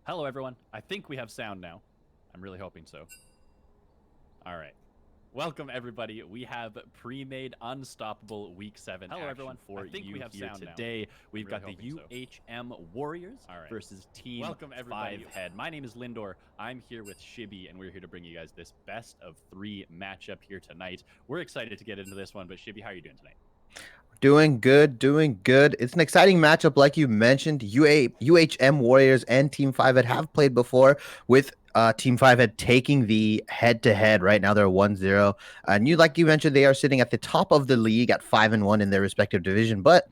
Hello, everyone. I think we have sound now. I'm really hoping so. All right. Welcome, everybody. We have Premade Unstoppable Week 7 Hello, action everyone. for I think you we have here sound now. today. We've really got the hoping so. UHM Warriors versus Team Welcome, everybody. 5 Head. My name is Lindor. I'm here with Shibby, and we're here to bring you guys this best of 3 matchup here tonight. We're excited to get into this one, but Shibby, how are you doing tonight? Doing good, doing good. It's an exciting matchup, like you mentioned. UHM Warriors and Team 5 have played before, with Team 5 taking the head-to-head. Right now, they're 1-0. And like you mentioned, they are sitting at the top of the league at 5-1 in their respective division. But,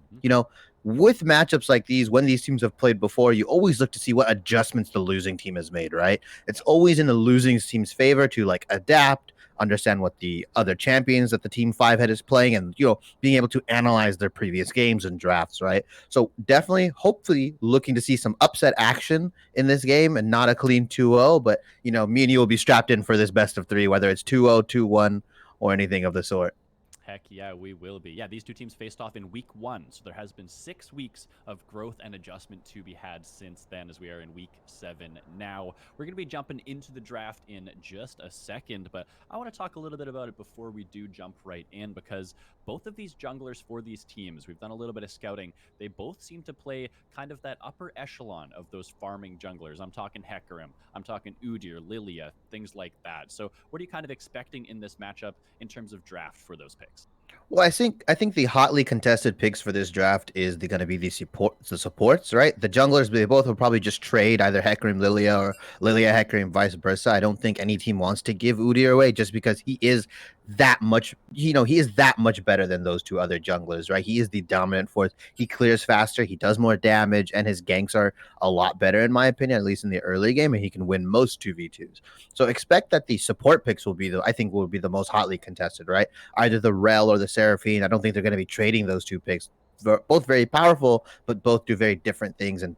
with matchups like these, when these teams have played before, you always look to see what adjustments the losing team has made, right? It's always in the losing team's favor to adapt, understand what the other champions that the Team 5 is playing, and being able to analyze their previous games and drafts, right? So definitely, hopefully, looking to see some upset action in this game and not a clean 2-0. But me and you will be strapped in for this best of 3, whether it's 2-0, 2-1, or anything of the sort. Heck yeah, we will be. Yeah, these two teams faced off in week 1, so there has been 6 weeks of growth and adjustment to be had since then, as we are in week 7 now. We're going to be jumping into the draft in just a second, but I want to talk a little bit about it before we do jump right in, because both of these junglers for these teams, we've done a little bit of scouting, they both seem to play kind of that upper echelon of those farming junglers. I'm talking Hecarim, I'm talking Udyr, Lilia, things like that. So what are you kind of expecting in this matchup in terms of draft for those picks? Well, I think the hotly contested picks for this draft is going to be the supports, right? The junglers, they both will probably just trade either Hecarim Lilia or Lilia Hecarim, vice versa. I don't think any team wants to give Udyr away just because he is that much, he is that much better than those two other junglers, right? He is the dominant force. He clears faster, he does more damage, and his ganks are a lot better, in my opinion, at least in the early game, and he can win most 2v2s. So expect that the support picks I think will be the most hotly contested, right? Either the Rel or the Seraphine. I don't think they're going to be trading those two picks. They're both very powerful, but both do very different things and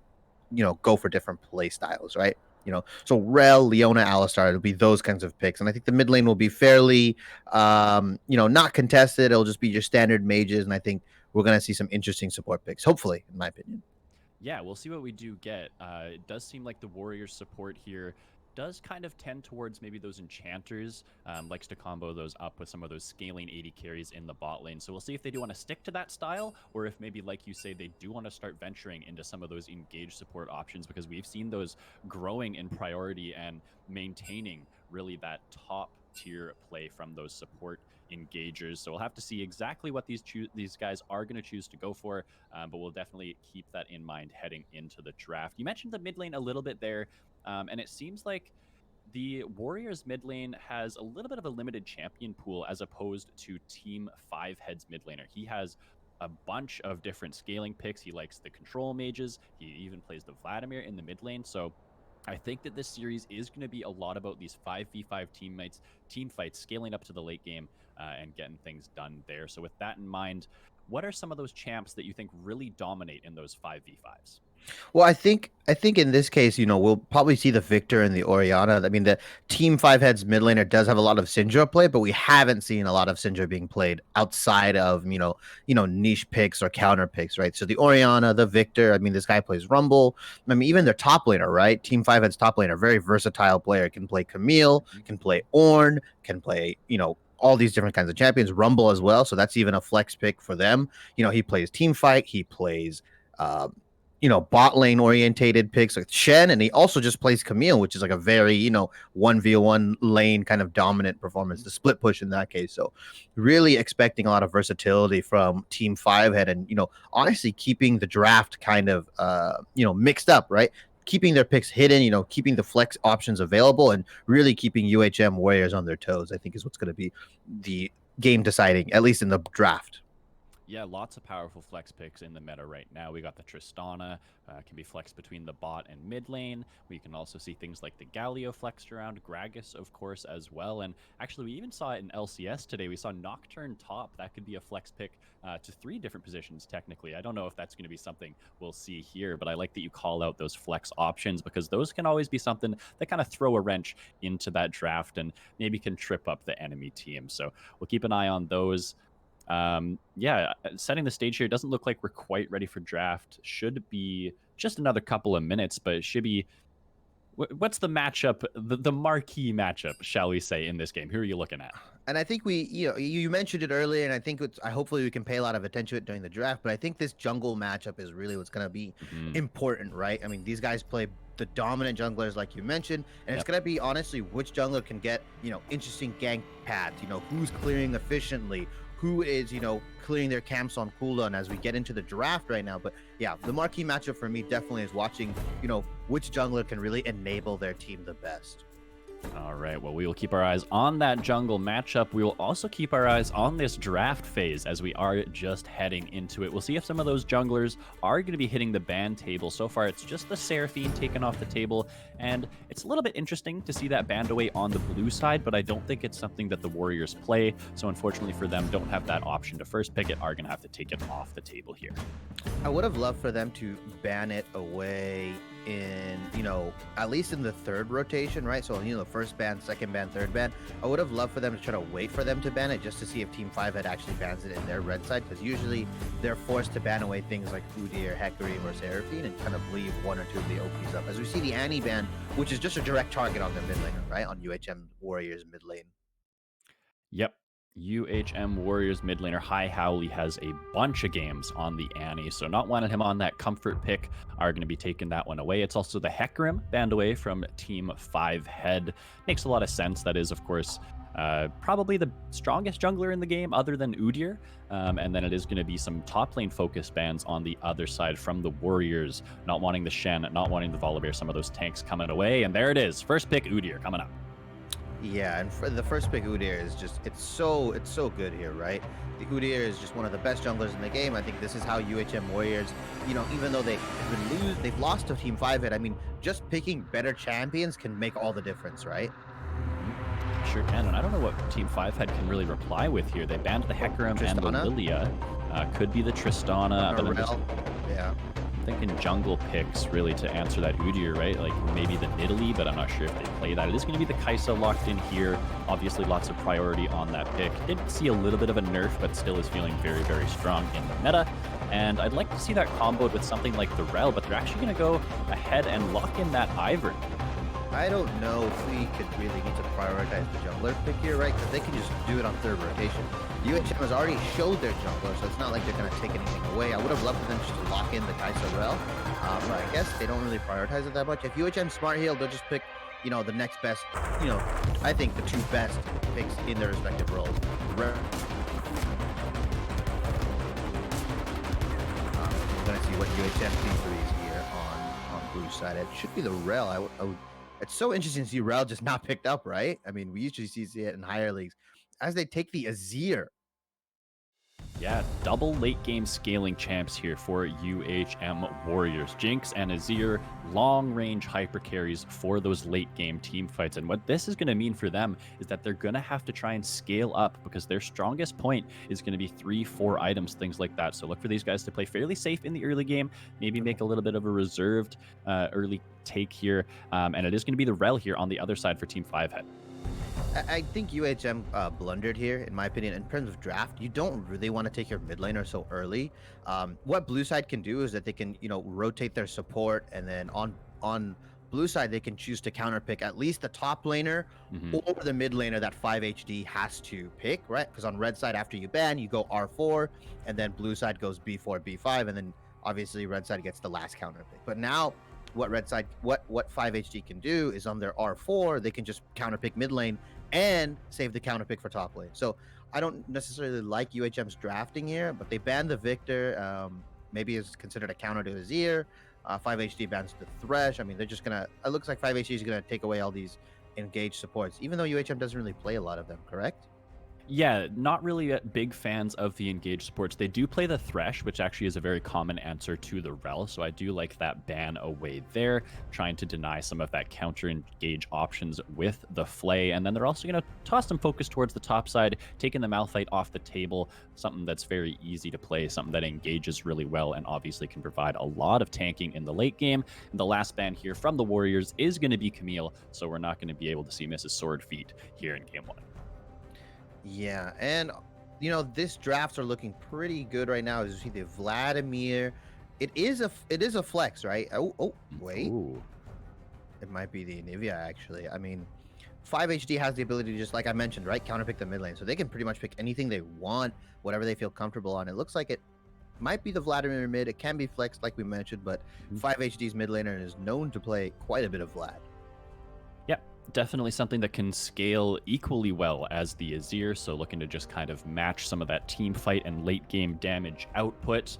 go for different play styles, right? So Rel, Leona, Alistar, it'll be those kinds of picks. And I think the mid lane will be fairly not contested. It'll just be your standard mages. And I think we're gonna see some interesting support picks, hopefully, in my opinion. Yeah, we'll see what we do get. It does seem like the Warriors support here does kind of tend towards maybe those enchanters, likes to combo those up with some of those scaling 80 carries in the bot lane. So we'll see if they do want to stick to that style, or if maybe, like you say, they do want to start venturing into some of those engaged support options, because we've seen those growing in priority and maintaining really that top tier play from those support engagers. So we'll have to see exactly what these guys are going to choose to go for, but we'll definitely keep that in mind heading into the draft. You mentioned the mid lane a little bit there, and it seems like the Warriors mid lane has a little bit of a limited champion pool as opposed to Team 5 Head's mid laner. He has a bunch of different scaling picks. He likes the control mages. He even plays the Vladimir in the mid lane. So I think that this series is going to be a lot about these 5v5 team fights, scaling up to the late game and getting things done there. So with that in mind, what are some of those champs that you think really dominate in those 5v5s? Well, I think in this case, we'll probably see the Victor and the Orianna. I mean, the Team 5 Heads mid laner does have a lot of Syndra play, but we haven't seen a lot of Syndra being played outside of niche picks or counter picks, right? So the Orianna, the Victor. I mean, this guy plays Rumble. I mean, even their top laner, right? Team 5 Heads top laner, very versatile player. Can play Camille, can play Ornn, can play all these different kinds of champions. Rumble as well, so that's even a flex pick for them. He plays team fight. He plays. Bot lane orientated picks like Shen, and he also just plays Camille, which is like a very, 1v1 lane kind of dominant performance, the split push in that case. So really expecting a lot of versatility from Team 5 Head, and, honestly keeping the draft kind of, mixed up, right? Keeping their picks hidden, keeping the flex options available, and really keeping UHM Warriors on their toes, I think is what's going to be the game deciding, at least in the draft. Yeah, lots of powerful flex picks in the meta right now. We got the Tristana, can be flexed between the bot and mid lane. We can also see things like the Galio flexed around, Gragas, of course, as well. And actually, we even saw it in LCS today. We saw Nocturne top. That could be a flex pick to 3 different positions, technically. I don't know if that's going to be something we'll see here, but I like that you call out those flex options, because those can always be something that kind of throw a wrench into that draft and maybe can trip up the enemy team. So we'll keep an eye on those. Yeah, setting the stage here, doesn't look like we're quite ready for draft. Should be just another couple of minutes, but Shibby, What's the matchup, the marquee matchup, shall we say, in this game? Who are you looking at? And I think you mentioned it earlier, and I think hopefully we can pay a lot of attention to it during the draft. But I think this jungle matchup is really what's going to be Mhm. important, right? I mean, these guys play the dominant junglers, like you mentioned, and it's Yep. going to be honestly which jungler can get interesting gank paths. Who's clearing efficiently, who is clearing their camps on cooldown as we get into the draft right now. But yeah, the marquee matchup for me definitely is watching which jungler can really enable their team the best. All right. Well, we will keep our eyes on that jungle matchup. We will also keep our eyes on this draft phase as we are just heading into it. We'll see if some of those junglers are going to be hitting the ban table. So far, it's just the Seraphine taken off the table, and it's a little bit interesting to see that banned away on the blue side, but I don't think it's something that the Warriors play. So unfortunately for them, don't have that option to first pick it, are going to have to take it off the table here. I would have loved for them to ban it away in, at least in the third rotation, right? So, the first ban, second ban, third ban. I would have loved for them to try to wait for them to ban it just to see if Team 5 had actually bans it in their red side, because usually they're forced to ban away things like Udyr, Hecarim, or Seraphine and kind of leave one or two of the OPs up. As we see the Annie ban, which is just a direct target on their mid laner, right? On UHM Warriors mid lane. Yep. UHM Warriors mid laner High Howley has a bunch of games on the Annie, so not wanting him on that comfort pick are going to be taking that one away. It's also the Hecarim banned away from Team 5 Head. Makes a lot of sense. That is, of course, probably the strongest jungler in the game other than Udyr. And then it is going to be some top lane focus bans on the other side from the Warriors, not wanting the Shen, not wanting the Volibear, some of those tanks coming away. And there it is. First pick Udyr coming up. Yeah, and for the first pick Udyr is just it's so good here, right? The Udyr is just one of the best junglers in the game. I think this is how UHM Warriors, even though they've lost to Team 5 Hit. I mean, just picking better champions can make all the difference, right? Sure can, and I don't know what Team 5 Head can really reply with here. They banned the Hecarim and the Tristana? Lilia. Could be the Tristana, but Yeah. I'm thinking jungle picks really to answer that Udyr, right? Like maybe the Nidalee, but I'm not sure if they play that. It is going to be the Kai'Sa locked in here. Obviously, lots of priority on that pick. Did see a little bit of a nerf, but still is feeling very, very strong in the meta. And I'd like to see that comboed with something like the Rel, but they're actually going to go ahead and lock in that Ivern. I don't know if we could really need to prioritize the jungler pick here, right? Because they can just do it on third rotation. UHM has already showed their jungler, so it's not like they're going to take anything away. I would have loved for them just to lock in the Kai'Sa Rel, but I guess they don't really prioritize it that much. If UHM smart heal, they'll just pick, the next best, I think the two best picks in their respective roles. We're going to see what UHM P3 is here on blue side. It should be the Rel. It's so interesting to see Rel just not picked up, right? I mean, we usually see it in higher leagues. As they take the Azir. Yeah, double late game scaling champs here for UHM Warriors. Jinx and Azir, long range hyper carries for those late game team fights. And what this is going to mean for them is that they're going to have to try and scale up because their strongest point is going to be 3-4 items, things like that. So look for these guys to play fairly safe in the early game, maybe make a little bit of a reserved early take here. And it is going to be the Rel here on the other side for Team 5 Head. I think UHM blundered here, in my opinion. In terms of draft, you don't really want to take your mid laner so early. What blue side can do is that they can, rotate their support, and then on blue side they can choose to counter pick at least the top laner or the mid laner that 5 HD has to pick, right? Because on red side, after you ban, you go R4, and then blue side goes B4, B5, and then obviously red side gets the last counter pick. But now what 5 HD can do is on their R4, they can just counter pick mid lane and save the counter pick for top lane. So I don't necessarily like UHM's drafting here, but they banned the Victor. Maybe it's considered a counter to Azir. 5 HD bans the Thresh. I mean, they're just gonna. It looks like 5 HD is gonna take away all these engaged supports, even though UHM doesn't really play a lot of them. Correct? Yeah, not really big fans of the engaged supports. They do play the Thresh, which actually is a very common answer to the Rel, so I do like that ban away there, trying to deny some of that counter engage options with the Flay. And then they're also going to toss some focus towards the top side, taking the Malphite off the table, something that's very easy to play, something that engages really well and obviously can provide a lot of tanking in the late game. And the last ban here from the Warriors is going to be Camille, so we're not going to be able to see Mrs. Sword Feet here in game 1. Yeah, and this drafts are looking pretty good right now. As you see, the Vladimir, it is a flex, right? Oh, wait. Ooh. It might be the Anivia, actually. I mean, 5HD has the ability to just, like I mentioned, right, counterpick the mid lane. So they can pretty much pick anything they want, whatever they feel comfortable on. It looks like it might be the Vladimir mid. It can be flexed, like we mentioned, but Mhm. 5HD's mid laner is known to play quite a bit of Vlad. Yep, definitely something that can scale equally well as the Azir. So looking to just kind of match some of that team fight and late game damage output.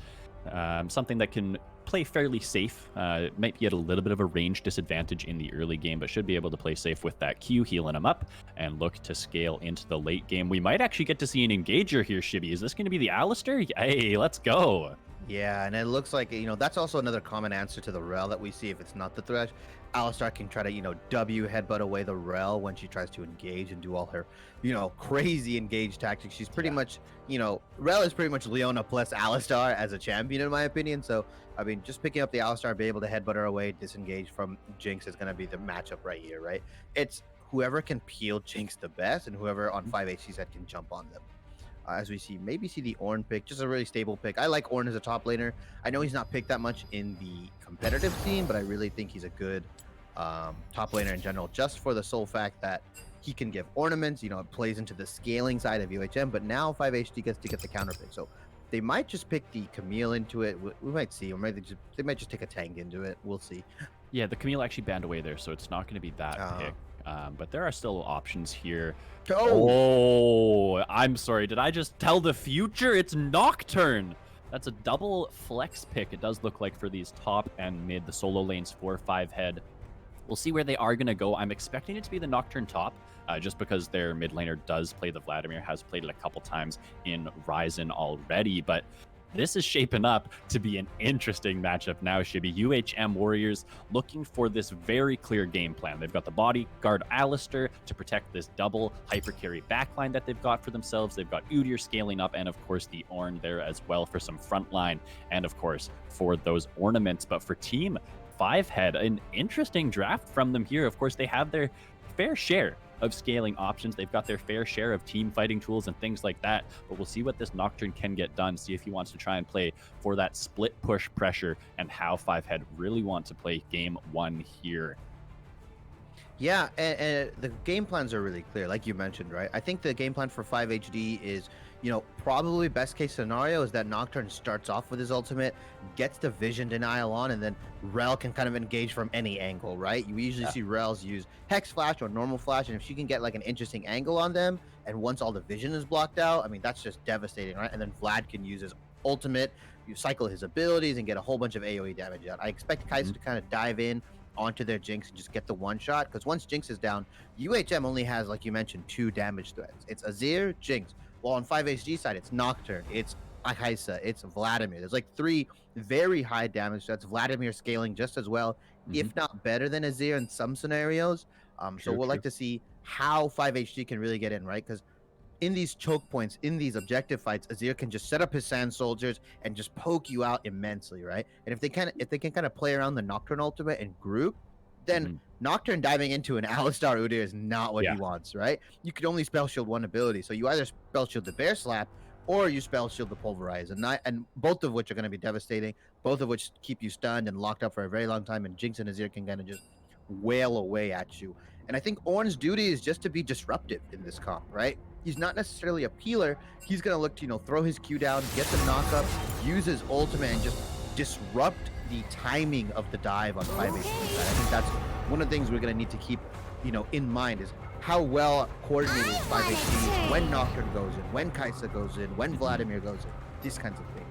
Something that can play fairly safe. Might be at a little bit of a range disadvantage in the early game, but should be able to play safe with that Q, healing him up, and look to scale into the late game. We might actually get to see an engager here, Shibby. Is this going to be the Alistair? Hey, let's go. Yeah, and it looks like, that's also another common answer to the Rel that we see if it's not the Thresh. Alistar can try to, W headbutt away the Rel when she tries to engage and do all her, crazy engage tactics. She's pretty much, Rel is pretty much Leona plus Alistar as a champion, in my opinion. So, I mean, just picking up the Alistar, be able to headbutt her away, disengage from Jinx is going to be the matchup right here, right? It's whoever can peel Jinx the best and whoever on 5HC side can jump on them. As we see, maybe see the Ornn pick, just a really stable pick. I like Ornn as a top laner. I know he's not picked that much in the competitive scene, but I really think he's a good top laner in general, just for the sole fact that he can give ornaments. It plays into the scaling side of UHM, but now 5HD gets to get the counter pick. So they might just pick the Camille into it. We might see, or maybe they might just take a tank into it. We'll see. Yeah, the Camille actually banned away there, so it's not going to be that pick. But there are still options here. Oh, I'm sorry. Did I just tell the future? It's Nocturne. That's a double flex pick, it does look like, for these top and mid, the solo lanes 4-5 head. We'll see where they are going to go. I'm expecting it to be the Nocturne top, just because their mid laner does play the Vladimir, has played it a couple times in Ryzen already. But this is shaping up to be an interesting matchup now, Shibby. UHM Warriors looking for this very clear game plan. They've got the bodyguard Alistair to protect this double hyper carry backline that they've got for themselves. They've got Udyr scaling up, and of course the Ornn there as well for some frontline, and of course for those ornaments. But for Team 5 Head, an interesting draft from them here. Of course, they have their fair share of scaling options. They've got their fair share of team fighting tools and things like that, but we'll see what this Nocturne can get done, see if he wants to try and play for that split push pressure, and how 5 Head really want to play game 1 here. Yeah, and the game plans are really clear, like you mentioned, right? I think the game plan for 5HD is, probably best case scenario is that Nocturne starts off with his ultimate, gets the vision denial on, and then Rel can kind of engage from any angle, right? You usually see Rels use Hex Flash or normal Flash, and if she can get like an interesting angle on them, and once all the vision is blocked out, I mean, that's just devastating, right? And then Vlad can use his ultimate, you cycle his abilities, and get a whole bunch of AoE damage out. I expect Kai'Sa to kind of dive in onto their Jinx and just get the one shot, because once Jinx is down, UHM only has, like you mentioned, 2 damage threats. It's Azir, Jinx. Well, on 5HD side, it's Nocturne, it's Kai'Sa, it's Vladimir. There's like 3 very high damage threats. Vladimir scaling just as well, if not better than Azir in some scenarios. So we'll like to see how 5HD can really get in, right? Because in these choke points, in these objective fights, Azir can just set up his sand soldiers and just poke you out immensely, right? And if they can kind of play around the Nocturne ultimate and group, then Nocturne diving into an Alistar Udyr is not what he wants, right? You can only spell shield one ability, so you either spell shield the Bear Slap or you spell shield the Pulverize, and both of which are going to be devastating, both of which keep you stunned and locked up for a very long time, and Jinx and Azir can kind of just wail away at you. And I think Ornn's duty is just to be disruptive in this comp, right? He's not necessarily a peeler. He's going to look to, throw his Q down, get the knockup, use his ultimate, and just disrupt the timing of the dive on 5HP. I think that's one of the things we're going to need to keep, in mind is how well coordinated 5HP is when Nocturne goes in, when Kai'Sa goes in, when Vladimir goes in, these kinds of things.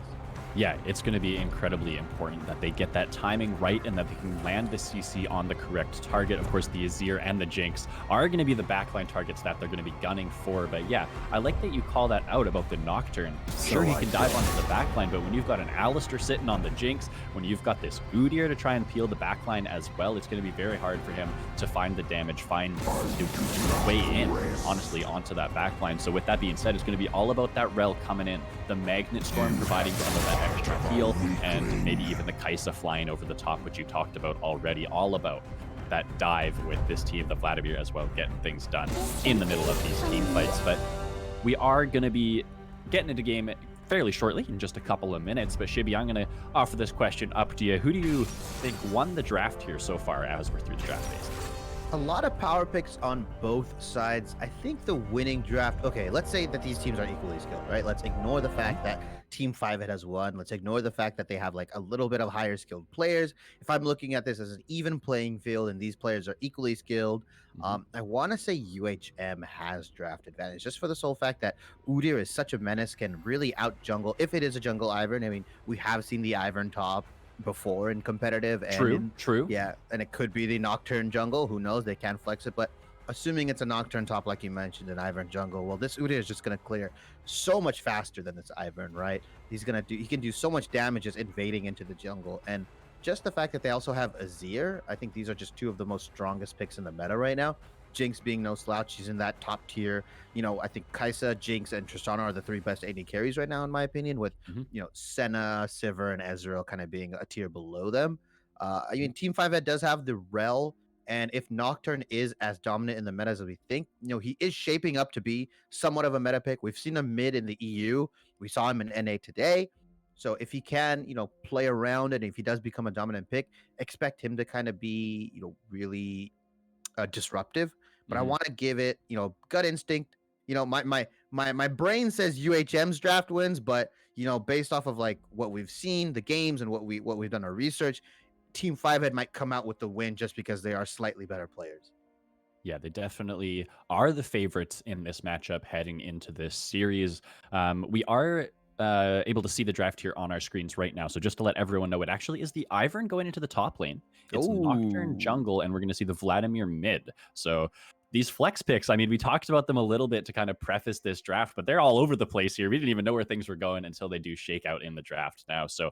Yeah, it's going to be incredibly important that they get that timing right and that they can land the CC on the correct target. Of course, the Azir and the Jinx are going to be the backline targets that they're going to be gunning for. But yeah, I like that you call that out about the Nocturne. Sure, he can dive onto the backline, but when you've got an Alistar sitting on the Jinx, when you've got this Udyr to try and peel the backline as well, it's going to be very hard for him to find the damage, find the way in, honestly, onto that backline. So with that being said, it's going to be all about that Rel coming in, the Magnet Storm providing some of that extra heal, and maybe even the Kai'Sa flying over the top, which you talked about already. All about that dive with this team, the Vladimir as well, getting things done in the middle of these team fights. But we are going to be getting into game fairly shortly in just a couple of minutes. But Shibby, I'm going to offer this question up to you. Who do you think won the draft here so far as we're through the draft phase? A lot of power picks on both sides. I think the winning draft. Okay, let's say that these teams are equally skilled, right? Let's ignore the fact that Team Five has won. Let's ignore the fact that they have like a little bit of higher skilled players. If I'm looking at this as an even playing field and these players are equally skilled, Mm-hmm. I want to say UHM has draft advantage just for the sole fact that Udyr is such a menace, can really out jungle if it is a jungle Ivern. I mean, we have seen the Ivern top before in competitive and True, in true. yeah, and it could be the Nocturne jungle. Who knows? They can flex it, but assuming it's a Nocturne top, like you mentioned, an Ivern jungle, well, this Udyr is just going to clear so much faster than this Ivern, right? He can do so much damage just invading into the jungle, and just the fact that they also have Azir, I think these are just two of the most strongest picks in the meta right now. Jinx being no slouch, she's in that top tier. I think Kai'Sa, Jinx, and Tristana are the three best AD carries right now, in my opinion, with Mm-hmm. Senna, Sivir, and Ezreal kind of being a tier below them. I mean, Team 5 does have the Rel, and if Nocturne is as dominant in the meta as we think, he is shaping up to be somewhat of a meta pick. We've seen him mid in the EU. We saw him in NA today. So if he can, play around and if he does become a dominant pick, expect him to kind of be, really disruptive. But I Mm-hmm. want to give it, gut instinct. My brain says UHM's draft wins, but based off of like what we've seen, the games, and what we've done our research, Team Fivehead might come out with the win just because they are slightly better players. Yeah, they definitely are the favorites in this matchup heading into this series. We are able to see the draft here on our screens right now. So just to let everyone know, it actually is the Ivern going into the top lane. It's Nocturne Oh, jungle, and we're going to see the Vladimir mid. So these flex picks, I mean, we talked about them a little bit to kind of preface this draft, but they're all over the place here. We didn't even know where things were going until they do shake out in the draft now. So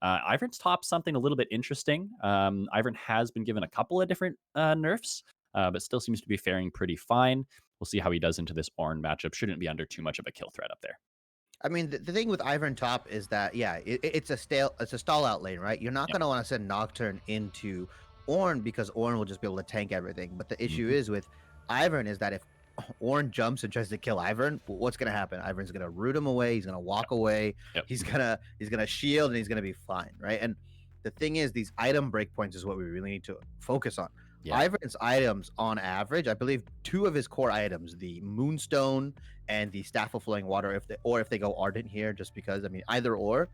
Ivern's top something a little bit interesting. Ivern has been given a couple of different nerfs, but still seems to be faring pretty fine. We'll see how he does into this Ornn matchup. Shouldn't be under too much of a kill threat up there. I mean, the thing with Ivern top is that it's a stall out lane, right? You're not Yep. gonna want to send Nocturne into Ornn because Ornn will just be able to tank everything. But the issue Hmm. is with Ivern is that if Ornn jumps and tries to kill Ivern, what's gonna happen? Ivern's gonna root him away. He's gonna walk away. Yep. He's gonna shield and he's gonna be fine, right? And the thing is, these item breakpoints is what we really need to focus on. Yeah. Ivern's items, on average, I believe two of his core items, the Moonstone and the Staff of Flowing Water, if they go Ardent here, just because I mean either or,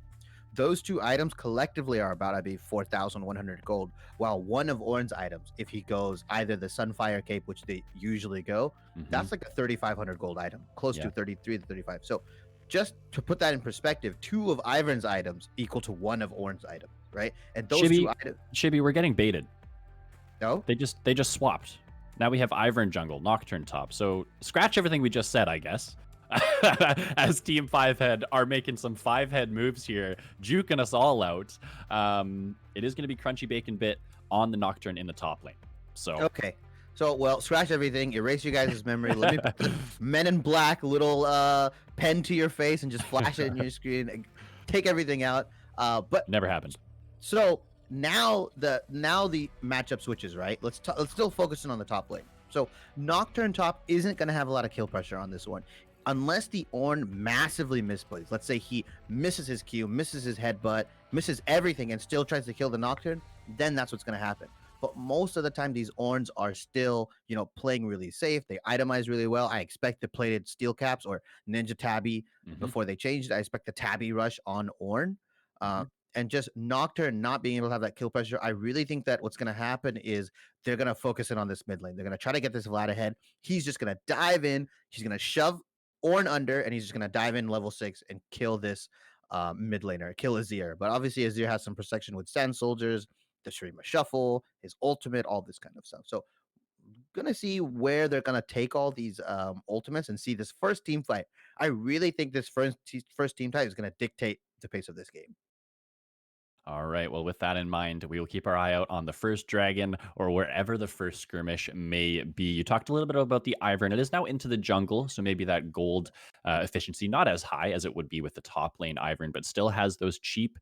those two items collectively are about, I believe, 4,100 gold. While one of Ornn's items, if he goes either the Sunfire Cape, which they usually go, Hmm. that's like a 3,500 gold item, close Yeah. to 33 to 35. So just to put that in perspective, two of Ivern's items equal to one of Ornn's items, right? And those two Shibby, items, Shibby, we're getting baited. no, They just swapped. Now we have Ivern jungle, Nocturne top. So scratch everything we just said, I guess. As Team Five Head are making some five head moves here, juking us all out. It is going to be Crunchy Bacon Bit on the Nocturne in the top lane. So okay. So, well, scratch everything, erase your guys' memory. Let me put the Men in Black little pen to your face and just flash it in your screen. Take everything out. But never happened. so now the matchup switches, right? Let's still focusing on the top lane. So Nocturne top isn't going to have a lot of kill pressure on this one. Unless the Ornn massively misplays. Let's say he misses his Q, misses his headbutt, misses everything, and still tries to kill the Nocturne, then that's what's going to happen. But most of the time, these Ornns are still, playing really safe. They itemize really well. I expect the plated steel caps or Ninja Tabby Hmm. before they changed it. I expect the Tabby rush on Ornn. Hmm. And just Nocturne not being able to have that kill pressure, I really think that what's going to happen is they're going to focus in on this mid lane. They're going to try to get this Vlad ahead. He's just going to dive in. He's going to shove Ornn under, and he's just going to dive in level 6 and kill this mid laner, kill Azir. But obviously, Azir has some protection with Sand Soldiers, the Shurima Shuffle, his ultimate, all this kind of stuff. So, gonna see where they're gonna take all these ultimates and see this first team fight. I really think this first team fight is gonna dictate the pace of this game. All right. Well, with that in mind, we will keep our eye out on the first dragon or wherever the first skirmish may be. You talked a little bit about the Ivern. It is now into the jungle, so maybe that gold efficiency not as high as it would be with the top lane Ivern, but still has those cheap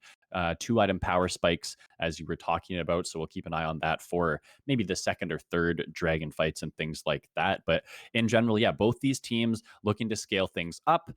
two-item power spikes as you were talking about. So we'll keep an eye on that for maybe the second or third dragon fights and things like that. But in general, yeah, both these teams looking to scale things up.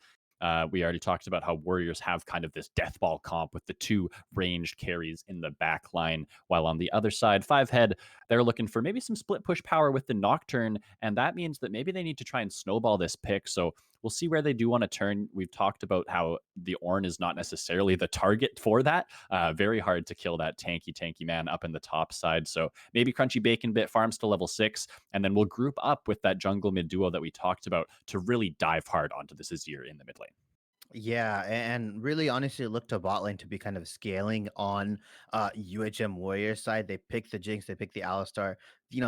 We already talked about how Warriors have kind of this death ball comp with the two ranged carries in the back line, while on the other side, Five Head, they're looking for maybe some split push power with the Nocturne, and that means that maybe they need to try and snowball this pick. So we'll see where they do want to turn. We've talked about how the Ornn is not necessarily the target for that. Very hard to kill that tanky man up in the top side. So maybe Crunchy Bacon Bit farms to level 6, and then we'll group up with that jungle mid duo that we talked about to really dive hard onto this Azir in the mid lane. Yeah, and really honestly look to bot lane to be kind of scaling on UHM Warrior side. They pick the Jinx, they pick the Alistar.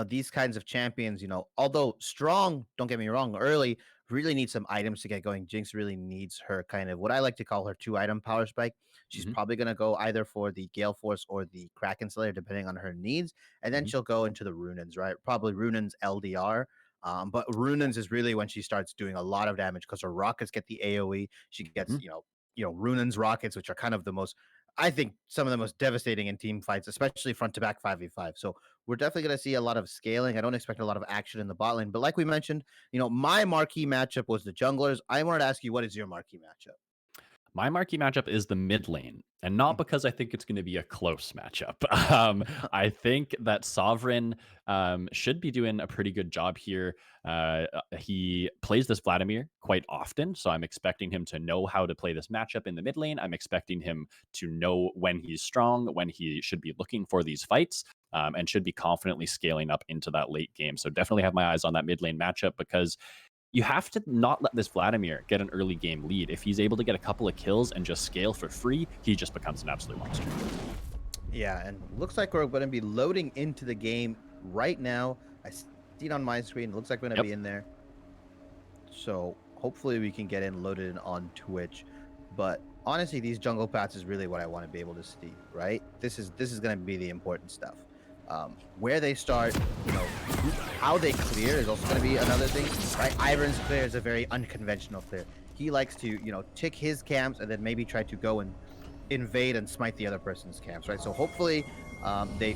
These kinds of champions, although strong, don't get me wrong, early, really need some items to get going. Jinx really needs her kind of what I like to call her 2-item power spike. She's Hmm. probably gonna go either for the Gale Force or the Kraken Slayer, depending on her needs, and then Hmm. she'll go into the Runins, right? Probably Runins LDR. But Runins is really when she starts doing a lot of damage because her rockets get the AoE. She gets, Hmm. Runins rockets, which are kind of the most, I think, some of the most devastating in team fights, especially front to back 5v5. So we're definitely going to see a lot of scaling. I don't expect a lot of action in the bot lane. But like we mentioned, my marquee matchup was the junglers. I wanted to ask you, what is your marquee matchup? My marquee matchup is the mid lane, and not because I think it's going to be a close matchup. I think that Sovereign should be doing a pretty good job here. He plays this Vladimir quite often, so I'm expecting him to know how to play this matchup in the mid lane. I'm expecting him to know when he's strong, when he should be looking for these fights, and should be confidently scaling up into that late game. So definitely have my eyes on that mid lane matchup because you have to not let this Vladimir get an early game lead. If he's able to get a couple of kills and just scale for free, he just becomes an absolute monster. Yeah, and looks like we're going to be loading into the game right now. I see it on my screen. Looks like we're going to Yep. be in there. So hopefully we can get in loaded in on Twitch. But honestly, these jungle paths is really what I want to be able to see, right? This is going to be the important stuff. Where they start, how they clear is also going to be another thing, right? Ivern's clear is a very unconventional clear. He likes to, tick his camps and then maybe try to go and invade and smite the other person's camps, right? So hopefully, they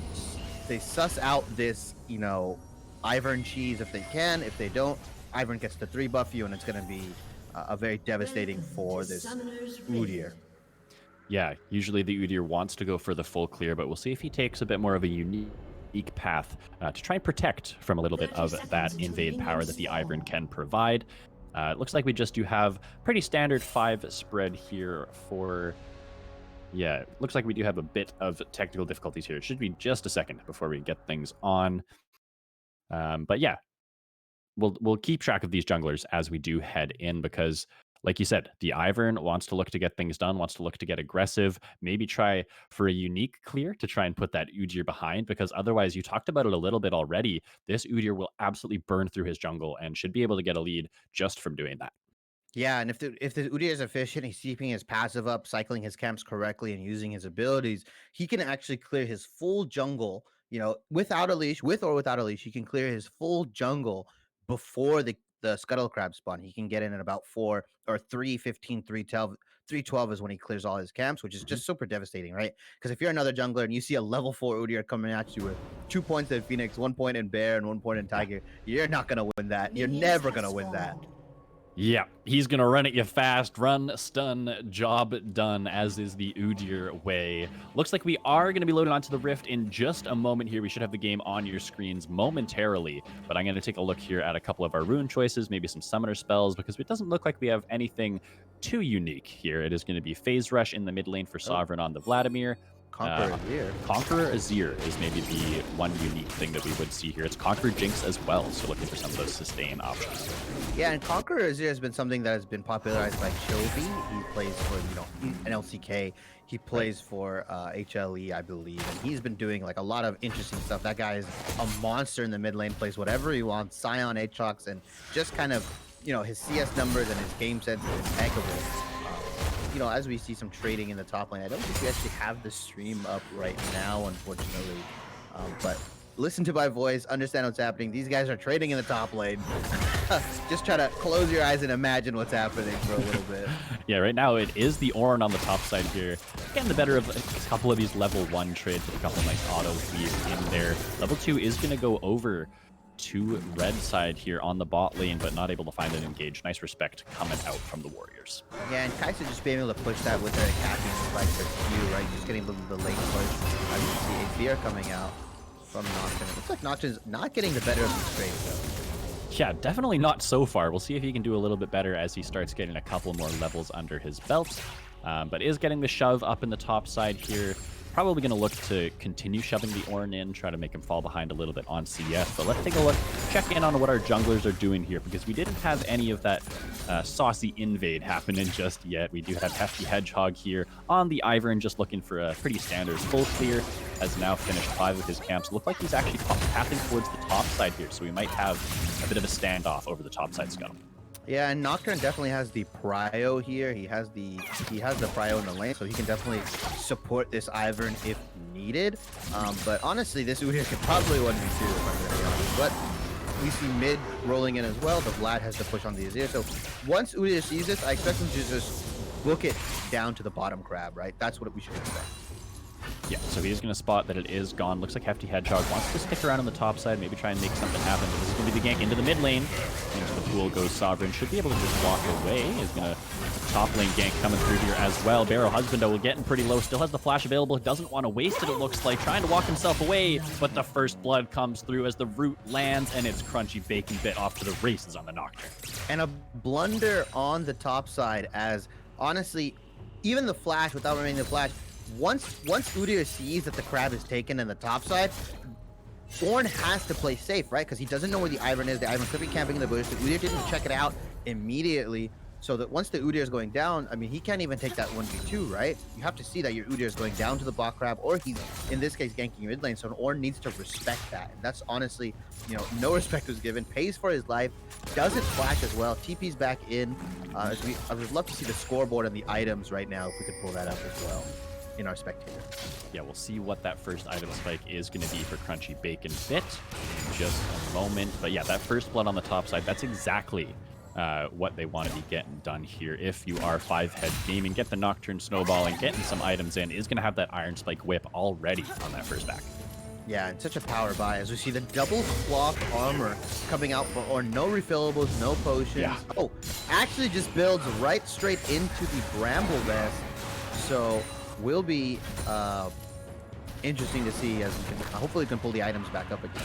suss out this, Ivern cheese if they can. If they don't, Ivern gets the 3 buff you, and it's going to be a very devastating for this Udyr. Yeah, usually the Udyr wants to go for the full clear, but we'll see if he takes a bit more of a unique path to try and protect from a little bit of that invade power that the Ivern can provide. It looks like we just do have pretty standard 5 spread here for... Yeah, looks like we do have a bit of technical difficulties here. It should be just a second before we get things on. But yeah, we'll keep track of these junglers as we do head in because, like you said, the Ivern wants to look to get things done, wants to look to get aggressive, maybe try for a unique clear to try and put that Udyr behind, because otherwise, you talked about it a little bit already, this Udyr will absolutely burn through his jungle and should be able to get a lead just from doing that. Yeah, and if the Udyr is efficient, he's keeping his passive up, cycling his camps correctly, and using his abilities, he can actually clear his full jungle. Without a leash, with or without a leash, he can clear his full jungle before the scuttle crab spawn. He can get in at about 4 or 3:15, 3:12. 3:12 is when he clears all his camps, which is Mhm. just super devastating, right? Because if you're another jungler and you see a level 4 Udyr coming at you with 2 points in Phoenix, 1 point in Bear, and 1 point in Yeah. Tiger, you're not gonna win that. You're never gonna win that. Yeah, he's going to run at you fast. Run, stun, job done, as is the Udyr way. Looks like we are going to be loading onto the Rift in just a moment here. We should have the game on your screens momentarily, but I'm going to take a look here at a couple of our rune choices, maybe some summoner spells, because it doesn't look like we have anything too unique here. It is going to be Phase Rush in the mid lane for Oh, Sovereign on the Vladimir. Conqueror Azir. Conqueror Azir is maybe the one unique thing that we would see here. It's Conqueror Jinx as well, so looking for some of those sustain options. Yeah, and Conqueror Azir has been something that has been popularized by Chovy. He plays for, NLCK. He plays for HLE, I believe. And he's been doing like a lot of interesting stuff. That guy is a monster in the mid lane, plays whatever he wants, Scion, Aatrox, and just kind of, his CS numbers and his game sense is impeccable. As we see some trading in the top lane, I don't think we actually have the stream up right now, unfortunately. But listen to my voice, understand what's happening. These guys are trading in the top lane. Just try to close your eyes and imagine what's happening for a little bit. Yeah, right now it is the Ornn on the top side here. Getting the better of a couple of these level 1 trades with a couple of nice auto clears in there. Level 2 is going to go over to red side here on the bot lane, but not able to find an engage. Nice respect coming out from the Warriors. Yeah, and Kai'Sa just being able to push that with their attacking spike for Q, right? Just getting the late push. As you see, a fear coming out from Nocturne. It looks like Nocturne's not getting the better of the straight, though. Yeah, definitely not so far. We'll see if he can do a little bit better as he starts getting a couple more levels under his belt. But is getting the shove up in the top side here. Probably going to look to continue shoving the Ornn in, try to make him fall behind a little bit on CS. But let's take a look, check in on what our junglers are doing here, because we didn't have any of that saucy invade happening just yet. We do have Hefty Hedgehog here on the Ivern, just looking for a pretty standard full clear. Has now finished 5 of his camps. Look like he's actually tapping towards the top side here, so we might have a bit of a standoff over the top side scuttle. Yeah, and Nocturne definitely has the prio here. He has the prio in the lane, so he can definitely support this Ivern if needed. But honestly, this Udyr could probably 1v2 if I'm going to be honest. But we see mid rolling in as well, but Vlad has to push on the Azir. So once Udyr sees this, I expect him to just book it down to the bottom crab, right? That's what we should expect. Yeah, so he's going to spot that it is gone. Looks like Hefty Hedgehog wants to stick around on the top side, maybe try and make something happen. But this is going to be the gank into the mid lane. Into the pool goes Sovereign. Should be able to just walk away. Is going to top lane gank coming through here as well. Barrow Husbando will getting pretty low. Still has the flash available. Doesn't want to waste it, it looks like. Trying to walk himself away, but the first blood comes through as the root lands, and it's Crunchy Bacon Bit off to the races on the Nocturne. And a blunder on the top side as, honestly, even the flash, without remaining the flash, once Udyr sees that the crab is taken in the top side, Ornn has to play safe, right? Because he doesn't know where the Ivern is. The Ivern could be camping in the bush. The Udyr didn't check it out immediately. So that once the Udyr is going down, I mean, he can't even take that 1v2, right? You have to see that your Udyr is going down to the bot crab, or he's, in this case, ganking mid lane. So Ornn needs to respect that. And that's honestly, you know, no respect was given. Pays for his life. Doesn't flash as well. TP's back in. I would love to see the scoreboard and the items right now if we could pull that up as well in our spectator. Yeah, we'll see what that first item spike is going to be for Crunchy Bacon Bit in just a moment. But yeah, that first blood on the top side, that's exactly what they want to be getting done here. If you are 5-head gaming, get the Nocturne snowballing, getting some items in, is going to have that Iron Spike whip already on that first back. Yeah, and such a power buy as we see the double clock armor coming out for Ornn. No refillables, no potions. Yeah. Oh, actually just builds right straight into the Bramble Vest. So will be interesting to see as we can, hopefully we can pull the items back up again.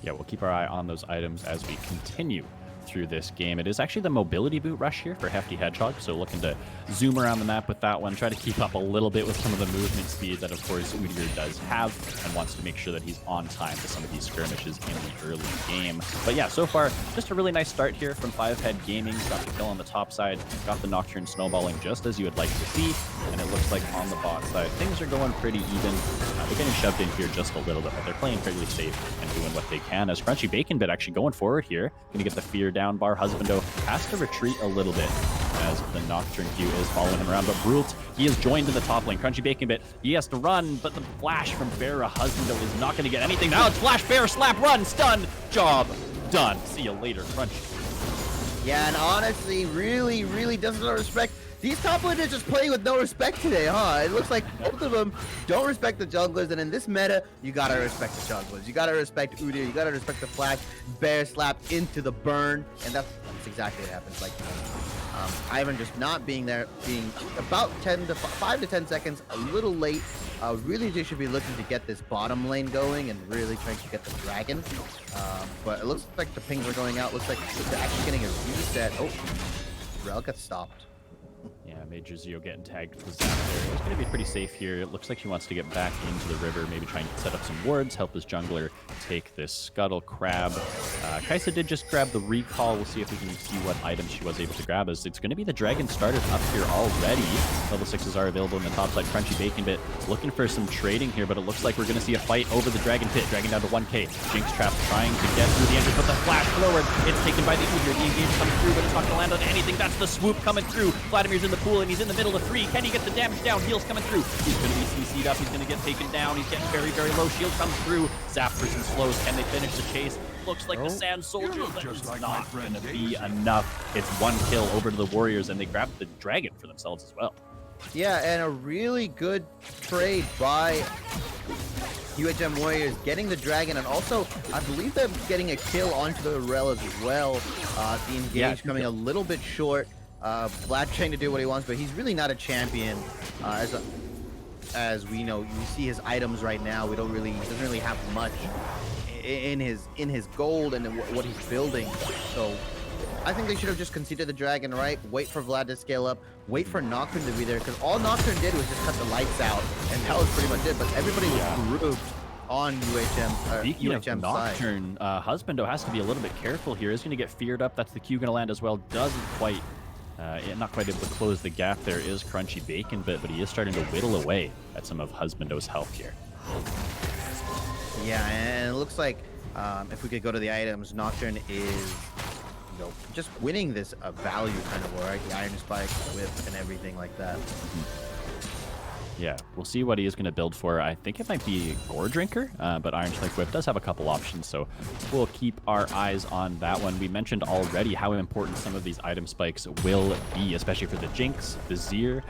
Yeah, we'll keep our eye on those items as we continue through this game. It is actually the mobility boot rush here for Hefty Hedgehog, so looking to zoom around the map with that one, try to keep up a little bit with some of the movement speed that, of course, Udyr does have, and wants to make sure that he's on time for some of these skirmishes in the early game. But yeah, so far, just a really nice start here from 5-head gaming. Got the kill on the top side, got the Nocturne snowballing just as you would like to see, and it looks like on the bot side, things are going pretty even. They're getting shoved in here just a little bit, but they're playing fairly safe and doing what they can. As Crunchy Bacon Bit actually going forward here, going to get the fear down bar. Husbando has to retreat a little bit as the Nocturne Q is following him around, but Brult, he is joined in the top lane. Crunchy Bacon Bit, he has to run, but the flash from Barra Husbando is not going to get anything. Now it's flash, bear, slap, run, stun, job done. See you later, Crunchy. Yeah, and honestly, really doesn't respect. These top laners just playing with no respect today, huh? It looks like both of them don't respect the junglers, and in this meta, you gotta respect the junglers. You gotta respect Udyr, you gotta respect the flash, bear slap into the burn, and that's exactly what happens. Like, Ivern just not being there, being about 5 to 10 seconds, a little late. Really, they should be looking to get this bottom lane going and really trying to get the dragon. But it looks like the pings are going out. Looks like they're actually getting a reset. Oh, Rel got stopped. Yeah, Major Zio getting tagged to the zap there. It's going to be pretty safe here. It looks like he wants to get back into the river, maybe try and set up some wards, help his jungler take this Scuttle Crab. Kai'Sa did just grab the recall. We'll see if we can see what items she was able to grab, as it's going to be the Dragon started up here already. Level 6s are available in the top side. Crunchy Bacon Bit looking for some trading here, but it looks like we're going to see a fight over the Dragon Pit. Dragon down to 1k. Jinx Trap trying to get through the entrance, but the flash forward. It's taken by the Udyr. The engage comes through, but it's not going to land on anything. That's the swoop coming through. Vladimir's in the pool, and he's in the middle of 3. Can he get the damage down? Heals coming through. He's going to be CC'd up. He's going to get taken down. He's getting very low. Shield comes through. Zap for some slows. Can they finish the chase? Looks like the Sand Soldier, but it's not going to be enough. It's 1 kill over to the Warriors, and they grab the Dragon for themselves as well. Yeah, and a really good trade by UHM Warriors getting the dragon, and also I believe they're getting a kill onto the Rel as well. The engage coming a little bit short. Vlad trying to do what he wants, but he's really not a champion. As we know, you see his items right now. He doesn't really have much in his gold and what he's building. So I think they should have just conceded the dragon, right? Wait for Vlad to scale up. Wait for Nocturne to be there, because all Nocturne did was just cut the lights out, and that was pretty much it. But everybody was grouped on UHM side. Nocturne, Husbando has to be a little bit careful here. He's going to get feared up. That's the Q going to land as well. Doesn't quite, not quite able to close the gap. There is Crunchy Bacon Bit, but he is starting to whittle away at some of Husbando's health here. Yeah, and it looks like if we could go to the items, Nocturne is just winning this value kind of war, right? The Iron Spike, Whip, and everything like that. Yeah, we'll see what he is going to build for. I think it might be Gore Drinker, but Iron Spike Whip does have a couple options, so we'll keep our eyes on that one. We mentioned already how important some of these item spikes will be, especially for the Jinx, the Azir,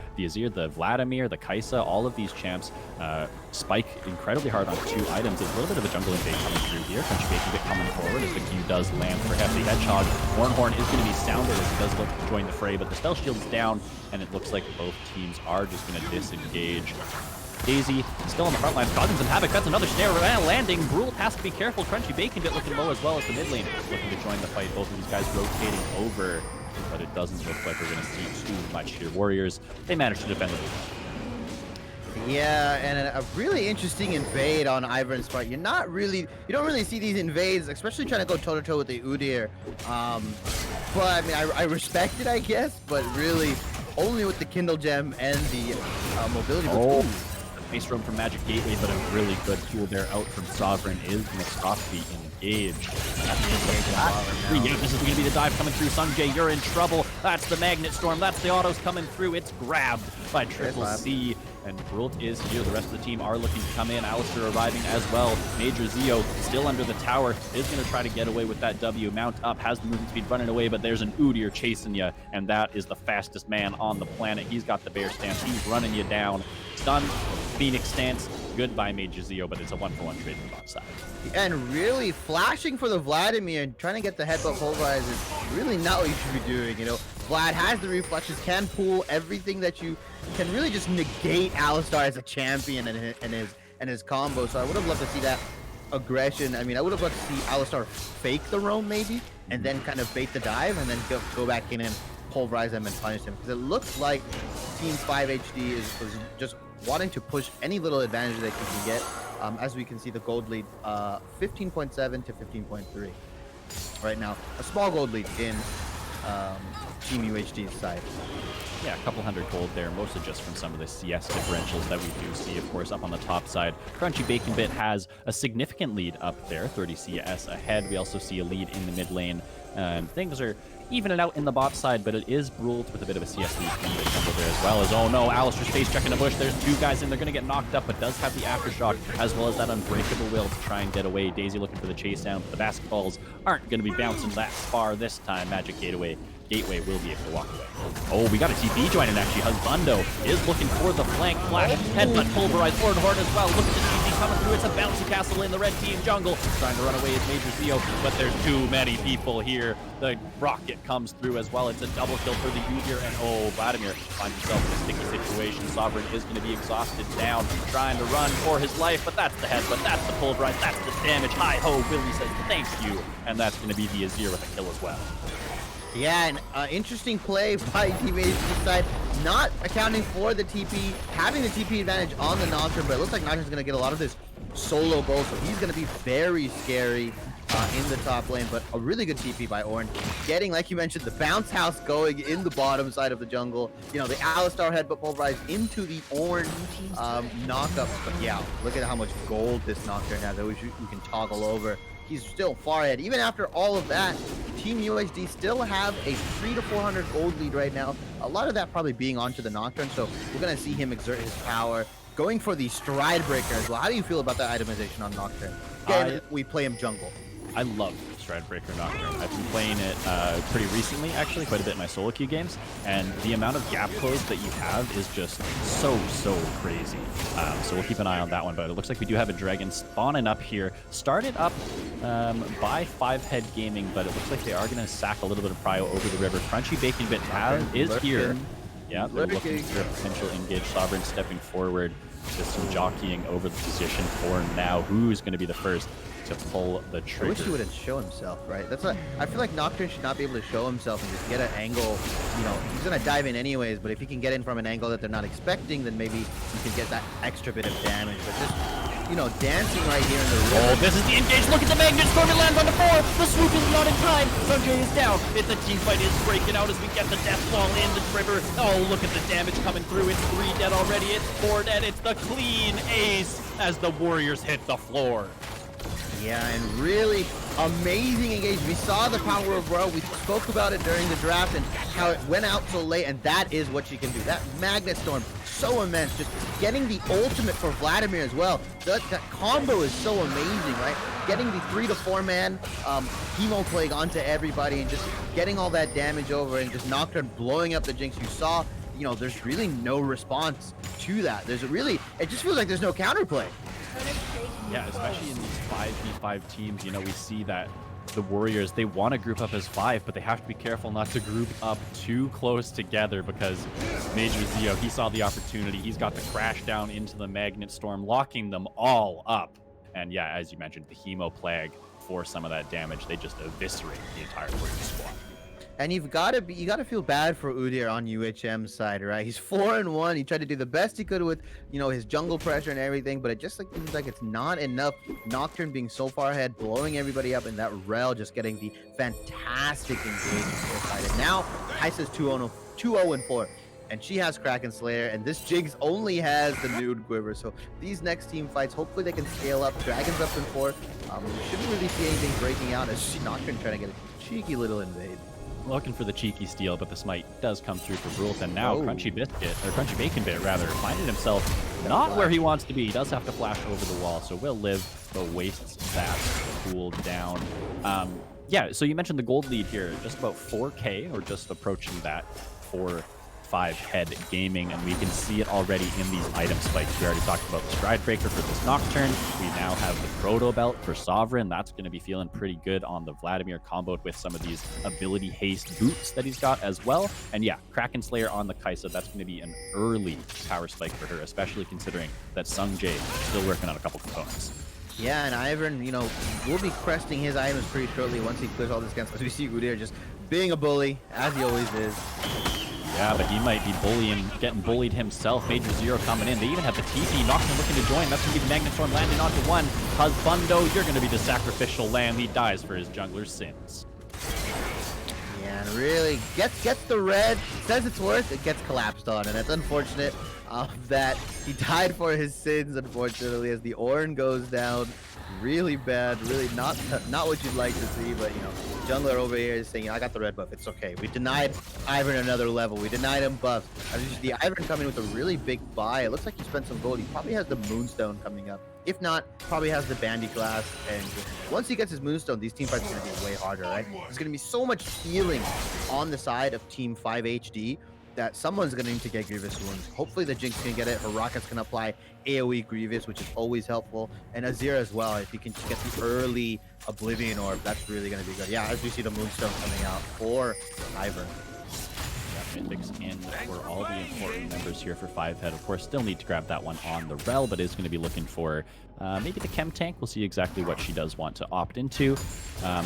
the Vladimir, the Kai'Sa. All of these champs spike incredibly hard on 2 items. There's a little bit of a jungle invade coming through here. Crunchy Bacon Bit coming forward as the Q does land for Hefty Hedgehog. Horn is going to be sounded as he does look to join the fray, but the spell shield is down, and it looks like both teams are just going to disengage. Daisy still on the front lines, causing some havoc. That's another snare landing. Brule has to be careful. Crunchy Bacon Bit looking low as well as the mid lane looking to join the fight. Both of these guys rotating over, but it doesn't look like we're going to see too much here. Warriors, they managed to defend the lead. Yeah, and a really interesting invade on Ivern's part. You don't really see these invades, especially trying to go toe-to-toe with the Udyr. But I mean, I respect it, I guess, but really only with the Kindle Gem and the mobility. Oh, the base roam from Magic Gateway, but a really good tool there out from Sovereign is going to stop the engage. This is going to be the dive coming through. Sunjay, you're in trouble. That's the Magnet Storm. That's the autos coming through. It's grabbed by Triple C. And Brult is here. The rest of the team are looking to come in. Alistair arriving as well. Major Zeo still under the tower. Is going to try to get away with that W. Mount up, has the movement speed running away, but there's an Udyr chasing you, and that is the fastest man on the planet. He's got the bear stance. He's running you down. Stun, Phoenix stance. Goodbye, Major Zeo, but it's a 1-for-1 trade from bot side. And really flashing for the Vladimir and trying to get the headbutt pulverize is really not what you should be doing. Vlad has the reflexes, can pull everything that you can really just negate Alistar as a champion and his combo. So I would have loved to see that aggression. I mean, I would have loved to see Alistar fake the roam maybe, and then kind of bait the dive, and then go back in and pulverize him and punish him. Because it looks like Team 5 HD was just wanting to push any little advantage that you can get. As we can see, the gold lead 15.7 to 15.3 right now. A small gold lead in Team UHD's side. Yeah, a couple hundred gold there, mostly just from some of the CS differentials that we do see, of course, up on the top side. Crunchy Bacon Bit has a significant lead up there, 30 CS ahead. We also see a lead in the mid lane. Things are evening out in the bot side, but it is Brult with a bit of a CS lead from the jungle there as well. Oh no, Alistair's face checking the bush. There's 2 guys in. They're going to get knocked up, but does have the aftershock as well as that unbreakable will to try and get away. Daisy looking for the chase down, but the basketballs aren't going to be bouncing that far this time. Magic Gateway will be able to walk away. Oh, we got a TP joining actually. Husbando is looking for the flank flash. Headbutt pulverized. Horn as well. Look at the TP coming through. It's a bouncy castle in the red team jungle. Trying to run away is Major Zeo, but there's too many people here. The rocket comes through as well. It's a double kill for the Udyr, and Vladimir finds himself in a sticky situation. Sovereign is going to be exhausted down, trying to run for his life, but that's the headbutt, that's the pulverize, that's the damage. Hi-ho, Willie says thank you, and that's going to be the Azir with a kill as well. Yeah, an interesting play by Team HD's side, not accounting for the TP, having the TP advantage on the Nocturne, but it looks like Nocturne's going to get a lot of this solo gold, so he's going to be very scary in the top lane, but a really good TP by Ornn. Getting, like you mentioned, the bounce house going in the bottom side of the jungle. The Alistar headbutt pulverized into the Ornn knockups, but yeah, look at how much gold this Nocturne has. I wish we can toggle over. He's still far ahead. Even after all of that, Team UHD still have a 300 to 400 gold lead right now. A lot of that probably being onto the Nocturne, so we're going to see him exert his power. Going for the Stride Breaker as well. How do you feel about that itemization on Nocturne? Again, we play him jungle. I love Stride Breaker Nocturne. I've been playing it pretty recently, actually, quite a bit in my solo queue games, and the amount of gap close that you have is just so crazy. So we'll keep an eye on that one, but it looks like we do have a dragon spawning up here. Started up by 5 Head Gaming, but it looks like they are going to sack a little bit of prio over the river. Crunchy Bacon Bit is here. Yeah, they're looking for a potential engage. Sovereign stepping forward, just some jockeying over the position for now. Who's going to be the first to pull the trigger? I wish he wouldn't show himself, right? That's what I feel like. Nocturne should not be able to show himself and just get an angle. You know, he's gonna dive in anyways, but if he can get in from an angle that they're not expecting, then maybe he can get that extra bit of damage. But just, you know, dancing right here in the river. Oh, this is the engage. Look at the Magnet Storm. It lands on the 4. The swoop is not in time. Sanjay is down. It's a team fight is breaking out as we get the death ball in the river. Oh, look at the damage coming through. It's 3 dead already. It's 4 dead. It's the clean ace as the Warriors hit the floor. Yeah, and really amazing engage. We saw the power of Royal. We spoke about it during the draft and how it went out so late, and that is what she can do. That Magnet Storm, so immense. Just getting the ultimate for Vladimir as well. That combo is so amazing, right? Getting the 3 to 4 man Chemo Plague onto everybody and just getting all that damage over and just Nocturne blowing up the Jinx. You saw, you know, there's really no response to that. It just feels like there's no counterplay. Yeah, especially in these 5v5 teams, you know, we see that the Warriors, they want to group up as 5, but they have to be careful not to group up too close together because Major Zeo, he saw the opportunity. He's got the crash down into the Magnet Storm, locking them all up. And yeah, as you mentioned, the Hemo Plague for some of that damage, they just eviscerate the entire Warriors squad. And you gotta feel bad for Udyr on UHM's side, right? He's 4-1. He tried to do the best he could with, you know, his jungle pressure and everything, but it just like seems like it's not enough. Nocturne being so far ahead, blowing everybody up, and that Rel just getting the fantastic engagement side. And now Kai'Sa's 2-0-4, and she has Kraken Slayer, and this Jigs only has the Nude Quiver. So these next team fights, hopefully they can scale up. Dragon's up in 4. We shouldn't really see anything breaking out as Nocturne trying to get a cheeky little invade. Looking for the cheeky steal, but the smite does come through for Brulth, and now Crunchy Bacon Bit rather, finding himself not where he wants to be. He does have to flash over the wall, so will live, but wastes that cool down. Yeah, so you mentioned the gold lead here, just about 4K, or just approaching that for 5 Head Gaming, and we can see it already in these item spikes. We already talked about the Stride Breaker for this Nocturne. We now have the Proto Belt for Sovereign. That's going to be feeling pretty good on the Vladimir, comboed with some of these ability haste boots that he's got as well. And yeah, Kraken Slayer on the Kai'Sa, that's going to be an early power spike for her, especially considering that Sungjae is still working on a couple components. Yeah, and Ivern, you know, will be cresting his items pretty shortly once he clears all this guns. As we see Udyr just being a bully, as he always is. Yeah, but he might be getting bullied himself. Major Zero coming in. They even have the TP. Nocturne looking to join. That's going to be the Magnet Storm landing onto 1. Husbando, you're going to be the sacrificial lamb. He dies for his jungler's sins. Yeah, and really gets the red. Says it's worth. It gets collapsed on, and that's unfortunate that he died for his sins, unfortunately, as the Ornn goes down. Really bad, really not what you'd like to see, but you know, jungler over here is saying, you know, I got the red buff, it's okay. We denied Ivern another level, we denied him buffs. As you see, the Ivern coming with a really big buy. It looks like he spent some gold. He probably has the Moonstone coming up. If not, probably has the Bandy Glass, and once he gets his Moonstone, these team fights are going to be way harder, right? There's going to be so much healing on the side of Team 5 HD that someone's going to need to get Grievous Wounds. Hopefully the Jinx can get it. Her rockets can apply AoE Grievous, which is always helpful. And Azir as well, if you can get the early Oblivion Orb, that's really going to be good. Yeah, as we see the Moonstone coming out for Ivern. Mythics in for all the important members here for 5 Head. Of course, still need to grab that one on the Rel, but is going to be looking for maybe the Chem Tank. We'll see exactly what she does want to opt into.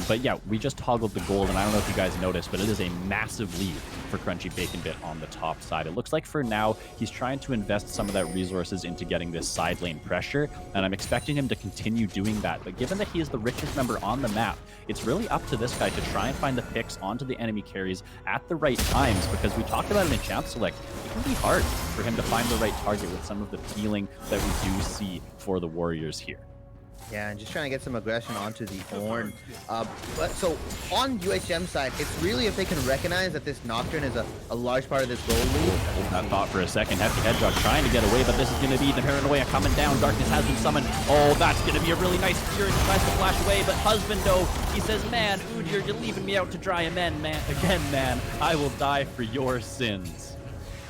But yeah, we just toggled the gold, and I don't know if you guys noticed, but it is a massive lead for Crunchy Bacon Bit on the top side. It looks like for now, he's trying to invest some of that resources into getting this side lane pressure, and I'm expecting him to continue doing that. But given that he is the richest member on the map, it's really up to this guy to try and find the picks onto the enemy carries at the right times, because we talked about it in Champ Select. It can be hard for him to find the right target with some of the peeling that we do see for the Warriors here. Yeah, and just trying to get some aggression onto the Ornn. But so on UHM side, it's really if they can recognize that this Nocturne is a large part of this gold lead. Hold that thought for a second. Hefty Hedgehog trying to get away, but this is going to be the paranoia coming down. Darkness has been summoned. Oh, that's going to be a really nice Spirit. Tries to flash away, but Husbando, he says, man, Udyr, you're leaving me out to dry again, man. I will die for your sins.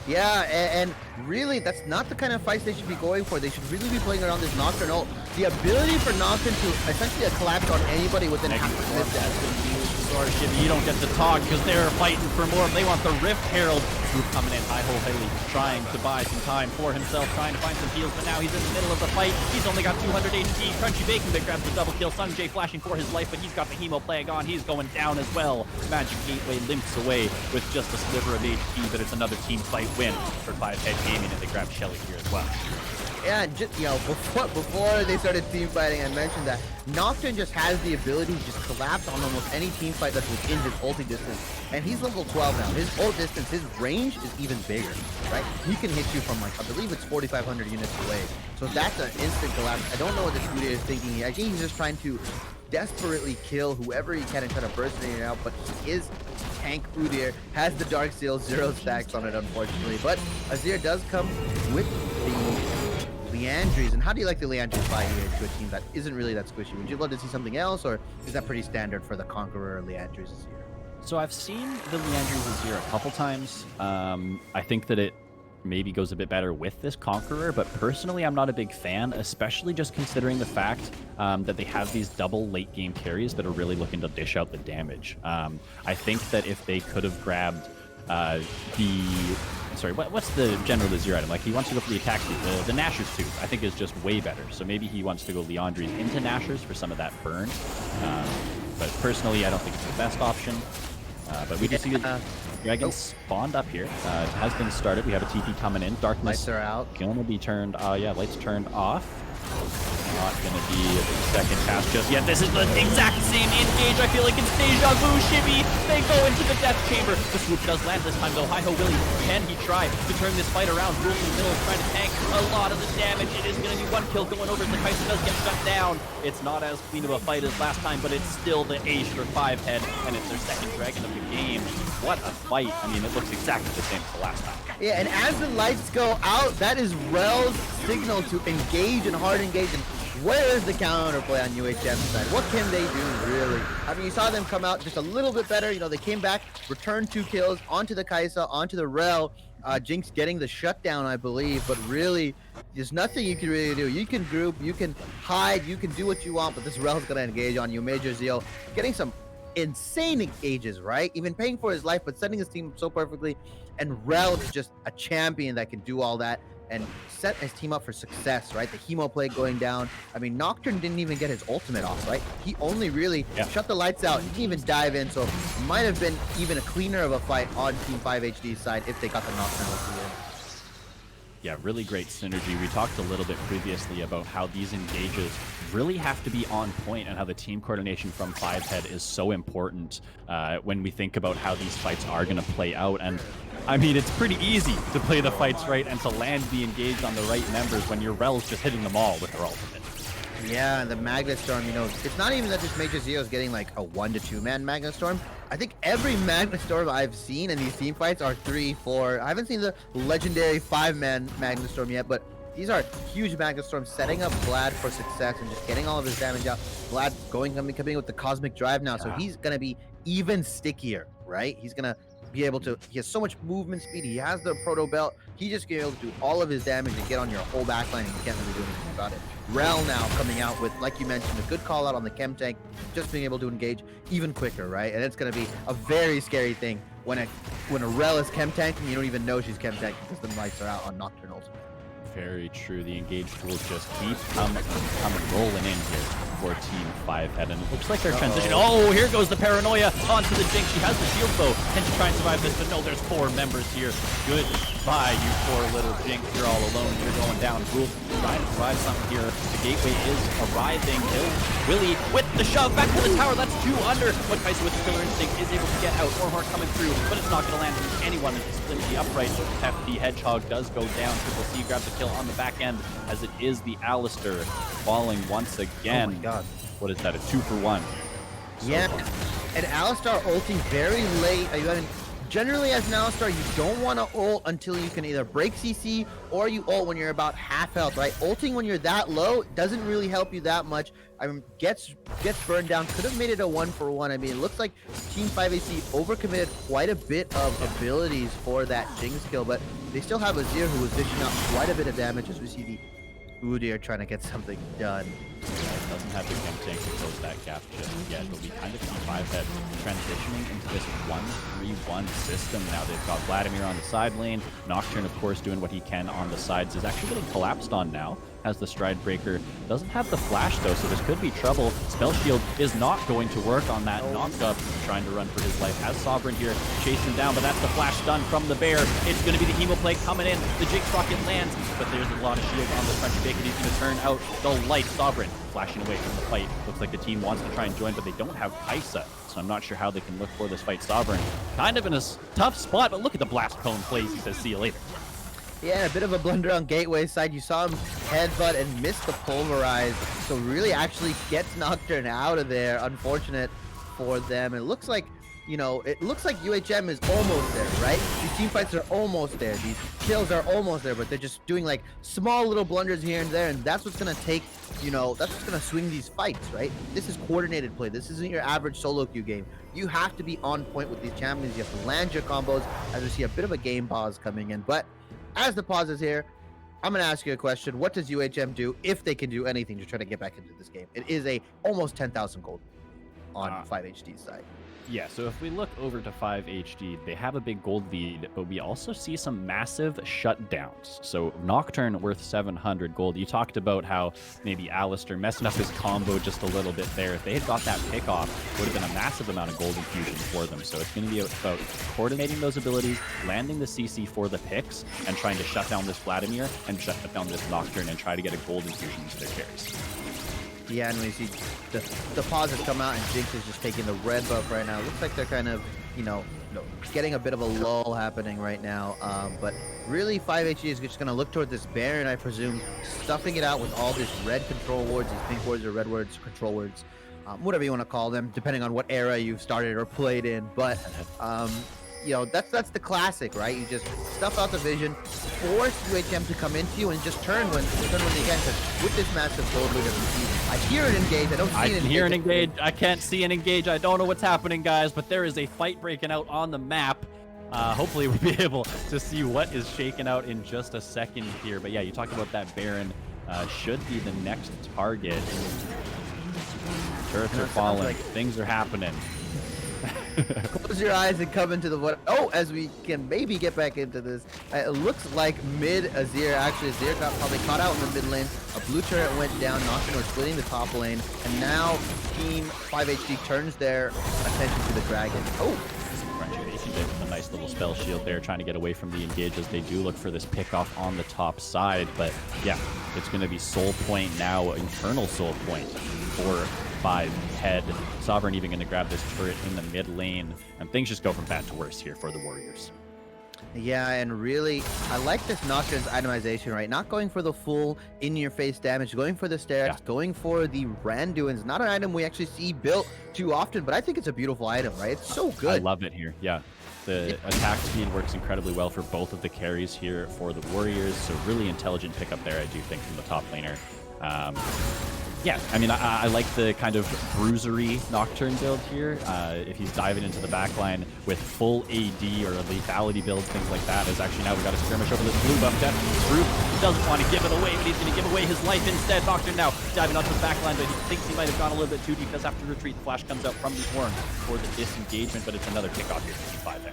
Yeah, and really, that's not the kind of fights they should be going for. They should really be playing around this Nocturne ult. The ability for Nocturne to essentially collapse on anybody within half a minute. You don't get to talk because they're fighting for more. They want the Rift Herald. Group coming in, Hi-Ho Haley trying to buy some time for himself, trying to find some heals, but now he's in the middle of the fight. He's only got 200 HP. Crunchy Bacon that grabs the double kill. Sunjay flashing for his life, but he's got the Hemo Plague on. He's going down as well. Magic Gateway limps away with just a sliver of HP, but it's another team fight win for 5head Gaming, and they grab Shelly here as well. Yeah, just, before they started team fighting, I mentioned that Nocturne just has the ability to just collapse on almost any team fight that's within his ulti distance. And he's level 12 now. His ult distance, his range is even bigger, right? He can hit you from, like, I believe it's 4,500 units away. So that's an instant collapse. I don't know what this Udyr is thinking. I think he's just trying to desperately kill whoever he can and try to burst it in and out, but he is tank Udyr, has the Dark Seal, 0 stacks on it, unfortunately. But Azir does come with the Leandries. And how do you like the Leandries buy here to a team that isn't really that squishy? Would you love to see something else, or is that pretty standard for the Conqueror Leandries this year? So I've seen the Leandries Azir a couple times. I think that it maybe goes a bit better with this Conqueror, but personally I'm not a big fan, especially just considering the fact that they have these double late game carries that are really looking to dish out the damage. I think that if they could have grabbed what's the general Azir item? Like, he wants to go for the attack suit. The Nashor's tooth, I think, is just way better. So maybe he wants to go Leandries into Nashor's for some of that burn. But personally, I don't think it's the best option. But we do see the Dragon spawned up here. It has been started. We have a TP coming in. Darkness lights are out. Gonna be turned. Yeah, lights turned off. Not gonna be a second cast just yet. This is the exact same engage. I feel like it's deja vu. Shibby, they go into the death chamber. The swoop does land this time though. Hi-Ho Willie, can he try to turn this fight around? Rules in the middle, trying to tank a lot of the damage. It is gonna be one kill going over as the Kaiser does get shut down. It's not as clean of a fight as last time, but it's still the ace for 5head, and it's their second dragon of the game. What a fight. I mean, it looks exactly the same as the last time. Yeah, and as the lights go out, that is Rel's signal to engage and hard engage. And where is the counterplay on UHM side? What can they do, really? I mean, you saw them come out just a little bit better. You know, they came back, returned 2 kills onto the Kai'Sa, onto the Rel. Jinx getting the shutdown, I believe, but really, there's nothing you can really do. You can group, you can hide, you can do what you want, but this Rel's gonna engage on you. Major Zeal getting some insane engages, right? Even paying for his life, but setting his team up so perfectly. And Rel is just a champion that can do all that and set his team up for success, right? The Hemo Plague going down. I mean, Nocturne didn't even get his ultimate off, right? He only really shut the lights out. He didn't even dive in, so might have been even a cleaner of a fight on Team 5HD's side if they got the Nocturne ultimate in. Yeah, really great synergy. We talked a little bit previously about how these engages really have to be on point and how the team coordination from 5head is so important when we think about how these fights are going to play out. And I mean, it's pretty easy to play the fights right and to land the engage on the right members when your Rel's just hitting them all with her ultimate. Yeah, and the Magnet Storm, you know, it's not even that this Major Zeo is getting like a 1 to 2 man Magnet Storm. I think every Magnet Storm I've seen in these team fights are 3, 4. I haven't seen the legendary 5-man Magnet Storm yet, but these are huge Magnet Storms setting up Vlad for success and just getting all of his damage out. Vlad coming with the Cosmic Drive now, so he's going to be even stickier, right? He's going to be able to, he has so much movement speed, he has the Proto Belt, he's just going to be able to do all of his damage and get on your whole backline and you can't really do anything about it. Rel now coming out with, like you mentioned, a good call out on the Chem Tank, just being able to engage even quicker, right? And it's going to be a very scary thing when a Rel is Chem Tank and you don't even know she's Chem Tank because the lights are out on Nocturne Ultimate. Very true. The engage tools just keep coming rolling in here. for Team 5head, and it looks like they're transitioning. Oh, here goes the paranoia onto the Jinx. She has the shield bow. Can she try and survive this? But no, there's 4 members here. Goodbye, you poor little Jinx. You're all alone. You're going down. Rule trying to provide something here. The gateway is arriving. Willie with the shove back to the tower. That's 2 under. But Kaiser with the killer instinct is able to get out. Warhorn coming through, but it's not going to land on anyone. It's the upright. The Hedgehog does go down. Triple C grabs the kill on the back end, as it is the Alistair falling once again. Oh my god. What is that? A 2-for-1. Yeah, and Alistar ulting very late. Generally, as an Alistar, you don't want to ult until you can either break CC or you ult when you're about half health, right? Ulting when you're that low doesn't really help you that much. I mean, gets burned down. Could have made it a 1-for-1. I mean, it looks like Team 5AC overcommitted quite a bit of abilities for that Jinx kill, but they still have Azir who was dishing out quite a bit of damage as we see the Udyr trying to get something done. Doesn't have the Chem Tank to close that gap just yet, but we kind of see 5head transitioning into this 1-3-1 system now. They've got Vladimir on the side lane. Nocturne, of course, doing what he can on the sides. Is actually getting collapsed on now as the Stride Breaker. Doesn't have the flash, though, so this could be trouble. Spell Shield is not going to work on that knock-up. Trying to run for his life as Sovereign here, chasing down, but that's the flash stun from the Bear. It's going to be the Hemoplague coming in. The Jinx Rocket lands, but there's a lot of shield on the French Bacon. He's going to turn out the light. Sovereign flashing away from the fight. Looks like the team wants to try and join, but they don't have Kaisa, so I'm not sure how they can look for this fight. Sovereign kind of in a tough spot, but look at the blast cone plays. He says, see you later. Yeah, a bit of a blunder on Gateway's side. You saw him headbutt and miss the pulverize, so really actually gets Nocturne out of there. Unfortunate for them. It looks like, you know, UHM is almost there, right? These team fights are almost there. These kills are almost there, but they're just doing like small little blunders here and there, and that's what's gonna take, you know, that's what's gonna swing these fights, right? This is coordinated play. This isn't your average solo queue game. You have to be on point with these champions. You have to land your combos, as we see a bit of a game pause coming in. But as the pause is here, I'm going to ask you a question. What does UHM do, if they can do anything, to try to get back into this game? It is a almost 10,000 gold on 5HD's side. Yeah, so if we look over to 5HD, they have a big gold lead, but we also see some massive shutdowns. So Nocturne worth 700 gold. You talked about how maybe Alistair messing up his combo just a little bit there. If they had got that pick off, it would have been a massive amount of gold infusion for them. So it's going to be about coordinating those abilities, landing the CC for the picks, and trying to shut down this Vladimir and shut down this Nocturne and try to get a gold infusion into their carries. Yeah, and we see the pauses come out, and Jinx is just taking the red buff right now. It looks like they're kind of, you know, getting a bit of a lull happening right now. But really, 5HE is just going to look toward this Baron, I presume, stuffing it out with all these red control words, these pink words or red words, control words, whatever you want to call them, depending on what era you've started or played in. But you know, that's the classic, right? You just stuff out the vision, force UHM to come into you, and just turn when they can. Because with this massive gold lead, I hear it engage. I don't see it engage. I can hear it engage. I can't see it engage. I don't know what's happening, guys, but there is a fight breaking out on the map. Hopefully we'll be able to see what is shaking out in just a second here. But yeah, you talked about that Baron. Should be the next target. Turrets are falling. Things are happening. Close your eyes and come into the what? Oh, as we can maybe get back into this, it looks like mid Azir. Actually, Azir got probably caught out in the mid lane. A blue turret went down. Nocturne was splitting the top lane, and now Team 5HD turns their attention to the dragon. Oh, He did a nice little spell shield there, trying to get away from the engage as they do look for this pick off on the top side. But yeah, it's going to be soul point now, internal soul point for 5head. Sovereign even going to grab this turret in the mid lane, and things just go from bad to worse here for the Warriors. Yeah, and really, I like this Nocturne's itemization, right? Not going for the full in-your-face damage, going for the stacks, going for the Randuins. Not an item we actually see built too often, but I think it's a beautiful item, right? It's so good. I love it here, yeah. The attack speed works incredibly well for both of the carries here for the Warriors, so really intelligent pickup there, I do think, from the top laner. Yeah, I mean, I like the kind of bruisery Nocturne build here. If he's diving into the backline with full AD or lethality builds, things like that, is actually now we've got a skirmish over this blue buff deck. Group doesn't want to give it away, but he's going to give away his life instead. Nocturne now diving onto the back line, but he thinks he might have gone a little bit too deep. Does have to retreat. The flash comes out from the horn for the disengagement, but it's another kickoff here for Team 5 there.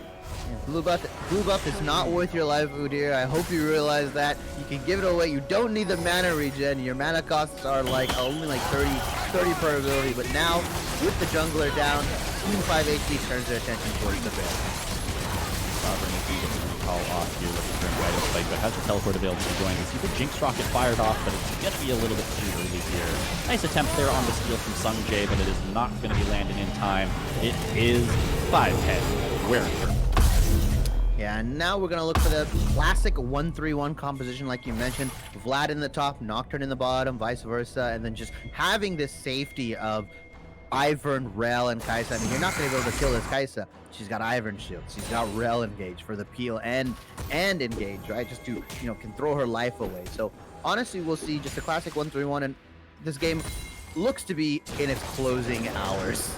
Blue buff is not worth your life, Udyr. I hope you realize that. You can give it away. You don't need the mana regen. Your mana costs are like only like 30 per ability. But now, with the jungler down, Team 5 HD turns their attention towards the bear. Sovereign is able to recall off here with the current guidance spike, but has the teleport available to join. We see the Jinx rocket fired off, but it's going to be a little bit too early here. Nice attempt there on the steal from Sungjae, but it is not going to be landing in time. It is 5-head. Wearing her. Yeah, and now we're going to look for the classic 1-3-1 composition like you mentioned. Vlad in the top, Nocturne in the bottom, vice versa, and then just having this safety of Ivern, Rel, and Kai'Sa. I mean, you're not going to be able to kill this Kai'Sa. She's got Ivern shield. She's got Rel engage for the peel and engage, right? Just to, can throw her life away. So, honestly, we'll see just a classic 1-3-1, and this game looks to be in its closing hours.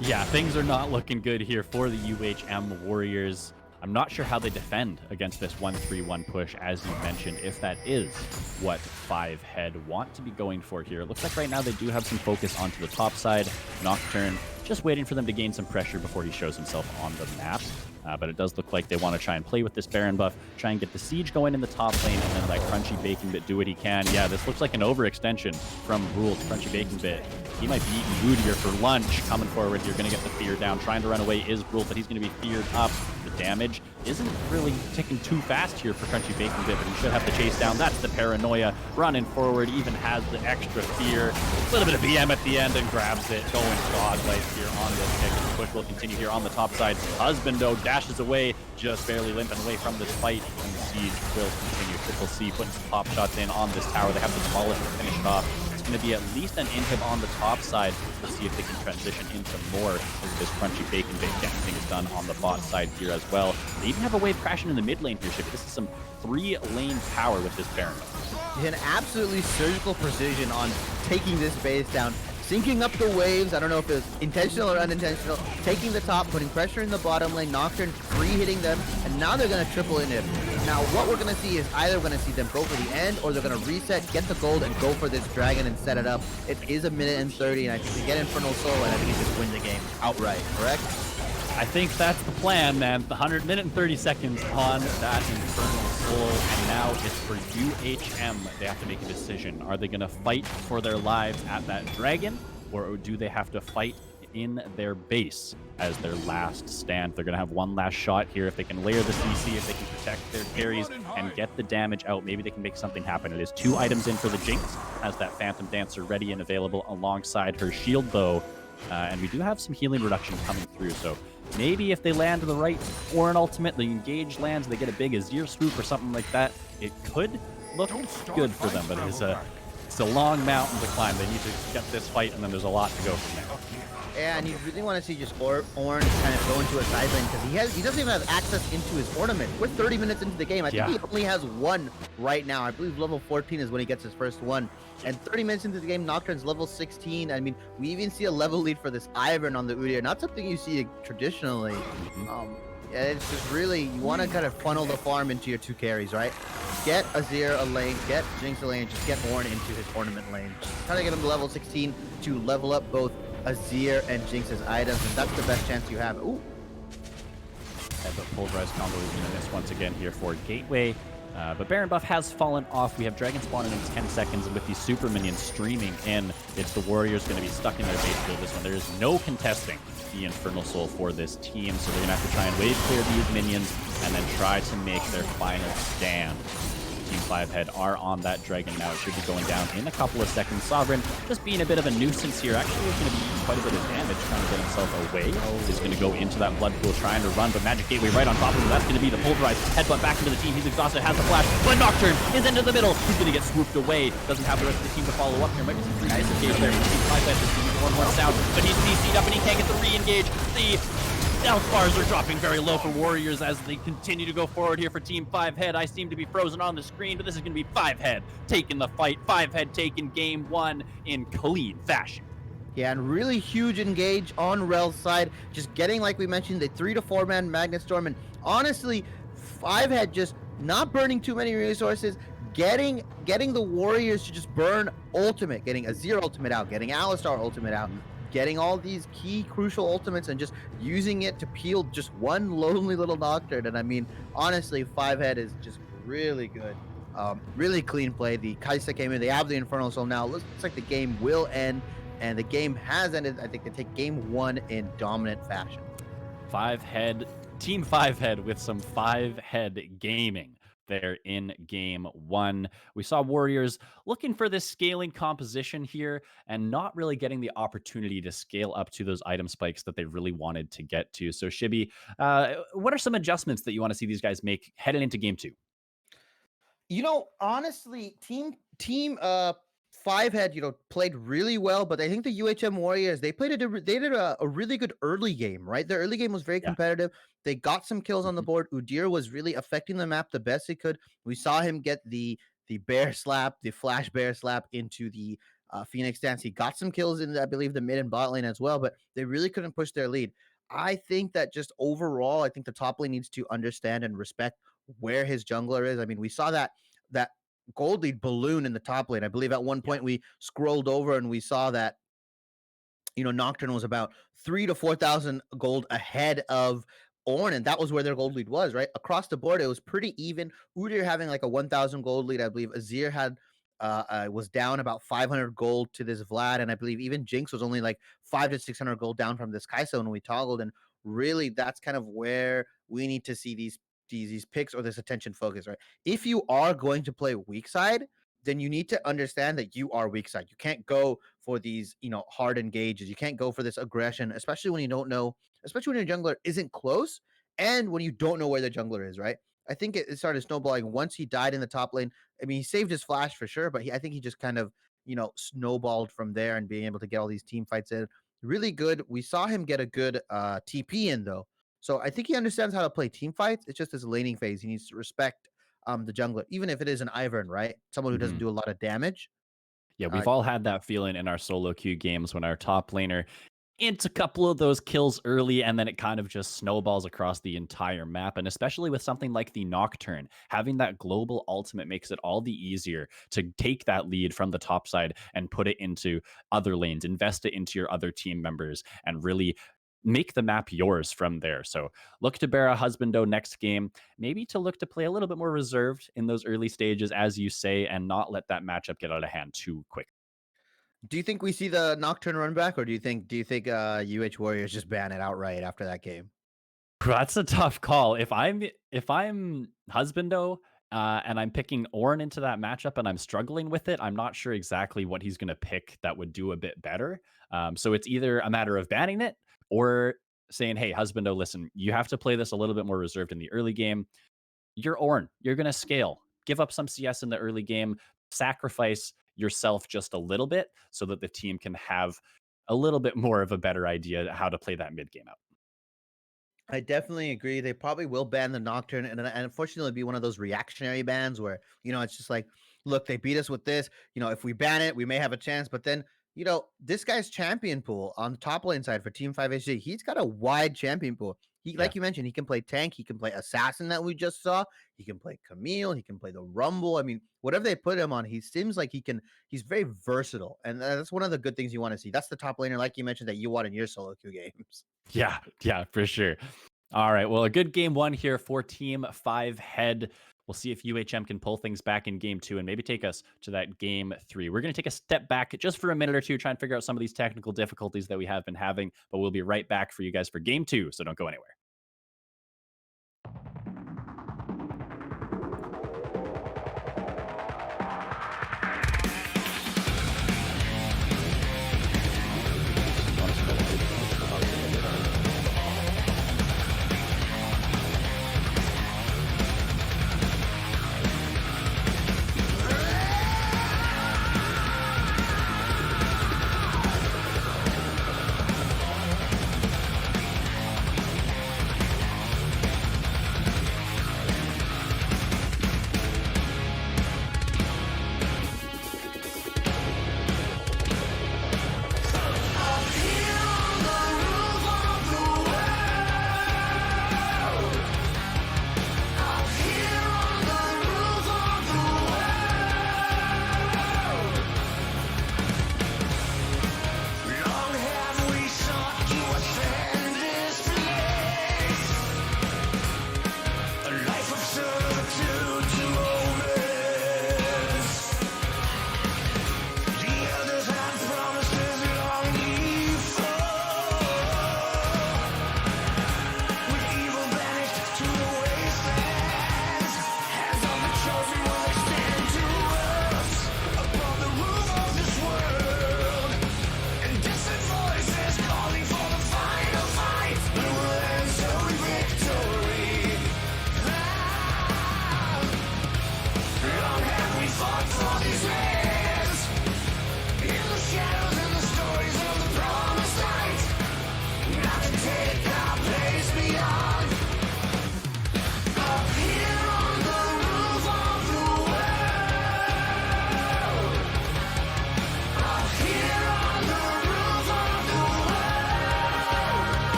Yeah, things are not looking good here for the UHM Warriors. I'm not sure how they defend against this 1-3-1 push, as you mentioned, if that is what 5-head want to be going for here. It looks like right now they do have some focus onto the top side. Nocturne just waiting for them to gain some pressure before he shows himself on the map. But it does look like they want to try and play with this Baron buff, try and get the siege going in the top lane, and then let Crunchy Bacon Bit do what he can. Yeah, this looks like an overextension from Rule to Crunchy Bacon Bit. He might be eating Udyr for lunch. Coming forward, you're going to get the fear down. Trying to run away is Rule, but he's going to be feared up. The damage isn't really ticking too fast here for Crunchy Bacon Bit, but he should have the chase down. That's the paranoia. Running forward, even has the extra fear. A little bit of BM at the end and grabs it. Going godlike here on this pick. The push will continue here on the top side. Husbando dashes away, just barely limping away from this fight, and the siege will continue. Triple C putting some pop shots in on this tower. They have to demolish to finish it off. It's going to be at least an inhib on the top side. We'll see if they can transition into more as this Crunchy Bacon Bit getting things done on the bot side here as well. They even have a wave crashing in the mid lane here, Shippy. This is some 3-lane power with this Baron. An absolutely surgical precision on taking this base down, syncing up the waves. I don't know if it was intentional or unintentional. Taking the top, putting pressure in the bottom lane, Nocturne free-hitting them, and now they're going to triple inhib. Now, what we're going to see is either we're going to see them go for the end, or they're going to reset, get the gold, and go for this dragon and set it up. It is 1:30, and I think they get Infernal Soul, and I think it just wins the game outright, correct? I think that's the plan, man. The 1:30 seconds on that Infernal Soul, and now it's for UHM. They have to make a decision. Are they going to fight for their lives at that dragon, or do they have to fight in their base as their last stand? They're going to have one last shot here. If they can layer the CC, if they can protect their carries and get the damage out, maybe they can make something happen. It is 2 items in for the Jinx, has that Phantom Dancer ready and available alongside her shield, though. And we do have some healing reduction coming through, so maybe if they land the right or an ultimate, the engage lands, they get a big Azir swoop or something like that, it could look good for them, but it's a long mountain to climb. They need to get this fight, and then there's a lot to go from there. Yeah, and you really want to see just Ornn kind of go into a side lane, because he doesn't even have access into his ornament. We're 30 minutes into the game. I think he only has one right now. I believe level 14 is when he gets his first one. And 30 minutes into the game, Nocturne's level 16. I mean, we even see a level lead for this Ivern on the Udyr. Not something you see traditionally. Yeah, it's just really, you want to kind of funnel the farm into your 2 carries, right? Get Azir a lane, get Jinx a lane, just get Ornn into his ornament lane. Just try to get him to level 16 to level up both Azir and Jinx's items, and that's the best chance you have. Ooh. Yeah, but Pulverized combo is going to miss once again here for Gateway. But Baron buff has fallen off. We have Dragon spawning in 10 seconds, and with these super minions streaming in, it's the Warriors going to be stuck in their base field this one. There is no contesting the Infernal Soul for this team, so they're going to have to try and wave clear these minions and then try to make their final stand. Team 5-head are on that dragon now. It should be going down in a couple of seconds. Sovereign just being a bit of a nuisance here. Actually, he's going to be eating quite a bit of damage trying to get himself away. He's going to go into that blood pool trying to run, but Magic Gateway right on top of him. That's going to be the pulverized headbutt back into the team. He's exhausted, has the flash, but Nocturne is into the middle. He's going to get swooped away. Doesn't have the rest of the team to follow up here. Might be some free disengage there. Team 5-head is going to be more sound, but he's CC'd up and he can't get the re-engage. The health bars are dropping very low for Warriors as they continue to go forward here for Team 5-head. I seem to be frozen on the screen, but this is going to be 5-head taking the fight. 5-head taking game 1 in clean fashion. Yeah, and really huge engage on Rel's side. Just getting, like we mentioned, the 3 to 4 man Magnet Storm. And honestly, 5-head just not burning too many resources, getting the Warriors to just burn ultimate, getting Azir ultimate out, getting Alistar ultimate out, getting all these key crucial ultimates and just using it to peel just one lonely little Nocturne. And I mean, honestly, 5-head is just really good. Really clean play. The Kaisa came in, they have the Infernal Soul now. Looks like the game will end, and the game has ended. I think they take game 1 in dominant fashion. 5-head, Team 5-head with some 5-head gaming there in game 1. We saw Warriors looking for this scaling composition here and not really getting the opportunity to scale up to those item spikes that they really wanted to get to. So Shibby, what are some adjustments that you want to see these guys make heading into game 2? Honestly, team 5-head, played really well, but I think the UHM Warriors, they did a really good early game, right? Their early game was very Yeah. competitive. They got some kills on the Mhm. board. Udyr was really affecting the map the best he could. We saw him get the bear slap, the flash bear slap into the Phoenix dance. He got some kills in, I believe, the mid and bot lane as well, but they really couldn't push their lead. I think that just overall, I think the top lane needs to understand and respect where his jungler is. I mean, we saw that gold lead balloon in the top lane. I believe at one point we scrolled over and we saw that Nocturne was about 3 to 4,000 gold ahead of Ornn, and that was where their gold lead was, right? Across the board, it was pretty even. Udyr having like a 1,000 gold lead, I believe. Azir had was down about 500 gold to this Vlad, and I believe even Jinx was only like 5 to 600 gold down from this Kai'Sa when we toggled. And really, that's kind of where we need to see these picks or this attention focus, right? If you are going to play weak side, then you need to understand that you are weak side. You can't go for these, hard engages. You can't go for this aggression, especially when you don't know, especially when your jungler isn't close and when you don't know where the jungler is, right? I think it started snowballing once he died in the top lane. I mean, he saved his flash for sure, but I think he just kind of, snowballed from there and being able to get all these team fights in. Really good. We saw him get a good TP in though. So I think he understands how to play team fights. It's just his laning phase. He needs to respect the jungler, even if it is an Ivern, right? Someone who doesn't Mhm. do a lot of damage. Yeah, Uh, we've all had that feeling in our solo queue games when our top laner it's a couple of those kills early and then it kind of just snowballs across the entire map. And especially with something like the Nocturne, having that global ultimate makes it all the easier to take that lead from the top side and put it into other lanes, invest it into your other team members, and really make the map yours from there. So look to bear a husbando next game, maybe to look to play a little bit more reserved in those early stages, as you say, and not let that matchup get out of hand too quick. do you think we see the Nocturne run back, or do you think UH Warriors just ban it outright after that game? That's a tough call. If I'm husbando and I'm picking Ornn into that matchup and I'm struggling with it, I'm not sure exactly what he's going to pick that would do a bit better. So it's either a matter of banning it or saying, "Hey, husbando, listen, you have to play this a little bit more reserved in the early game. You're Ornn. You're going to scale. Give up some CS in the early game. Sacrifice yourself just a little bit so that the team can have a little bit more of a better idea how to play that mid game out." I definitely agree. They probably will ban the Nocturne, and unfortunately, it'll be one of those reactionary bans where it's just like, look, they beat us with this. If we ban it, we may have a chance. But then, this guy's champion pool on the top lane side for Team 5HG, he's got a wide champion pool. He, Yeah. like you mentioned, he can play tank, he can play assassin that we just saw, he can play Camille, he can play the Rumble. I mean, whatever they put him on, he seems like he can. He's very versatile, and that's one of the good things you want to see. That's the top laner, like you mentioned, that you want in your solo queue games. Yeah, for sure. All right. Well, a good game 1 here for Team 5-head. We'll see if UHM can pull things back in game 2 and maybe take us to that game 3. We're going to take a step back just for a minute or two, try and figure out some of these technical difficulties that we have been having, but we'll be right back for you guys for game 2, so don't go anywhere.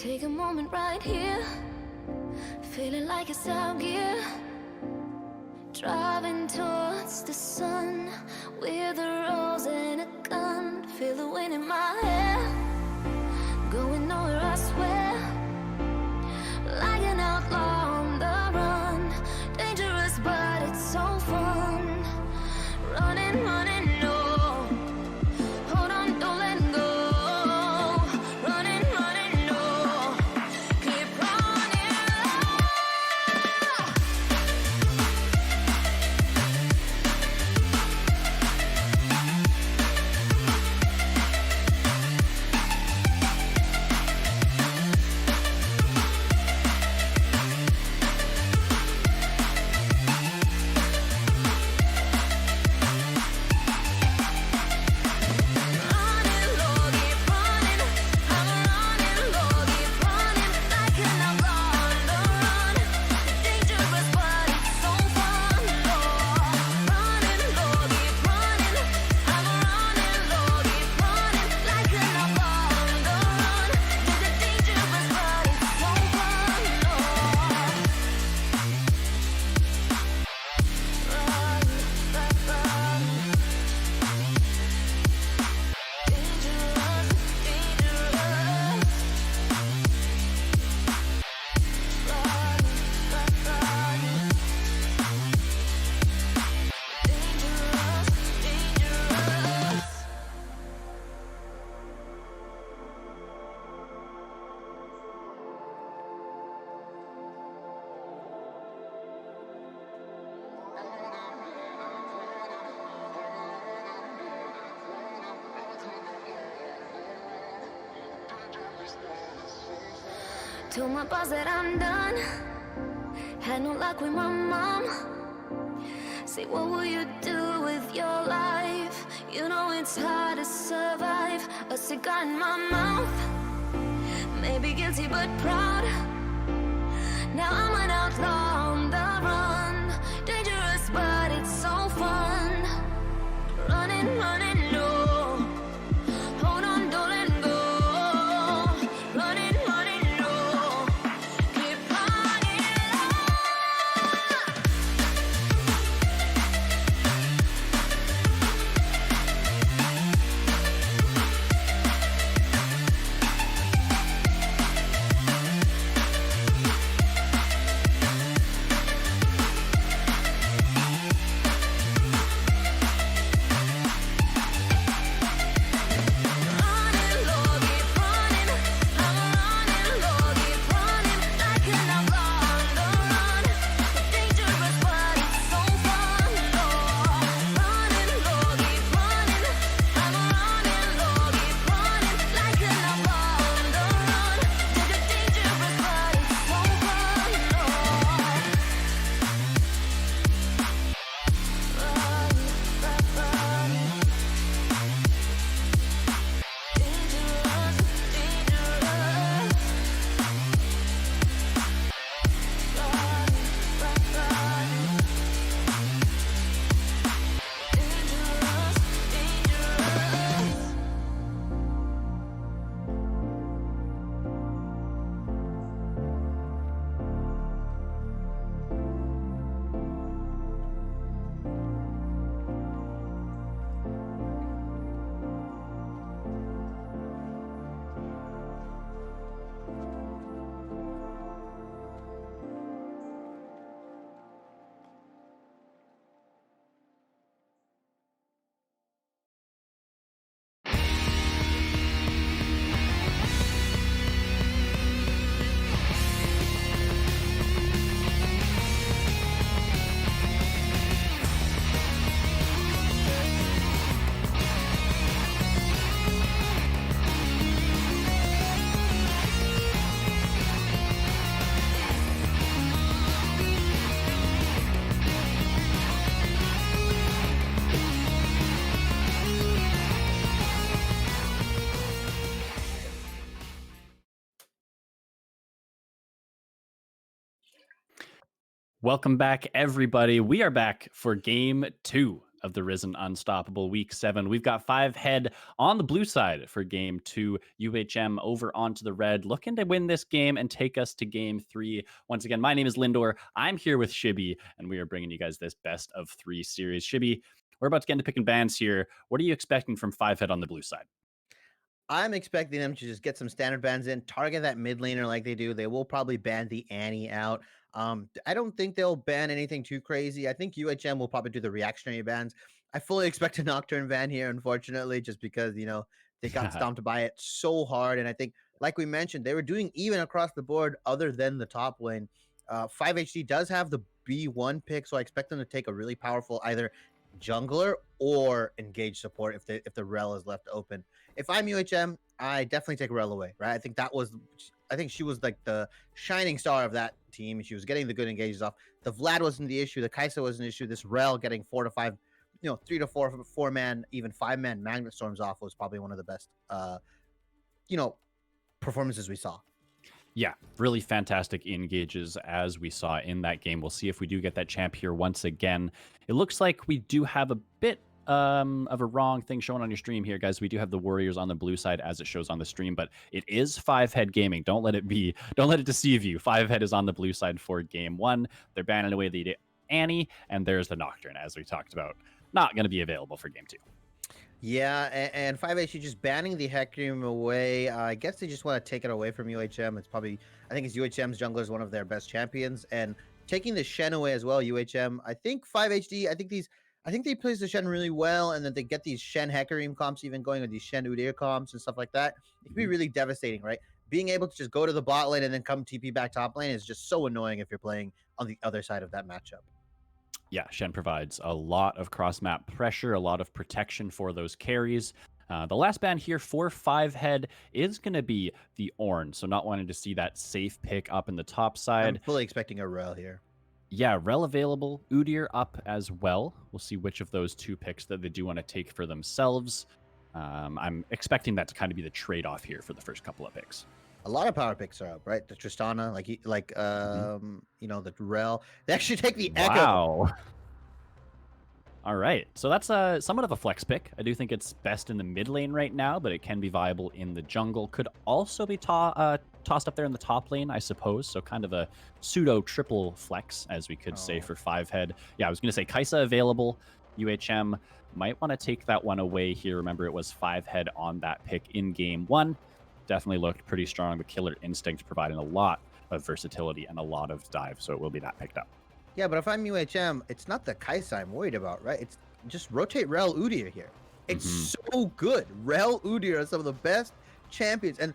Take a moment right here, feeling like it's out gear. Driving towards the sun with a rose and a gun. Feel the wind in my hair, going nowhere I swear. Like an outlaw on the run, dangerous but it's so fun. Running, running, no. Hold on, don't let go. Running, running, no. Keep running. Told my boss that I'm done. Had no luck with my mom. Say, what will you do with your life? You know it's hard to survive. A cigar in my mouth. Maybe guilty but proud. Now I'm an outlaw on the run. Dangerous but it's so fun. Running, running, no. Hold on, don't let go. Running, running, no. Keep running. Welcome back, everybody. We are back for game 2 of the Risen Unstoppable Week 7. We've got 5 head on the blue side for game 2. UHM over onto the red, looking to win this game and take us to game 3. Once again, my name is Lindor. I'm here with Shibby, and we are bringing you guys this best of 3 series. Shibby, we're about to get into picking bans here. What are you expecting from 5 head on the blue side? I'm expecting them to just get some standard bans in, target that mid laner like they do. They will probably ban the Annie out. I don't think they'll ban anything too crazy. I think UHM will probably do the reactionary bans. I fully expect a Nocturne ban here, unfortunately, just because, they got stomped by it so hard. And I think, like we mentioned, they were doing even across the board other than the top lane. 5HD does have the B1 pick, so I expect them to take a really powerful either jungler or engage support if the rel is left open. If I'm UHM, I definitely take Rel away, right? I think she was like the shining star of that team. She was getting the good engages off. The Vlad wasn't the issue. The Kai'Sa was an issue. This Rel getting 4 to 5, 3 to 4 man, even 5-man Magnet Storms off was probably one of the best, performances we saw. Yeah, really fantastic engages as we saw in that game. We'll see if we do get that champ here once again. It looks like we do have a bit of a wrong thing shown on your stream here, guys. We do have the Warriors on the blue side as it shows on the stream, but it is 5 head gaming. Don't let it deceive you. 5 head is on the blue side for game 1. They're banning away the Annie, and there's the Nocturne, as we talked about. Not going to be available for game 2. Yeah, and 5H just banning the Hecarim away. I guess they just want to take it away from UHM. I think it's UHM's jungler is one of their best champions, and taking the Shen away as well. UHM, I think 5HD. I think they plays the Shen really well, and then they get these Shen Hecarim comps even going, or these Shen Udyr comps and stuff like that. It can be really devastating, right? Being able to just go to the bot lane and then come TP back top lane is just so annoying if you're playing on the other side of that matchup. Yeah, Shen provides a lot of cross-map pressure, a lot of protection for those carries. The last ban here for 5 head is going to be the Ornn, so not wanting to see that safe pick up in the top side. I'm fully expecting a Rel here. Yeah, Rel available, Udyr up as well. We'll see which of those 2 picks that they do want to take for themselves. I'm expecting that to kind of be the trade-off here for the first couple of picks. A lot of power picks are up, right? The Tristana, the Rel. They actually take the Echo. Wow. All right, so that's somewhat of a flex pick. I do think it's best in the mid lane right now, but it can be viable in the jungle. Could also be tossed up there in the top lane, I suppose. So kind of a pseudo triple flex, as we could say, for 5 head. Yeah, I was going to say Kai'Sa available. UHM might want to take that one away here. Remember, it was 5 head on that pick in game 1. Definitely looked pretty strong. The Killer Instinct providing a lot of versatility and a lot of dive, so it will be that picked up. Yeah, but if I'm UHM, it's not the Kai'Sa I'm worried about, right? It's just rotate Rel Udyr here. It's so good. Rel Udyr are some of the best champions, and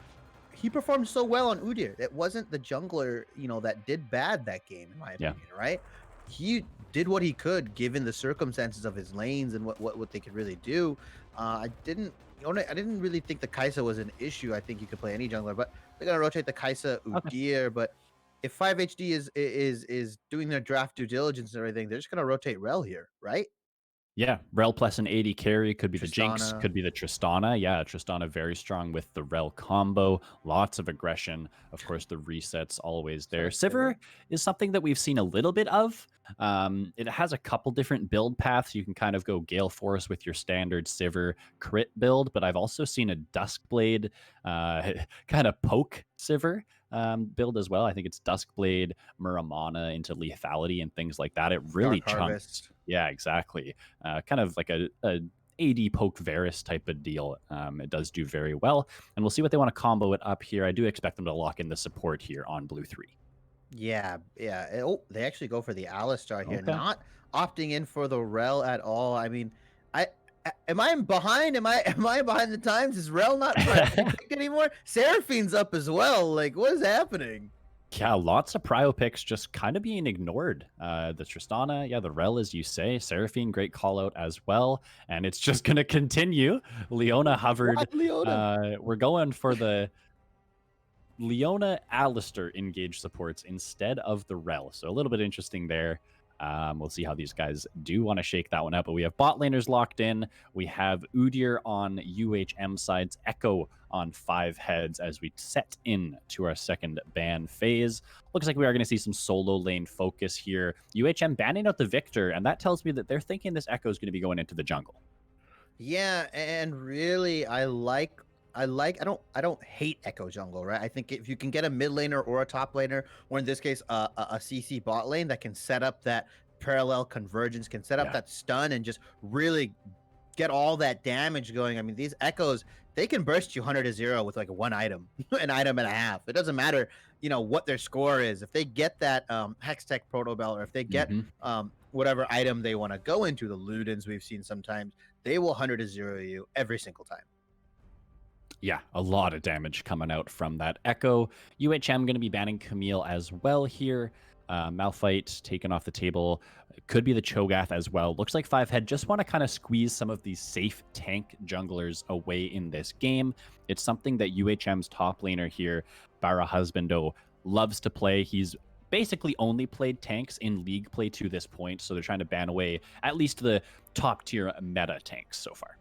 he performed so well on Udyr. It wasn't the jungler, that did bad that game, in my opinion, right? He did what he could given the circumstances of his lanes and what they could really do. I didn't really think the Kai'Sa was an issue. I think you could play any jungler, but they're gonna rotate the Kai'Sa Udyr. Okay. But if 5HD is doing their draft due diligence and everything, they're just gonna rotate Rel here, right? Yeah, Rel plus an 80 carry could be Tristana. the Jinx, could be the Tristana. Yeah, Tristana very strong with the Rel combo. Lots of aggression. Of course, the resets always there. Sivir is something that we've seen a little bit of. It has a couple different build paths. You can kind of go Gale Force with your standard Sivir crit build, but I've also seen a Duskblade kind of poke Sivir build as well. I think it's Duskblade, Muramana into lethality and things like that. It really chunks. Yeah, exactly. Kind of like a AD poke Varus type of deal. It does do very well, and we'll see what they want to combo it up here. I do expect them to lock in the support here on blue 3. Yeah. Oh, they actually go for the Alistar here, not opting in for the Rel at all. I mean, am I behind? Am I behind the times? Is Rel not anymore? Seraphine's up as well. Like, what is happening? Yeah, lots of prio picks just kind of being ignored. The Tristana, yeah, the Rel, as you say. Seraphine, great call out as well. And it's just going to continue. Leona hovered. What, Leona? We're going for the Leona Alistar engage supports instead of the Rel. So a little bit interesting there. We'll see how these guys do want to shake that one up. But we have bot laners locked in. We have Udyr on UHM sides, Echo on 5 heads as we set in to our second ban phase. Looks like we are going to see some solo lane focus here. UHM banning out the Victor, and that tells me that they're thinking this Echo is going to be going into the jungle. Yeah, and really, I don't hate Echo Jungle, right? I think if you can get a mid laner or a top laner, or in this case, a CC bot lane that can set up that parallel convergence, can set up that stun, and just really get all that damage going. I mean, these Echoes, they can burst you 100 to 0 with like one item, an item and a half. It doesn't matter, what their score is. If they get that Hextech Proto Bell, or if they get whatever item they want to go into, the Ludens we've seen sometimes, they will 100 to 0 you every single time. Yeah, a lot of damage coming out from that Echo. UHM going to be banning Camille as well here. Malphite taken off the table. Could be the Cho'Gath as well. Looks like 5 head just want to kind of squeeze some of these safe tank junglers away in this game. It's something that UHM's top laner here, Barra Husbando, loves to play. He's basically only played tanks in league play to this point, so they're trying to ban away at least the top tier meta tanks so far.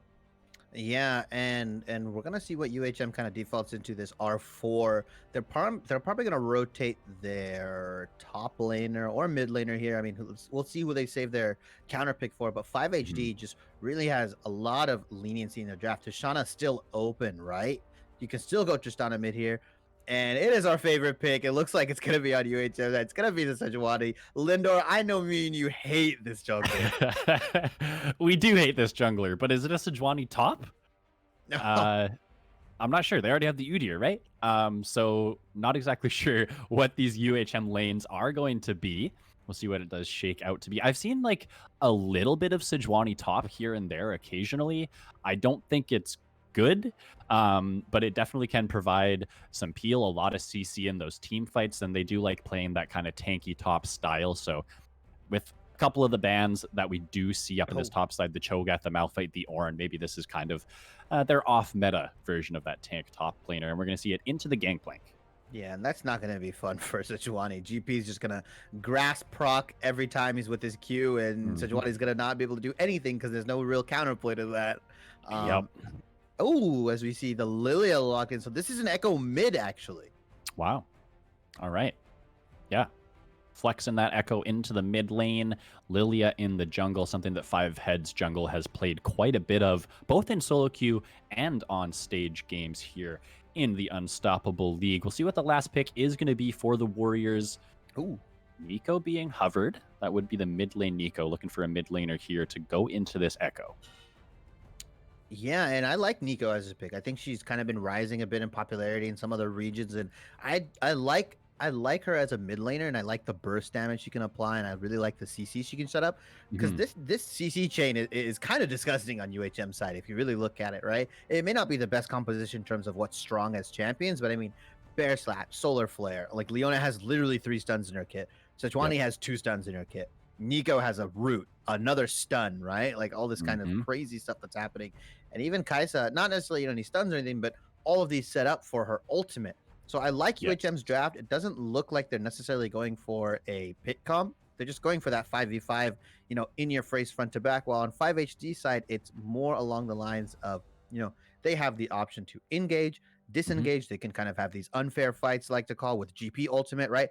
Yeah, and we're gonna see what UHM kind of defaults into this R4. They're probably gonna rotate their top laner or mid laner here. I mean, we'll see who they save their counter pick for. But 5HD just really has a lot of leniency in their draft. Tristana still open, right? You can still go Tristana mid here. And it is our favorite pick. It looks like it's going to be on UHM. It's going to be the Sejuani. Lindor, I know me and you hate this jungler. We do hate this jungler, but is it a Sejuani top? No. I'm not sure. They already have the Udyr, right? So not exactly sure what these UHM lanes are going to be. We'll see what it does shake out to be. I've seen like a little bit of Sejuani top here and there occasionally. I don't think it's good, but it definitely can provide some peel, a lot of CC in those team fights, and they do like playing that kind of tanky top style. So with a couple of the bans that we do see up in this top side, the Cho'Gath, the Malphite, the Ornn, maybe this is kind of their off-meta version of that tank top laner, and we're going to see it into the Gangplank. Yeah, and that's not going to be fun for Sejuani. GP is just going to grasp proc every time he's with his Q, and Sejuani is going to not be able to do anything because there's no real counterplay to that. Yep. Oh, as we see the Lilia lock in. So this is an Echo mid, actually. Wow. All right. Yeah. Flexing that Echo into the mid lane. Lilia in the jungle, something that 5 heads jungle has played quite a bit of, both in solo queue and on stage games here in the Unstoppable League. We'll see what the last pick is going to be for the Warriors. Ooh. Nico being hovered. That would be the mid lane Nico, looking for a mid laner here to go into this Echo. Yeah, and I like Nico as a pick. I think she's kind of been rising a bit in popularity in some other regions, and I like her as a mid laner, and I like the burst damage she can apply, and I really like the CC she can set up, because this CC chain is kind of disgusting on UHM side if you really look at it, right? It may not be the best composition in terms of what's strong as champions, but I mean, Bear Slap, Solar Flare, like Leona has literally 3 stuns in her kit. Sejuani has 2 stuns in her kit. Nico has a root, another stun, right? Like all this kind of crazy stuff that's happening. And even Kai'Sa, not necessarily any stuns or anything, but all of these set up for her ultimate. So I like UHM's draft. It doesn't look like they're necessarily going for a pit comp. They're just going for that 5v5, in your face front to back. While on 5HD side, it's more along the lines of, they have the option to engage, disengage. They can kind of have these unfair fights, like to call, with GP ultimate, right?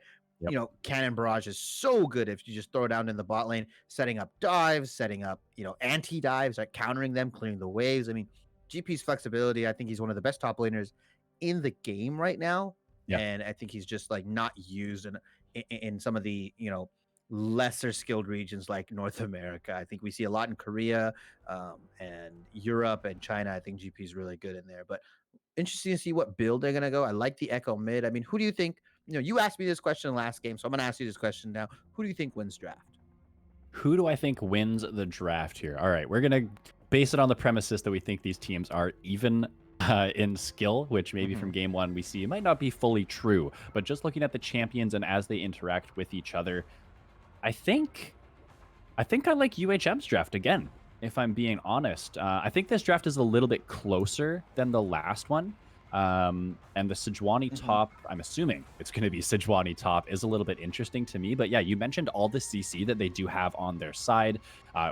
Cannon Barrage is so good if you just throw it down in the bot lane, setting up dives, setting up, anti-dives, like countering them, clearing the waves. I mean, GP's flexibility, I think he's one of the best top laners in the game right now. And I think he's just like not used in some of the, lesser skilled regions like North America. I think we see a lot in Korea and Europe and China. I think GP is really good in there, but interesting to see what build they're going to go. I like the Echo mid. I mean, who do you think? You asked me this question last game, so I'm going to ask you this question now. Who do you think wins draft? Who do I think wins the draft here? All right, we're going to base it on the premises that we think these teams are even in skill, which maybe from game 1 we see might not be fully true. But just looking at the champions and as they interact with each other, I think I like UHM's draft again, if I'm being honest. I think this draft is a little bit closer than the last one. And the Sejuani Mhm. top, I'm assuming it's going to be Sejuani top, is a little bit interesting to me. But yeah, you mentioned all the CC that they do have on their side,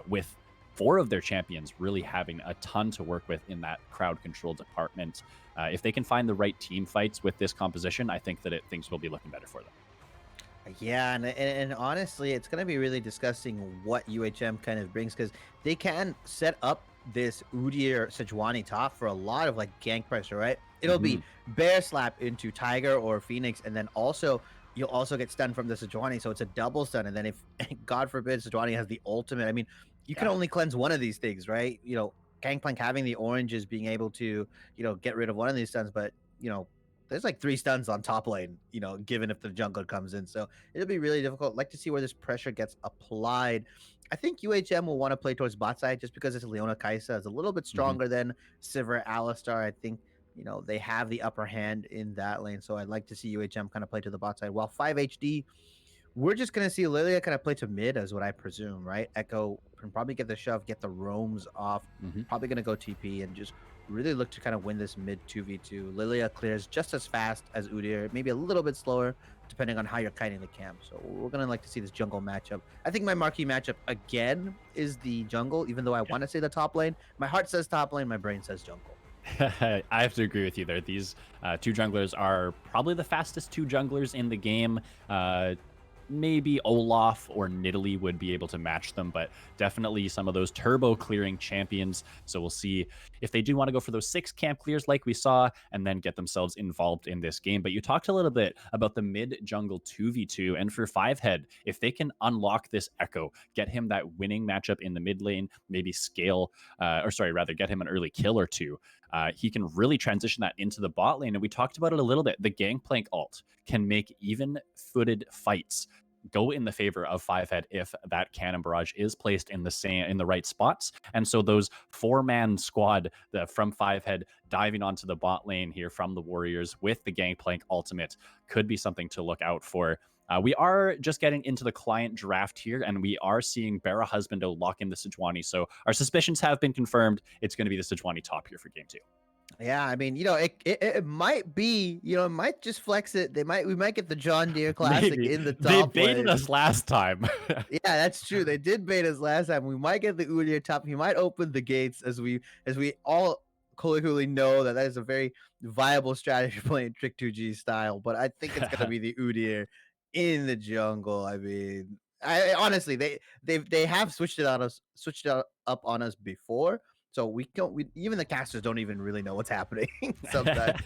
with four of their champions really having a ton to work with in that crowd control department. If they can find the right team fights with this composition, I think that things will be looking better for them. Yeah, and honestly, it's gonna be really disgusting what UHM kind of brings because they can set up this Udyr Sejuani top for a lot of like gank pressure, right? It'll Hmm. be bear slap into Tiger or Phoenix, and then also you'll also get stunned from the Sejuani, so it's a double stun. And then if God forbid Sejuani has the ultimate, I mean, you can Yeah. only cleanse one of these things, right? Gangplank having the oranges, being able to get rid of one of these stuns, but there's like 3 stuns on top lane, given if the jungler comes in. So it'll be really difficult. Like to see where this pressure gets applied. I think UHM will want to play towards bot side just because it's Leona Kaisa is a little bit Hmm. stronger than Sivir Alistar. I think they have the upper hand in that lane. So I'd like to see UHM kind of play to the bot side. While 5HD, we're just gonna see Lilia kind of play to mid, as what I presume, right? Echo can probably get the shove, get the roams off. Hmm. Probably gonna go TP and just really look to kind of win this mid 2v2. Lilia clears just as fast as Udyr, maybe a little bit slower, depending on how you're kiting the camp. So we're gonna like to see this jungle matchup. I think my marquee matchup again is the jungle, even though I want to say the top lane. My heart says top lane, my brain says jungle. I have to agree with you there. These two junglers are probably the fastest two junglers in the game. Maybe Olaf or Nidalee would be able to match them, but definitely some of those turbo clearing champions. So we'll see if they do want to go for those 6 camp clears like we saw and then get themselves involved in this game. But you talked a little bit about the mid jungle 2v2, and for 5head, if they can unlock this Echo, get him that winning matchup in the mid lane, maybe scale, or sorry, rather get him an early kill or two. He can really transition that into the bot lane. And we talked about it a little bit. The Gangplank ult can make even footed fights go in the favor of 5head if that cannon barrage is placed in the right spots. And so those 4-man squad from 5head diving onto the bot lane here from the Warriors with the Gangplank ultimate could be something to look out for. We are just getting into the client draft here, and we are seeing Bara Husbando lock in the Sejuani. So our suspicions have been confirmed. It's going to be the Sejuani top here for game 2. Yeah, I mean, it might be, it might just flex it. We might get the John Deere Classic Maybe in the they top baited lane. us last time. Yeah, that's true. They did bait us last time. We might get the Udyr top. He might open the gates, as we all colloquially know that is a very viable strategy playing Trick 2G style. But I think it's gonna be the Udyr in the jungle. I mean, I honestly they have switched it up on us before. So even the casters don't even really know what's happening sometimes.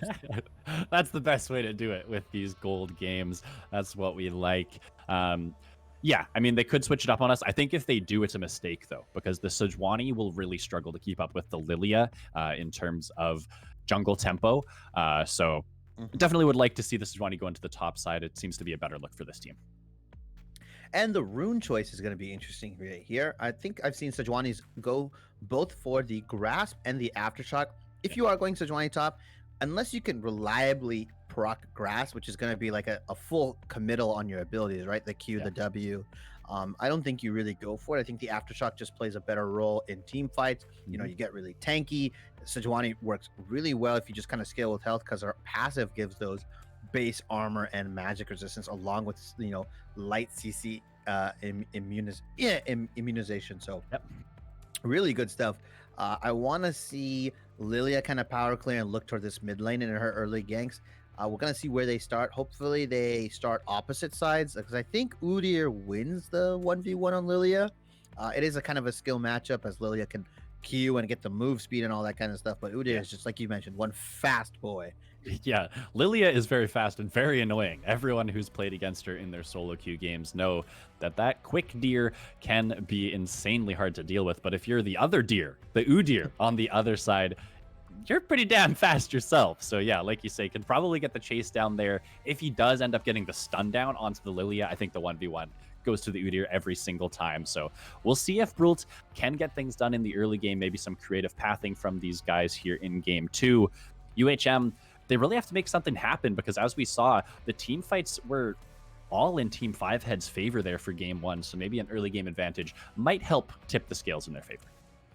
That's the best way to do it with these gold games. That's what we like. Yeah, I mean, they could switch it up on us. I think if they do, it's a mistake, though, because the Sejuani will really struggle to keep up with the Lilia in terms of jungle tempo. So Mhm. definitely would like to see the Sejuani go into the top side. It seems to be a better look for this team. And the rune choice is going to be interesting right here. I think I've seen Sejuani's go both for the grasp and the aftershock. If you are going Sejuani top, unless you can reliably proc grasp, which is going to be like a full committal on your abilities, right? The Q, Yeah. the W. I don't think you really go for it. I think the aftershock just plays a better role in team fights. Mhm. You get really tanky. Sejuani works really well if you just kind of scale with health because her passive gives those base armor and magic resistance along with light CC immunization. So Yep. really good stuff. I want to see Lilia kind of power clear and look toward this mid lane in her early ganks. We're gonna see where they start. Hopefully they start opposite sides because I think Udyr wins the 1v1 on Lilia. It is a kind of a skill matchup as Lilia can Q and get the move speed and all that kind of stuff. But Udyr Yeah. is just like you mentioned, one fast boy. Yeah, Lilia is very fast and very annoying. Everyone who's played against her in their solo queue games know that quick deer can be insanely hard to deal with. But if you're the other deer, the Udyr on the other side, you're pretty damn fast yourself. So yeah, like you say, can probably get the chase down there. If he does end up getting the stun down onto the Lilia, I think the 1v1 goes to the Udyr every single time. So we'll see if Brult can get things done in the early game, maybe some creative pathing from these guys here in game 2. UHM, they really have to make something happen because as we saw, the team fights were all in Team 5head's favor there for game 1. So maybe an early game advantage might help tip the scales in their favor.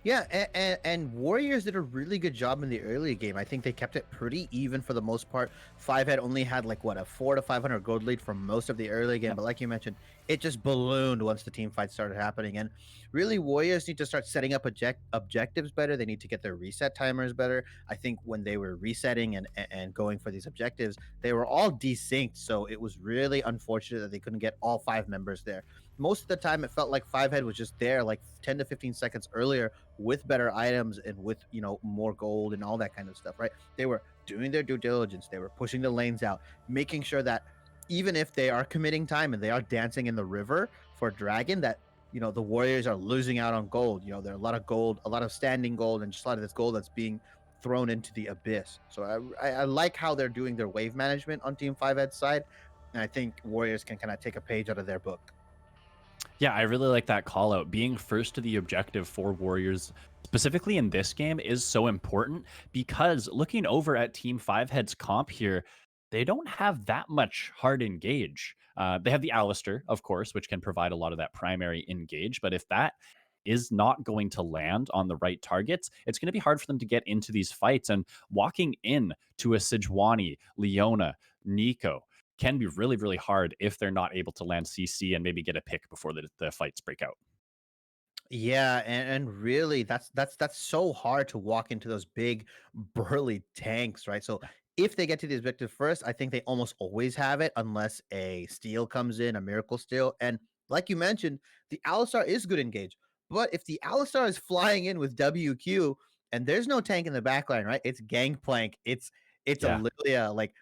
Yeah, and Warriors did a really good job in the early game. I think they kept it pretty even for the most part. Five had only had like what a 400 to 500 gold lead for most of the early game, Yep. but like you mentioned, it just ballooned once the team fights started happening. And really, Warriors need to start setting up objectives better. They need to get their reset timers better. I think when they were resetting and going for these objectives, they were all desynced, so it was really unfortunate that they couldn't get all five members there. Most of the time, it felt like Five Head was just there like 10 to 15 seconds earlier with better items and with more gold and all that kind of stuff, right? They were doing their due diligence. They were pushing the lanes out, making sure that even if they are committing time and they are dancing in the river for Dragon, that the Warriors are losing out on gold. There are a lot of gold, a lot of standing gold, and just a lot of this gold that's being thrown into the abyss. So I like how they're doing their wave management on Team Five Ed's side, and I think Warriors can kind of take a page out of their book. Yeah, I really like that call out. Being first to the objective for Warriors, specifically in this game, is so important because looking over at Team Five Head's comp here, they don't have that much hard engage. They have the Alistair, of course, which can provide a lot of that primary engage. But if that is not going to land on the right targets, it's going to be hard for them to get into these fights. And walking in to a Sejuani, Leona, Nico, can be really, really hard if they're not able to land CC and maybe get a pick before the fights break out. Yeah, and really that's so hard to walk into those big burly tanks, right? So if they get to the objective first, I think they almost always have it unless a steal comes in, a miracle steal. And like you mentioned, the Alistar is good engage. But if the Alistar is flying in with WQ and there's no tank in the backline, right? It's Gangplank, it's a Yeah. Lilia, like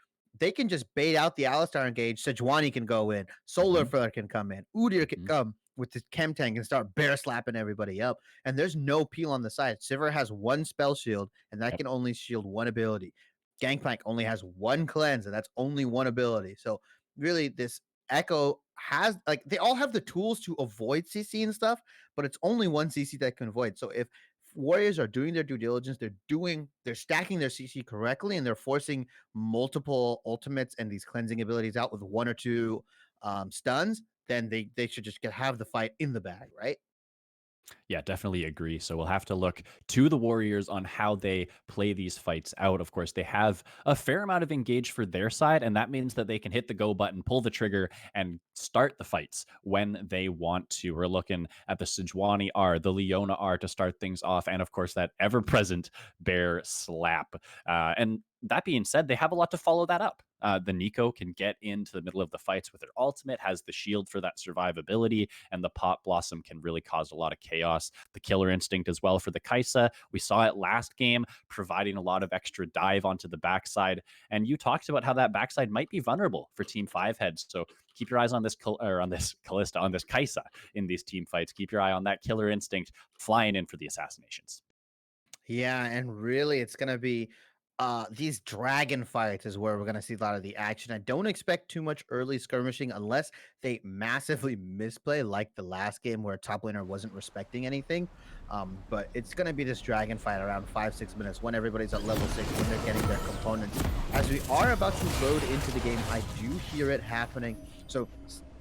they can just bait out the Alistar engage. Sejuani can go in, Solar Hmm. Flare can come in, Udyr can Hmm. come with the chem tank and start bear slapping everybody up. And there's no peel on the side. Sivir has one spell shield, and that Yep. can only shield one ability. Gangplank only has one cleanse, and that's only one ability. So really, this Echo has like they all have the tools to avoid CC and stuff, but it's only one CC that can avoid. So if Warriors are doing their due diligence, they're stacking their CC correctly, and they're forcing multiple ultimates and these cleansing abilities out with one or two stuns, then they should just have the fight in the bag, right? Yeah, definitely agree. So we'll have to look to the Warriors on how they play these fights out. Of course, they have a fair amount of engage for their side, and that means that they can hit the go button, pull the trigger, and start the fights when they want to. We're looking at the Sejuani R, the Leona R to start things off, and of course, that ever present bear slap. And that being said, they have a lot to follow that up. The Nico can get into the middle of the fights with her ultimate, has the shield for that survivability, and the Pot Blossom can really cause a lot of chaos. The Killer Instinct as well for the Kaisa. We saw it last game, providing a lot of extra dive onto the backside. And you talked about how that backside might be vulnerable for Team Five Heads. So keep your eyes on this on this Callista, on this Kaisa in these team fights. Keep your eye on that Killer Instinct flying in for the assassinations. Yeah, and really it's gonna be these dragon fights is where we're gonna see a lot of the action. I don't expect too much early skirmishing unless they massively misplay like the last game where top laner wasn't respecting anything. But it's gonna be this dragon fight around 5-6 minutes when everybody's at level 6, when they're getting their components. As we are about to load into the game, I do hear it happening. So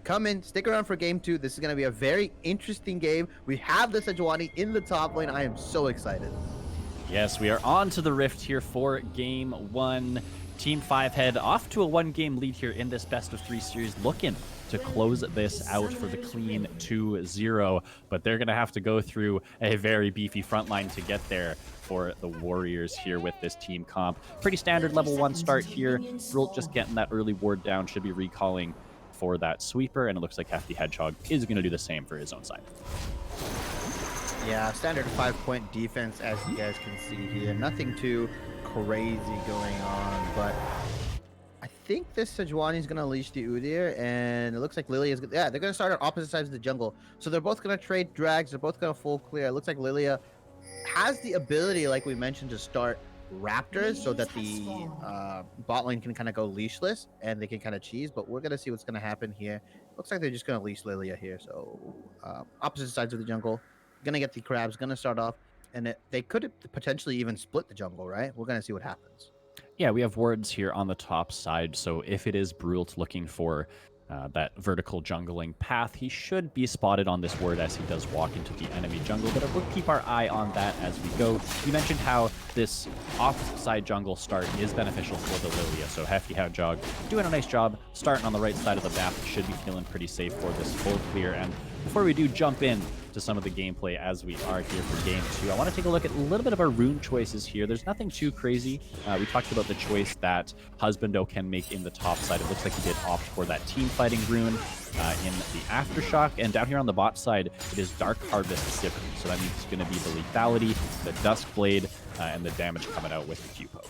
come in, stick around for game 2. This is gonna be a very interesting game. We have the Sejuani in the top lane. I am so excited. Yes, we are on to the Rift here for game 1. Team 5 Head off to a 1-game lead here in this best of 3 series, looking to close this out for the clean 2-0. But they're going to have to go through a very beefy front line to get there for the Warriors here with this team comp. Pretty standard level 1 start here. Brult just getting that early ward down, should be recalling for that sweeper, and it looks like Hefty Hedgehog is going to do the same for his own side. Yeah, standard 5-point defense, as you guys can see here. Nothing too crazy going on, but I think this Sejuani is going to unleash the Udyr, and it looks like Lilia is going to... Yeah, they're going to start on opposite sides of the jungle. So they're both going to trade drags. They're both going to full clear. It looks like Lilia has the ability, like we mentioned, to start Raptors so that the bot lane can kind of go leashless and they can kind of cheese, but we're going to see what's going to happen here. Looks like they're just going to leash Lilia here. So opposite sides of the jungle. Gonna get the crabs, gonna start off, and they could potentially even split the jungle, right? We're gonna see what happens. Yeah, we have wards here on the top side, so if it is Brult looking for that vertical jungling path. He should be spotted on this ward as he does walk into the enemy jungle, but we'll keep our eye on that as we go. You mentioned how this offside jungle start is beneficial for the Lilia, so Hefty Jog doing a nice job starting on the right side of the map. Should be feeling pretty safe for this full clear. And before we do jump in to some of the gameplay as we are here for game 2, I want to take a look at a little bit of our rune choices here. There's nothing too crazy. We talked about the choice that Husbando can make in the top side. It looks like he did opt for that team fighting rune in the Aftershock. And down here on the bot side, it is Dark Harvest Sivir. So that means it's going to be the lethality, the Dusk Blade, and the damage coming out with the Q-Poke.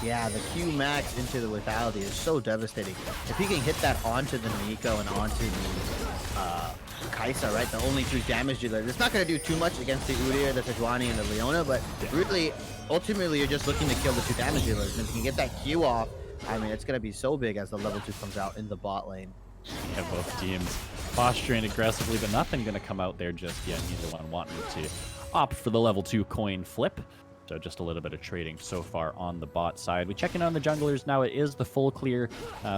Yeah, the Q max into the lethality is so devastating. If he can hit that onto the Nico and onto the Kaisa, right, the only two damage dealers, it's not going to do too much against the Udyr, the Sejuani, and the Leona, but really, ultimately, you're just looking to kill the two damage dealers. And if you can get that Q off, I mean, it's going to be so big as the level 2 comes out in the bot lane. Yeah, both teams posturing aggressively, but nothing going to come out there just yet. Neither one wanting to opt for the level 2 coin flip. So just a little bit of trading so far on the bot side. We check in on the junglers now. It is the full clear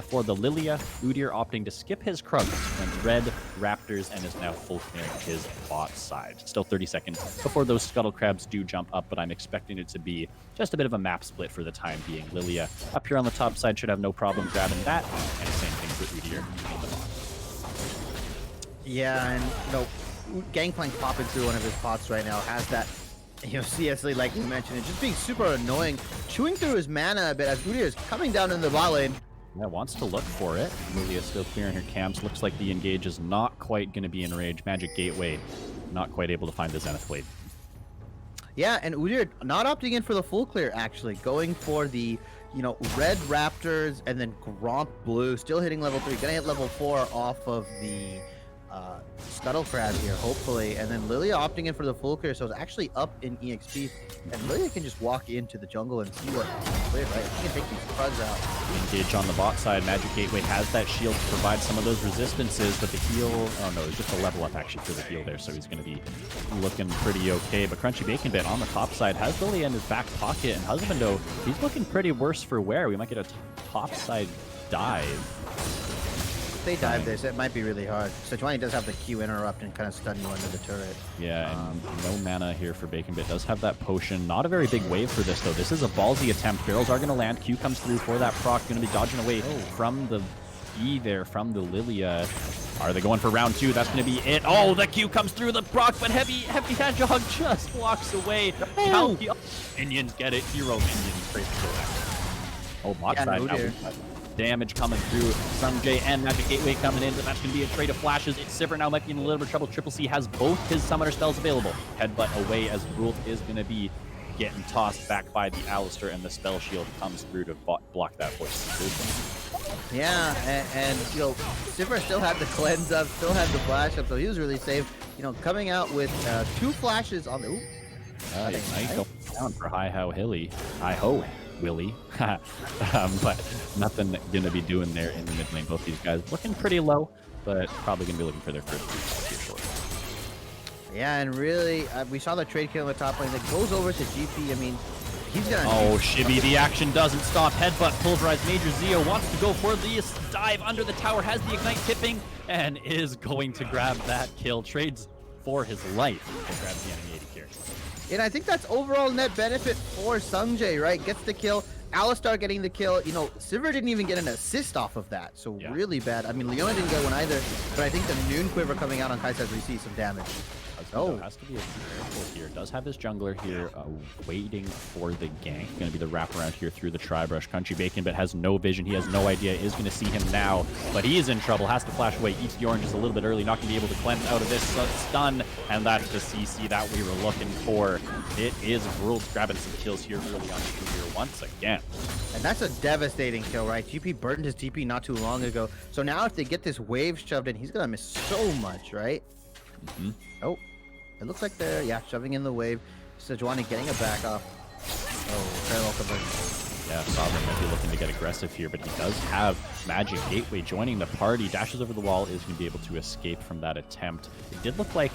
for the Lilia. Udyr opting to skip his Krugs and red Raptors and is now full clearing his bot side. Still 30 seconds before those Scuttle Crabs do jump up, but I'm expecting it to be just a bit of a map split for the time being. Lilia up here on the top side should have no problem grabbing that, and same thing for Udyr in the bot. Yeah, and Gangplank popping through one of his pots right now has that, CSly, like you mentioned, it's just being super annoying, chewing through his mana a bit as Udyr is coming down in the bot lane. Yeah, wants to look for it. Lilia still clearing her camps. Looks like the engage is not quite going to be in range. Magic Gateway not quite able to find the Zenith Blade. Yeah, and Udyr not opting in for the full clear, actually. Going for the, red Raptors and then Gromp Blue. Still hitting level 3. Gonna hit level 4 off of the Scuttle Crab here, hopefully. And then Lilia opting in for the full clear, so it's actually up in EXP. And Lilia can just walk into the jungle and see what clear, right? He can take these Krugs out. Engage on the bot side. Magic Gateway has that shield to provide some of those resistances, but the heal... Oh, no, it's just a level up, actually, for the heal there, so he's going to be looking pretty okay. But Crunchy Bacon Bit on the top side has Lilia in his back pocket, and Husbando, he's looking pretty worse for wear. We might get a top side dive. If they dive this, it might be really hard. Sejuani does have the Q interrupt and kind of stun you under the turret. Yeah, and no mana here for Bacon Bit. Does have that potion. Not a very big wave for this, though. This is a ballsy attempt. Barrels are going to land. Q comes through for that proc. Going to be dodging away from the E there, from the Lilia. Are they going for round 2? That's going to be it. Oh, the Q comes through the proc, but Hefty Hedgehog just walks away. Oh. Minions get it. Hero minions. Great for that. Oh, bot side now. Damage coming through. Sungjae and Magic Gateway coming in, but that's going to be a trade of flashes. Sivir now might be in a little bit of trouble. Triple C has both his summoner spells available. Headbutt away as Rult is going to be getting tossed back by the Alistair, and the spell shield comes through to block that voice. Yeah, and Sivir still had the cleanse up, still had the flash up, so he was really safe. Coming out with 2 flashes on the... Nice going down for Hi-Ho Hilly. Hi-Ho Willie. But nothing going to be doing there in the mid lane. Both these guys looking pretty low, but probably going to be looking for their first 3 stocks here shortly. Yeah, and really, we saw the trade kill in the top lane that goes over to GP. I mean, he's going to... Oh, Shibby, the action doesn't stop. Headbutt, pulverized. Major Zeo wants to go for this dive under the tower, has the ignite tipping, and is going to grab that kill. Trades for his life and grabs the enemy 80 carry. And I think that's overall net benefit for Sungjae, right? Gets the kill. Alistar getting the kill. Sivir didn't even get an assist off of that, so really bad. I mean, Leona didn't get one either, but I think the Noon Quiver coming out on Kai'Sa received some damage. Has to be a careful here. Does have his jungler here waiting for the gank. Going to be the wraparound here through the Tri-Brush. Crunchy Bacon, but has no vision. He has no idea. Is going to see him now, but he is in trouble. Has to flash away. Eats the orange just a little bit early. Not going to be able to cleanse out of this stun, and that's the CC that we were looking for. It is Worlds grabbing some kills here early on here once again. And that's a devastating kill, right? GP burned his TP not too long ago. So now if they get this wave shoved in, he's going to miss so much, right? Oh. It looks like they're, shoving in the wave. Sejuani getting a back off. Oh, parallel conversion. Yeah, Sovereign might be looking to get aggressive here, but he does have Magic Gateway joining the party. Dashes over the wall, is going to be able to escape from that attempt. It did look like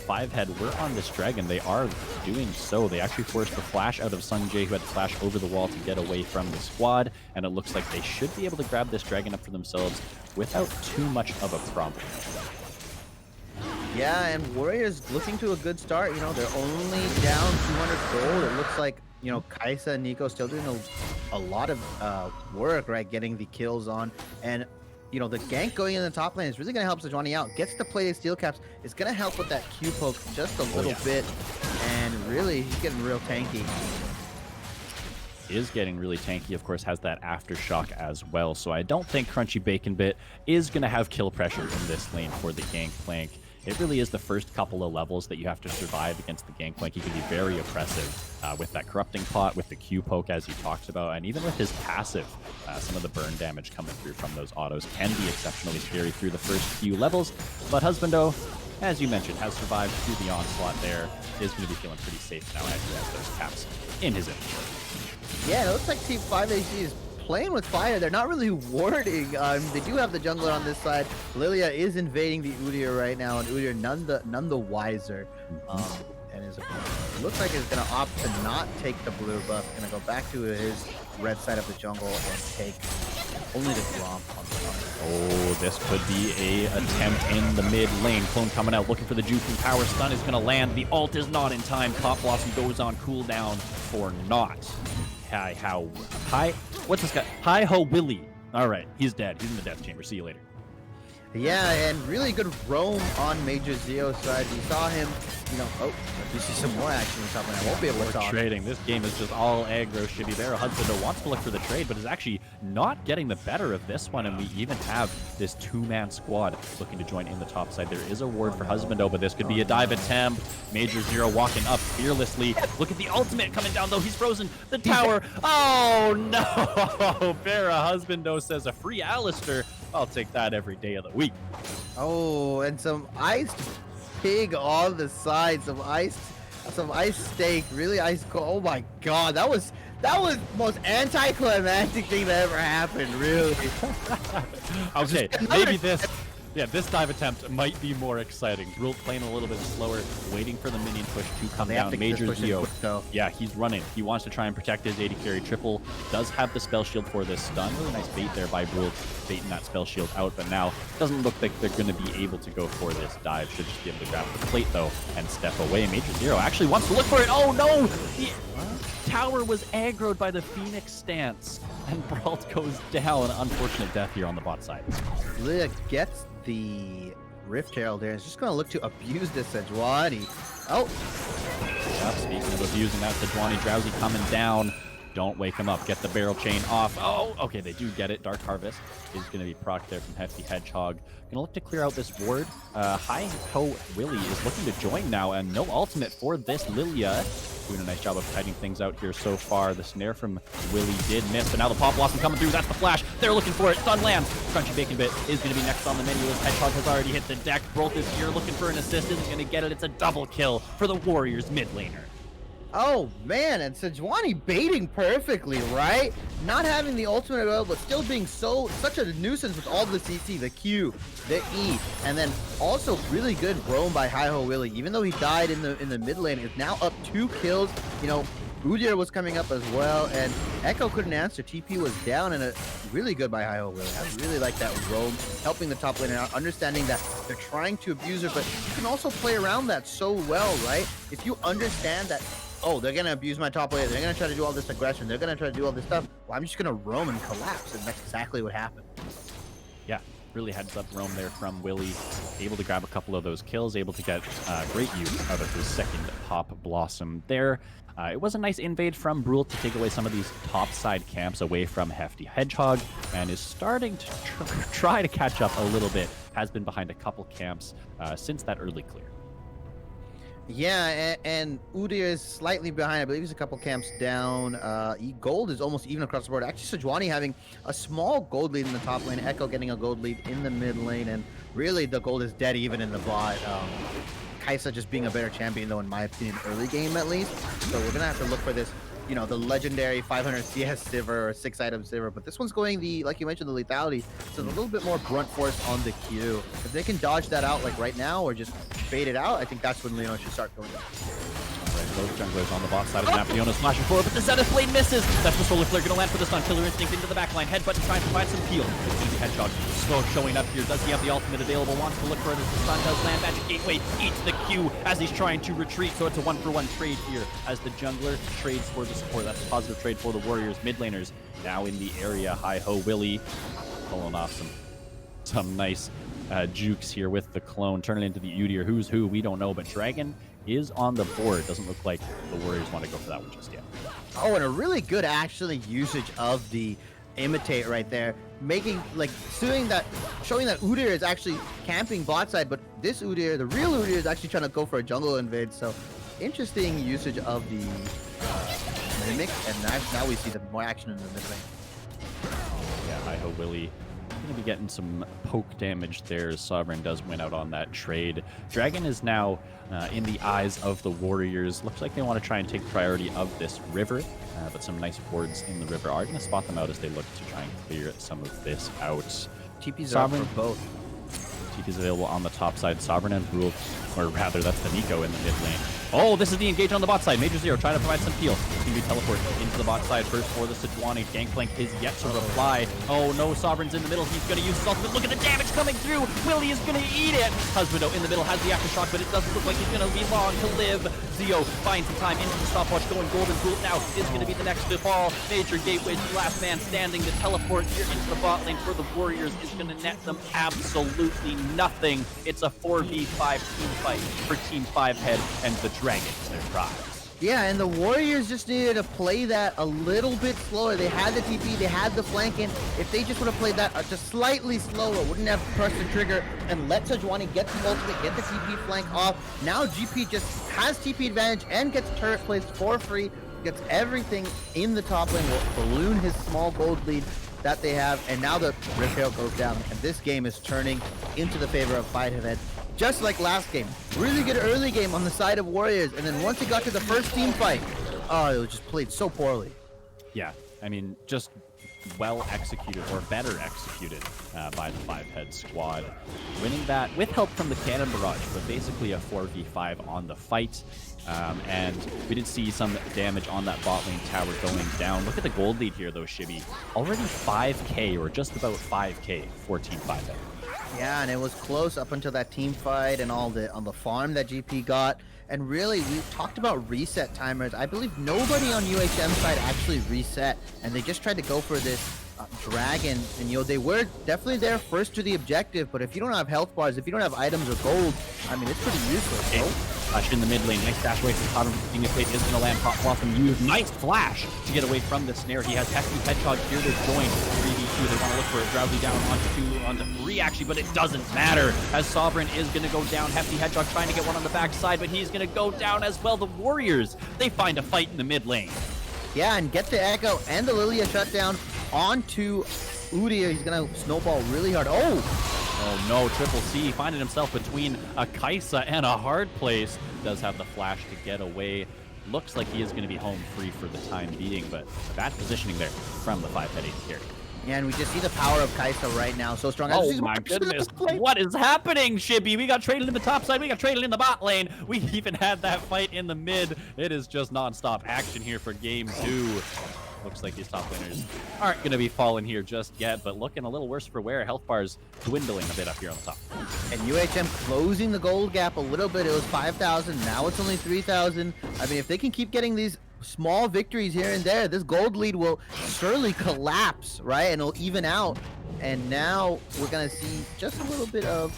Fivehead were on this dragon. They are doing so. They actually forced the flash out of Sunjay, who had to flash over the wall to get away from the squad, and it looks like they should be able to grab this dragon up for themselves without too much of a problem. Yeah, and Warriors looking to a good start. You know, they're only down 200 gold. It looks like, you know, Kaisa and Nico still doing a lot of work, right? Getting the kills on. And, you know, the gank going in the top lane is really going to help Sejuani out. Gets to play his steel caps. It's going to help with that Q poke just a little bit. And really, he's getting real tanky. Is getting really tanky, of course, has that aftershock as well. So I don't think Crunchy Bacon Bit is going to have kill pressure in this lane for the Gangplank. It really is the first couple of levels that you have to survive against the Gangplank. He can be very oppressive with that Corrupting Pot, with the Q poke, as you talked about, and even with his passive. Some of the burn damage coming through from those autos can be exceptionally scary through the first few levels. But Husbando, as you mentioned, has survived through the onslaught there. Is going to be feeling pretty safe now as he has those caps in his inventory. Yeah, it looks like Team 5AC is playing with fire. They're not really warding. They do have the jungler on this side. Lilia is invading the Udyr right now, and Udyr none the wiser. And it looks like he's going to opt to not take the blue buff. Going to go back to his red side of the jungle and take only the Gromp on the side. Oh, this could be a attempt in the mid lane. Clone coming out, looking for the juking power. Stun is going to land. The ult is not in time. Pop Blossom goes on cooldown for naught. What's this guy? Hi-Ho Willie. All right, he's dead. He's in the death chamber. See you later. Yeah, and really good roam on Major Zeo's side. We saw him, you know, we see some more action or something. I won't be able to talk. Trading. This game is just all aggro shitty there. Hudson wants to look for the trade, but is actually not getting the better of this one. And we even have this two-man squad looking to join in the top side. There is a ward for Husbando, but this could be a dive attempt. Major Zero walking up fearlessly. Look at the ultimate coming down, though. He's frozen. The tower. Oh, no. Vera Husbando says a free Alistair. I'll take that every day of the week. Oh, and some iced pig on the side, some iced steak, really ice cold. Oh my god, that was the most anticlimactic thing that ever happened, really. Okay, maybe this dive attempt might be more exciting. Brule playing a little bit slower, waiting for the minion push to come down. Major Zeo, yeah, he's running. He wants to try and protect his AD carry. Triple does have the spell shield for this stun. Really nice bait there by Brule, baiting that spell shield out, but now doesn't look like they're going to be able to go for this dive. Should just be able to grab the plate, though, and step away. Major Zero actually wants to look for it. Oh, no! The tower was aggroed by the Phoenix stance, and Brault goes down. Unfortunate death here on the bot side. Lilia gets the Rift Herald there. It's just going to look to abuse this Sejuani. Oh! Yeah, speaking of abusing that, Sejuani Drowsy coming down. Don't wake him up. Get the barrel chain off. Oh, okay, they do get it. Dark Harvest is going to be procced there from Hefty Hedgehog. Going to look to clear out this ward. Hi-Ho Willie is looking to join now, and no ultimate for this Lilia. Doing a nice job of kiting things out here so far. The snare from Willie did miss, but now the Pop Blossom coming through. That's the flash. They're looking for it. Stun land. Crunchy Bacon Bit is going to be next on the menu as Hedgehog has already hit the deck. Brolt is here looking for an assist. Isn't going to get it. It's a double kill for the Warriors mid laner. Oh man, and Sejuani baiting perfectly, right? Not having the ultimate oil, but still being such a nuisance with all the CC, the Q, the E, and then also really good roam by Hi-Ho Willie. Even though he died in the mid lane, is now up 2 kills. You know, Udyr was coming up as well, and Echo couldn't answer. TP was down, and a really good by Hi-Ho Willie. I really like that roam, helping the top laner out, understanding that they're trying to abuse her, but you can also play around that so well, right? If you understand that, oh, they're going to abuse my top laner, they're going to try to do all this aggression, they're going to try to do all this stuff, well, I'm just going to roam and collapse, and that's exactly what happened. Yeah, really heads up roam there from Willie. Able to grab a couple of those kills, able to get great use out of his second Pop Blossom there. It was a nice invade from Brule to take away some of these top side camps away from Hefty Hedgehog, and is starting to try to catch up a little bit. Has been behind a couple camps since that early clear. Yeah, and Udyr is slightly behind. I believe he's a couple camps down. Gold is almost even across the board. Actually, Sejuani having a small gold lead in the top lane. Echo getting a gold lead in the mid lane. And really, the gold is dead even in the bot. Kaisa just being a better champion, though, in my opinion, early game at least. So we're going to have to look for this you know, the legendary 500 CS Sivir or 6-item Sivir, but this one's going the, like you mentioned, the lethality, so a little bit more brunt force on the Q. If they can dodge that out like right now or just bait it out, I think that's when Leona should start going. Both junglers on the bot side of the map. Leona's flashing forward, but the Zenith Blade misses. That's the Solar Flare gonna land for the stun. Killer Instinct into the backline. Headbutt to try and provide some peel. It's gonna be Hedgehog slow showing up here. Does he have the ultimate available? Wants to look for it as the stun does land. Magic Gateway eats the Q as he's trying to retreat. So it's a 1-for-1 trade here as the jungler trades for the support. That's a positive trade for the Warriors. Mid laners now in the area. Hi-Ho Willie pulling off some nice jukes here with the clone. Turning into the Udyr. Who's who? We don't know, but Dragon is on the board. Doesn't look like the Warriors want to go for that one just yet. Oh, and a really good actually usage of the imitate right there, making like showing that Udyr is actually camping bot side, but this Udyr, the real Udyr, is actually trying to go for a jungle invade. So interesting usage of the mimic, and now we see the more action in the mid lane. Yeah, Hi-Ho Willie going to be getting some poke damage there as Sovereign does win out on that trade. Dragon is now in the eyes of the Warriors. Looks like they want to try and take priority of this river, but some nice wards in the river are going to spot them out as they look to try and clear some of this out. TP's are for both. TP's available on the top side. Sovereign and Brule, or rather, that's the Nico in the mid lane. Oh, this is the engage on the bot side. Major Zero trying to provide some peel. He's going to be teleported into the bot side first for the Sejuani. Gangplank is yet to reply. Oh no, Sovereign's in the middle. He's going to use his ultimate. Look at the damage coming through. Willie is going to eat it. Husbando in the middle has the aftershock, but it doesn't look like he's going to be long to live. Zio finds some time into the stopwatch going golden. Brule now is going to be the next to fall. Major Gateway's the last man standing. The teleport here into the bot lane for the Warriors is going to net them absolutely nothing. It's a 4v5 team fight for Team 5 Head and the Dragons, their prize. Yeah, and the Warriors just needed to play that a little bit slower. They had the TP, they had the flanking. If they just would have played that just slightly slower, wouldn't have pressed the trigger and let Sejuani get the ultimate, get the TP flank off. Now GP just has TP advantage and gets turret plays for free, gets everything in the top lane, will balloon his small gold lead that they have, and now the repair goes down, and this game is turning into the favor of 5 Head. Just like last game, really good early game on the side of Warriors, and then once it got to the first team fight, oh, it was just played so poorly. Yeah, I mean, just well executed, or better executed by the 5 Head squad. Winning that with help from the Cannon Barrage, but basically a 4v5 on the fight. And we did see some damage on that bot lane tower going down. Look at the gold lead here, though, Shibby. Already 5k, or just about 5k for Team 5 Head. Yeah, and it was close up until that team fight and all the on the farm that GP got. And really, we talked about reset timers. I believe nobody on UHM side actually reset, and they just tried to go for this dragon. And you know, they were definitely there first to the objective, but if you don't have health bars, if you don't have items or gold, I mean, it's pretty useless. No? Flash in the mid lane. Nice dash away from Cotton. Plate is going to land. Pop Blossom use nice flash to get away from the snare. He has Hefty Hedgehog here to join 3v2. They want to look for it. Drowsy down onto 3 actually, but it doesn't matter as Sovereign is going to go down. Hefty Hedgehog trying to get one on the backside, but he's going to go down as well. The Warriors, they find a fight in the mid lane. Yeah, and get the Echo and the Lilia shutdown onto Udyr. He's going to snowball really hard. Oh no, Triple C finding himself between a Kaisa and a hard place. Does have the flash to get away. Looks like he is going to be home free for the time being, but bad positioning there from the 5 Head AD carry. Yeah, and we just see the power of Kaisa right now. So strong. Oh my goodness. What is happening, Shibby? We got traded in the top side. We got traded in the bot lane. We even had that fight in the mid. It is just non-stop action here for game 2. Looks like these top laners aren't going to be falling here just yet, but looking a little worse for wear. Health bars dwindling a bit up here on the top. And UHM closing the gold gap a little bit. It was 5,000. Now it's only 3,000. I mean, if they can keep getting these small victories here and there, this gold lead will surely collapse, right? And it'll even out. And now we're going to see just a little bit of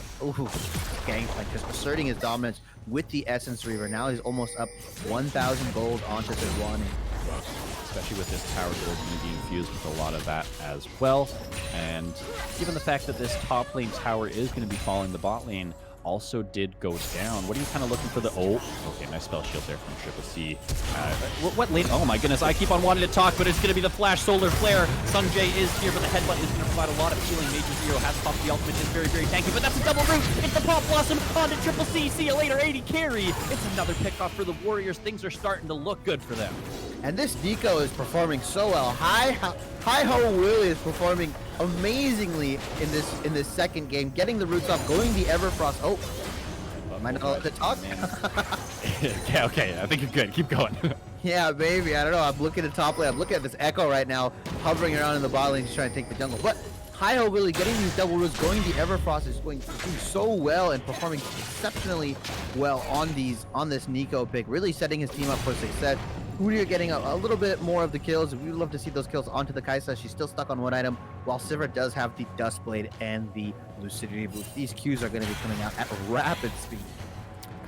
Gangplank just asserting his dominance with the Essence Reaver. Now he's almost up 1,000 gold onto Sejuani. Especially with this tower gold going to be infused with a lot of that as well. And given the fact that this top lane tower is going to be falling, the bot lane also did go down. What are you kind of looking for the... Oh, okay, nice spell shield there from Triple C. What lane? Oh my goodness, I keep on wanting to talk, but it's going to be the Flash Solar Flare. Sunjay is here, but the headbutt is going to provide a lot of healing. Major Zero has popped the ultimate, is very, very tanky, but that's a double root. It's the Pop Blossom onto Triple C. See you later, 80 carry. It's another pick off for the Warriors. Things are starting to look good for them. And this Nico is performing so well. Hi-Ho Willie is performing amazingly in this second game, getting the roots off, going the Everfrost. Oh, am I not allowed to talk? Okay, I think you're good. Keep going. Yeah, maybe. I don't know. I'm looking at top lane. I'm looking at this Echo right now, hovering around in the bot lane, just trying to take the jungle. But Hi-Ho Willie getting these double roots, going the Everfrost is doing so well and performing exceptionally well on this Nico pick, really setting his team up for success. Udyr getting a little bit more of the kills. We would love to see those kills onto the Kai'Sa. She's still stuck on one item, while Sivir does have the Duskblade and the Lucidity boost. These Qs are going to be coming out at rapid speed.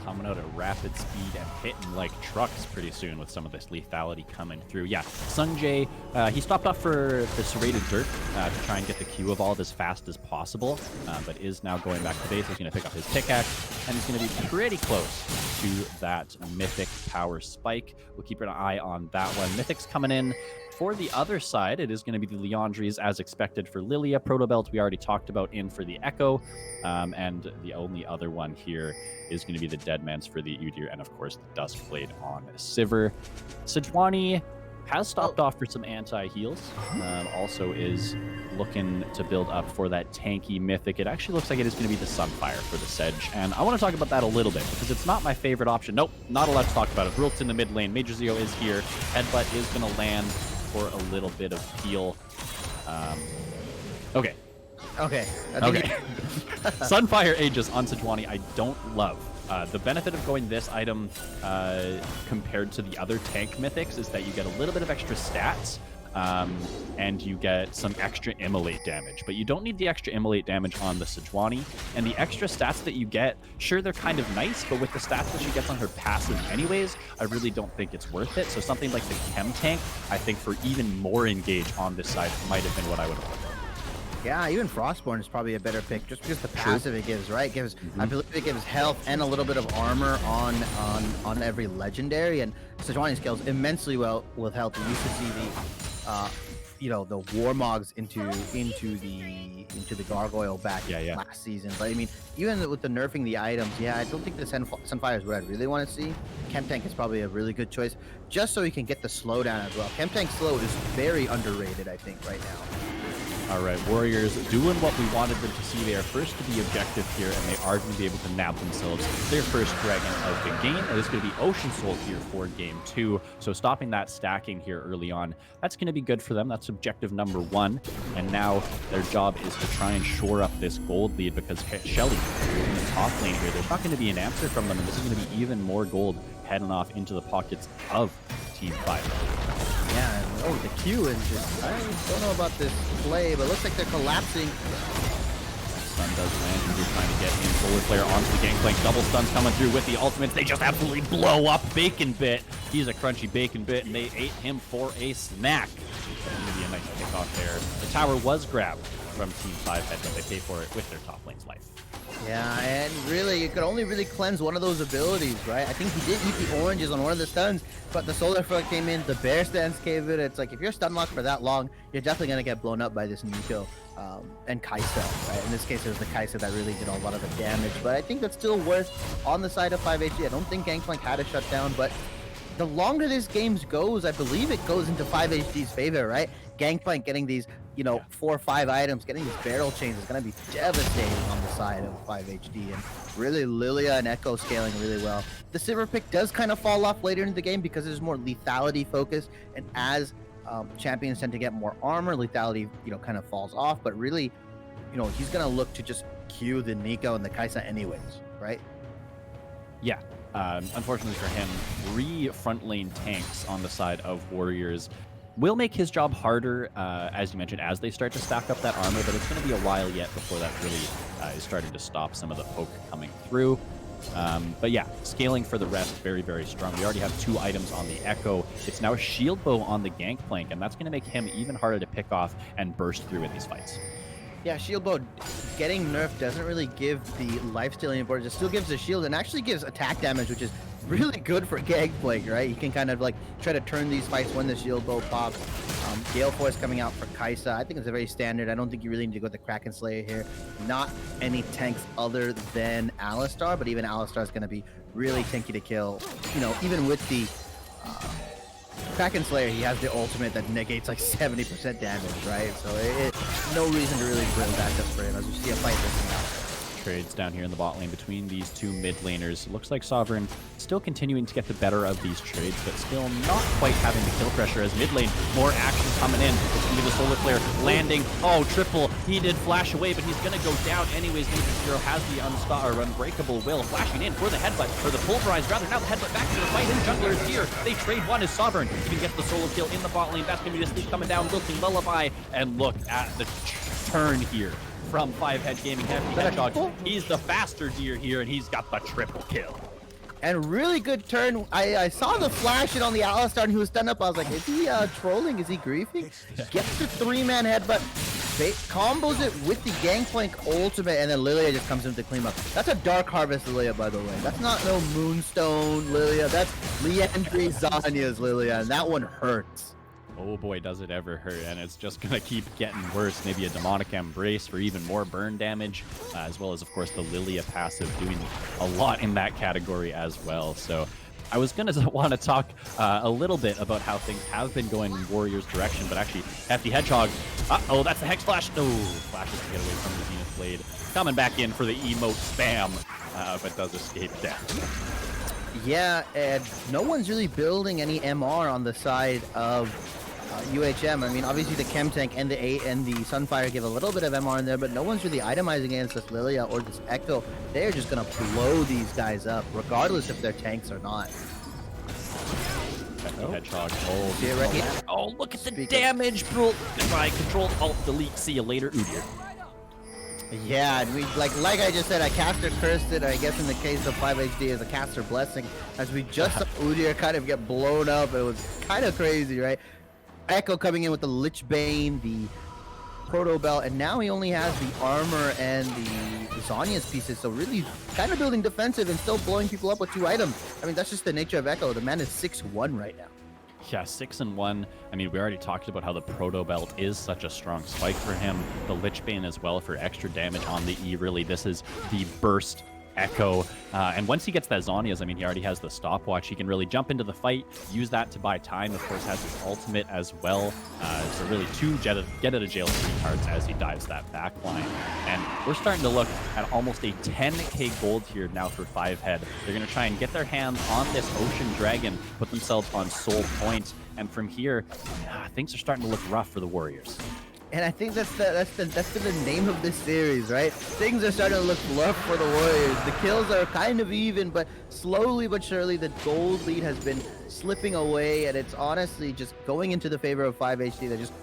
Coming out at rapid speed and hitting like trucks pretty soon with some of this lethality coming through. Yeah, Sungjae, he stopped off for the Serrated Dirt to try and get the Q evolve as fast as possible, but is now going back to base. He's going to pick up his pickaxe, and he's going to be pretty close to that Mythic power spike. We'll keep an eye on that one. Mythic's coming in. For the other side, it is going to be the Liandry's as expected for Lilia. Protobelt we already talked about in for the Echo. And the only other one here is going to be the Deadman's for the Udyr, and of course the Duskblade on Sivir. Sejuani has stopped off for some anti-heals. Also is looking to build up for that tanky Mythic. It actually looks like it is going to be the Sunfire for the Sedge. And I want to talk about that a little bit because it's not my favorite option. Nope, not allowed to talk about it. Rult's in the mid lane. Major Zeo is here. Headbutt is going to land for a little bit of peel. Okay. Sunfire Aegis on Sejuani I don't love. The benefit of going this item compared to the other tank mythics is that you get a little bit of extra stats and you get some extra immolate damage, but you don't need the extra immolate damage on the Sejuani. And the extra stats that you get, sure, they're kind of nice, but with the stats that she gets on her passive anyways, I really don't think it's worth it. So something like the Chem Tank, I think for even more engage on this side might have been what I would have done. Yeah, even Frostborn is probably a better pick just because the passive it gives, right? I believe it gives health and a little bit of armor on every legendary, and Sejuani scales immensely well with health. We used to see the Warmogs into the Gargoyle back last season. But I mean, even with the nerfing the items, I don't think the Sunfire is what I really want to see. Chem Tank is probably a really good choice, just so you can get the slowdown as well. Chem Tank slow is very underrated, I think, right now. All right, Warriors doing what we wanted them to see. They are first to the objective here, and they are going to be able to nab themselves their first dragon of the game. And it's going to be Ocean Soul here for game 2. So stopping that stacking here early on, that's going to be good for them. That's objective number 1. And now their job is to try and shore up this gold lead, because Shelly in the top lane here, there's not going to be an answer from them, and this is going to be even more gold heading off into the pockets of Team 5. Yeah, and the Q is just, I don't know about this play, but it looks like they're collapsing. Stun does land, and we're trying to get in Solar Flare onto the gangplank. Double stuns coming through with the ultimates. They just absolutely blow up Bacon Bit. He's a crunchy Bacon Bit, and they ate him for a snack. That's going to be a nice kickoff there. The tower was grabbed from Team 5 but they pay for it with their top lane's life. Yeah, and really, you could only really cleanse one of those abilities, right? I think he did eat the oranges on one of the stuns, but the Solar Flare came in, the Bear Stance came in. It's like, if you're stun locked for that long, you're definitely going to get blown up by this Nico and Kai'Sa, right? In this case, it was the Kai'Sa that really did a lot of the damage, but I think that's still worth on the side of 5HD. I don't think Gangplank had a shutdown, but the longer this game goes, I believe it goes into 5HD's favor, right? Gangplank getting these, 4 or 5 items, getting these barrel chains is going to be devastating on the side of 5HD. And really, Lilia and Echo scaling really well. The Sivir pick does kind of fall off later in the game because there's more lethality focus. And as champions tend to get more armor, lethality, kind of falls off. But really, he's going to look to just queue the Nico and the Kai'Sa anyways, right? Yeah. Unfortunately for him, 3 front lane tanks on the side of Warriors will make his job harder, as you mentioned, as they start to stack up that armor, but it's going to be a while yet before that really is starting to stop some of the poke coming through. But yeah, scaling for the rest, very, very strong. We already have 2 items on the Echo. It's now a Shield Bow on the Gangplank, and that's going to make him even harder to pick off and burst through in these fights. Yeah, Shield Bow getting nerfed doesn't really give the lifestealing importance. It still gives the shield and actually gives attack damage, which is really good for Gangplank, right? You can kind of try to turn these fights when the Shield Bow pops. Gale Force coming out for Kai'Sa. I think it's a very standard. I don't think you really need to go with the Kraken Slayer here. Not any tanks other than Alistar, but even Alistar is going to be really tanky to kill. Even with the Kraken Slayer, he has the ultimate that negates like 70% damage, right? So no reason to really bring that just for him as we see a fight this now. Trades down here in the bot lane between these two mid laners. Looks like Sovereign still continuing to get the better of these trades, but still not quite having the kill pressure as mid lane. More action coming in. It's going to be the Solar Flare landing. Oh, triple. He did flash away, but he's going to go down anyways. Major Zero has the unbreakable will. Flashing in for the headbutt, or the pulverize rather. Now the headbutt back to the fight, and Jungler is here. They trade one as Sovereign. Even gets the solo kill in the bot lane. That's going to be the sleep coming down. Wilting Lullaby. And look at the turn here from 5-Head Gaming. Hefty Hedgehog. He's the faster deer here, and he's got the triple kill. And really good turn. I saw the flash it on the Alistar, and he was stunned up. I was like, is he trolling? Is he griefing? Gets the 3-man headbutt, combos it with the Gangplank ultimate, and then Lilia just comes in to clean up. That's a Dark Harvest Lilia, by the way. That's not no Moonstone Lilia. That's Leandri Zanya's Lilia, and that one hurts. Oh boy, does it ever hurt, and it's just gonna keep getting worse. Maybe a Demonic Embrace for even more burn damage, as well as, of course, the Lilia passive doing a lot in that category as well. So I was gonna want to talk a little bit about how things have been going in Warriors' direction, but actually, Hefty Hedgehog, oh, that's the Hex Flash. No, flashes to get away from the Zenith Blade. Coming back in for the emote spam, but does escape death. Yeah, and no one's really building any MR on the side of UHM. I mean, obviously the Chem Tank and the Sunfire give a little bit of MR in there, but no one's really itemizing against this Lilia or this Echo. They're just gonna blow these guys up, regardless if they're tanks or not. Hedgehog. Oh, see it right here? Oh, look at the damage. Goodbye. Control, Alt, Delete. See you later, Udyr. Yeah, and we like I just said, I caster cursed it. I guess in the case of 5HD as a caster blessing, as we just saw Udyr kind of get blown up. It was kind of crazy, right? Echo coming in with the Lich Bane, the Proto Belt, and now he only has the armor and the Zanya's pieces, so really kind of building defensive and still blowing people up with 2 items. I mean, that's just the nature of Echo. The man is 6-1 right now. Yeah, 6-1. I mean, we already talked about how the Proto Belt is such a strong spike for him. The Lich Bane as well for extra damage on the E. Really, this is the burst Echo. And once he gets that Zanya's, I mean, he already has the stopwatch. He can really jump into the fight, use that to buy time. Of course, has his ultimate as well. So really 2 get out of jail free cards as he dives that back line. And we're starting to look at almost a 10k gold here now for 5-Head. They're going to try and get their hands on this Ocean Dragon, put themselves on Soul Point. And from here, things are starting to look rough for the Warriors. And I think that's the name of this series, right? Things are starting to look rough for the Warriors. The kills are kind of even, but slowly but surely the gold lead has been slipping away, and it's honestly just going into the favor of 5HD. They're just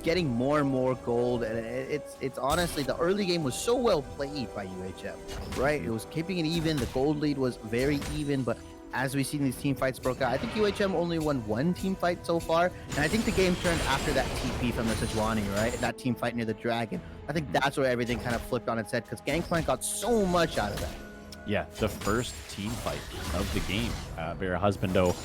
getting more and more gold, and it's honestly, the early game was so well played by UHM, right? It was keeping it even. The gold lead was very even, but as we've seen these team fights broke out, I think UHM only won 1 team fight so far, and I think the game turned after that TP from the Sejuani, right? That team fight near the Dragon. I think that's where everything kind of flipped on its head, because Gangplank got so much out of that. Yeah, the first team fight of the game. Vera Husbando,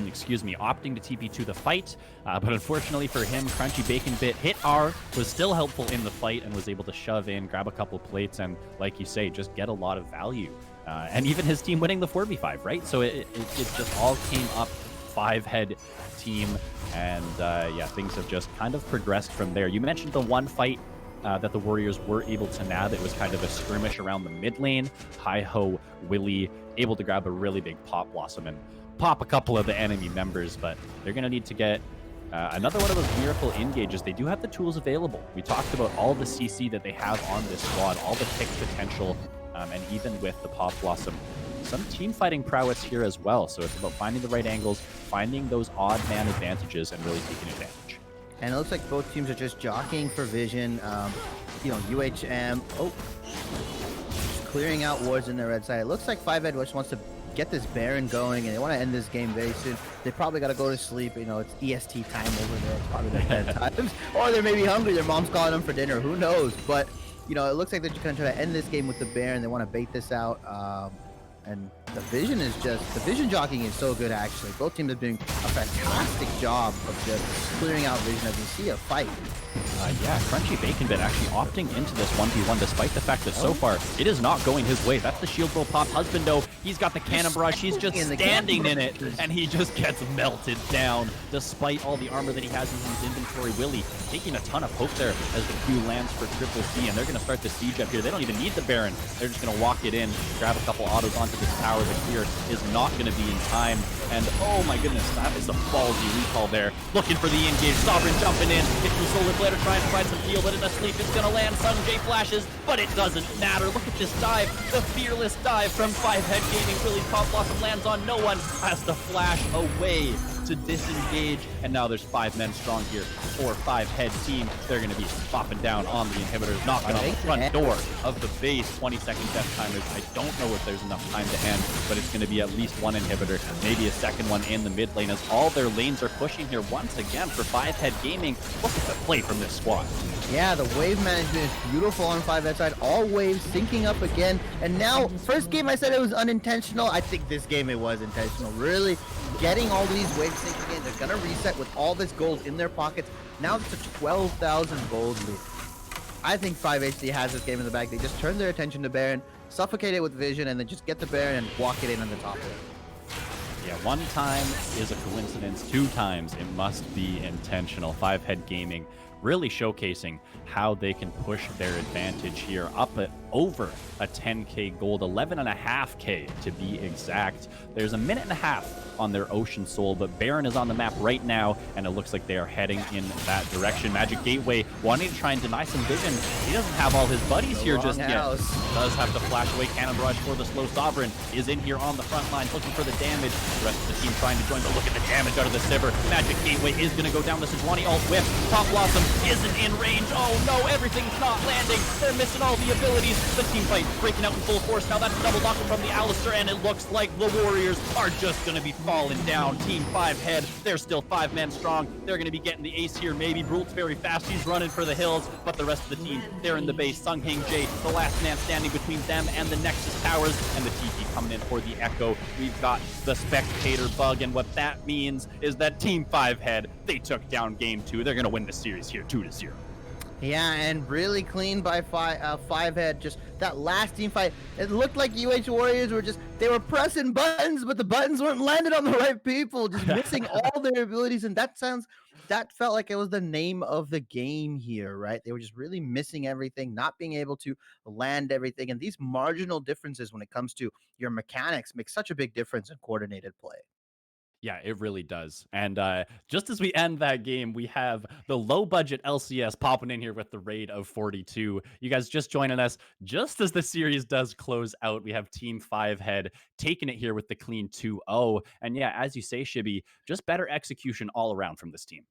excuse me, opting to TP to the fight, but unfortunately for him, Crunchy Bacon Bit hit R, was still helpful in the fight, and was able to shove in, grab a couple plates, and like you say, just get a lot of value. And even his team winning the 4v5, right? So it just all came up 5-Head team, and yeah, things have just kind of progressed from there. You mentioned the one fight that the Warriors were able to nab. It was kind of a skirmish around the mid lane. Hi-Ho, Willie, able to grab a really big Pop Blossom and pop a couple of the enemy members, but they're going to need to get another one of those Miracle engages. They do have the tools available. We talked about all the CC that they have on this squad, all the pick potential, and even with the Pop Blossom, some team fighting prowess here as well. So it's about finding the right angles, finding those odd man advantages, and really taking advantage. And it looks like both teams are just jockeying for vision. You know, UHM, just clearing out wards in their red side. It looks like 5-Head just wants to get this Baron going, and they want to end this game very soon. They probably got to go to sleep. You know, it's EST time over there. It's probably their bedtime. Or they may be hungry. Their mom's calling them for dinner. Who knows? But you know, it looks like they're just going to try to end this game with the Baron. They want to bait this out. And the vision jockeying is so good, actually. Both teams are doing a fantastic job of just clearing out vision as we see a fight. Yeah, Crunchy Bacon Bit actually opting into this 1v1 despite the fact that so Oh, far it is not going his way. That's the shield roll pop. Husbando, he's got the cannon just brush. He's just standing in the standing cannon in it, brushes. and he just gets melted down despite all the armor that he has in his inventory. Willie taking a ton of poke there as the Q lands for Triple C, and they're going to start the siege up here. They don't even need the Baron. They're just going to walk it in, grab a couple autos onto this tower. The clear is not going to be in time, and oh my goodness, that is a ballsy recall there. Looking for the engage. Sovereign jumping in. Hits the Solar Blade, trying to provide some heal, but in a sleep, it's gonna land. Sung J flashes, but it doesn't matter. Look at this dive. The fearless dive from Five Head Gaming. Really, Pop Blossom lands on no one. Has to flash away to disengage, and now there's 5 men strong here for 5 head team. They're going to be popping down on the inhibitors, knocking on the front door of the base. 20-second death timers. I don't know if there's enough time to end, but it's going to be at least one inhibitor, maybe a second one in the mid lane, as all their lanes are pushing here once again for 5 head gaming. Look at the play from this squad. Yeah, the wave management is beautiful on 5 head side. All waves syncing up again. And now, first game I said it was unintentional. I think this game it was intentional. Really getting all these waves syncing in. They're going to reset with all this gold in their pockets. Now it's a 12,000 gold lead. I think 5HD has this game in the bag. They just turn their attention to Baron, suffocate it with vision, and then just get the Baron and walk it in on the top lane. Yeah, 1 time is a coincidence. 2 times it must be intentional. 5 head gaming really showcasing how they can push their advantage here up at over a 10k gold, 11.5k to be exact. There's a minute and a half on their Ocean Soul, but Baron is on the map right now, and it looks like they are heading in that direction. Magic Gateway wanting to try and deny some vision. He doesn't have all his buddies here just yet. Does have to flash away. Cannon Barrage for the slow Sovereign is in here on the front line, looking for the damage. The rest of the team trying to join, but look at the damage out of the Sivir. Magic Gateway is going to go down. The Sejuani ult whip. Top Blossom isn't in range. Oh no, everything's not landing. They're missing all the abilities. The team fight breaking out in full force. Now that's a double knocker from the Alistar, and it looks like the Warriors are just going to be falling down. Team 5 head, they're still 5 men strong. They're going to be getting the ace here maybe. Brult's very fast. He's running for the hills, but the rest of the team, they're in the base. Sung Hing J, the last man standing between them and the Nexus towers, and the TP coming in for the Echo. We've got the Spectator bug, and what that means is that Team 5 head, they took down game 2. They're going to win the series here 2-0. Yeah, and really clean by 5 head. Just that last team fight, it looked like Warriors were just, they were pressing buttons, but the buttons weren't landed on the right people, just missing all their abilities. And that felt like it was the name of the game here, right? They were just really missing everything, not being able to land everything. And these marginal differences when it comes to your mechanics make such a big difference in coordinated play. Yeah, it really does. And just as we end that game, we have the low budget LCS popping in here with the raid of 42. You guys just joining us just as the series does close out. We have Team 5 head taking it here with the clean 2-0. And yeah, as you say, Shibby, just better execution all around from this team.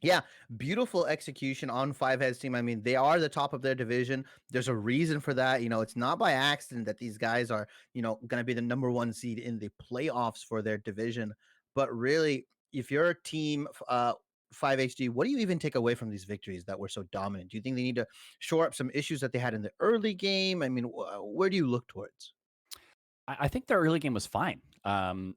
Yeah, beautiful execution on 5 heads team. I mean, they are the top of their division. There's a reason for that. It's not by accident that these guys are, going to be the number 1 seed in the playoffs for their division. But really, if you're a team 5HD, what do you even take away from these victories that were so dominant? Do you think they need to shore up some issues that they had in the early game? I mean, where do you look towards? I think their early game was fine.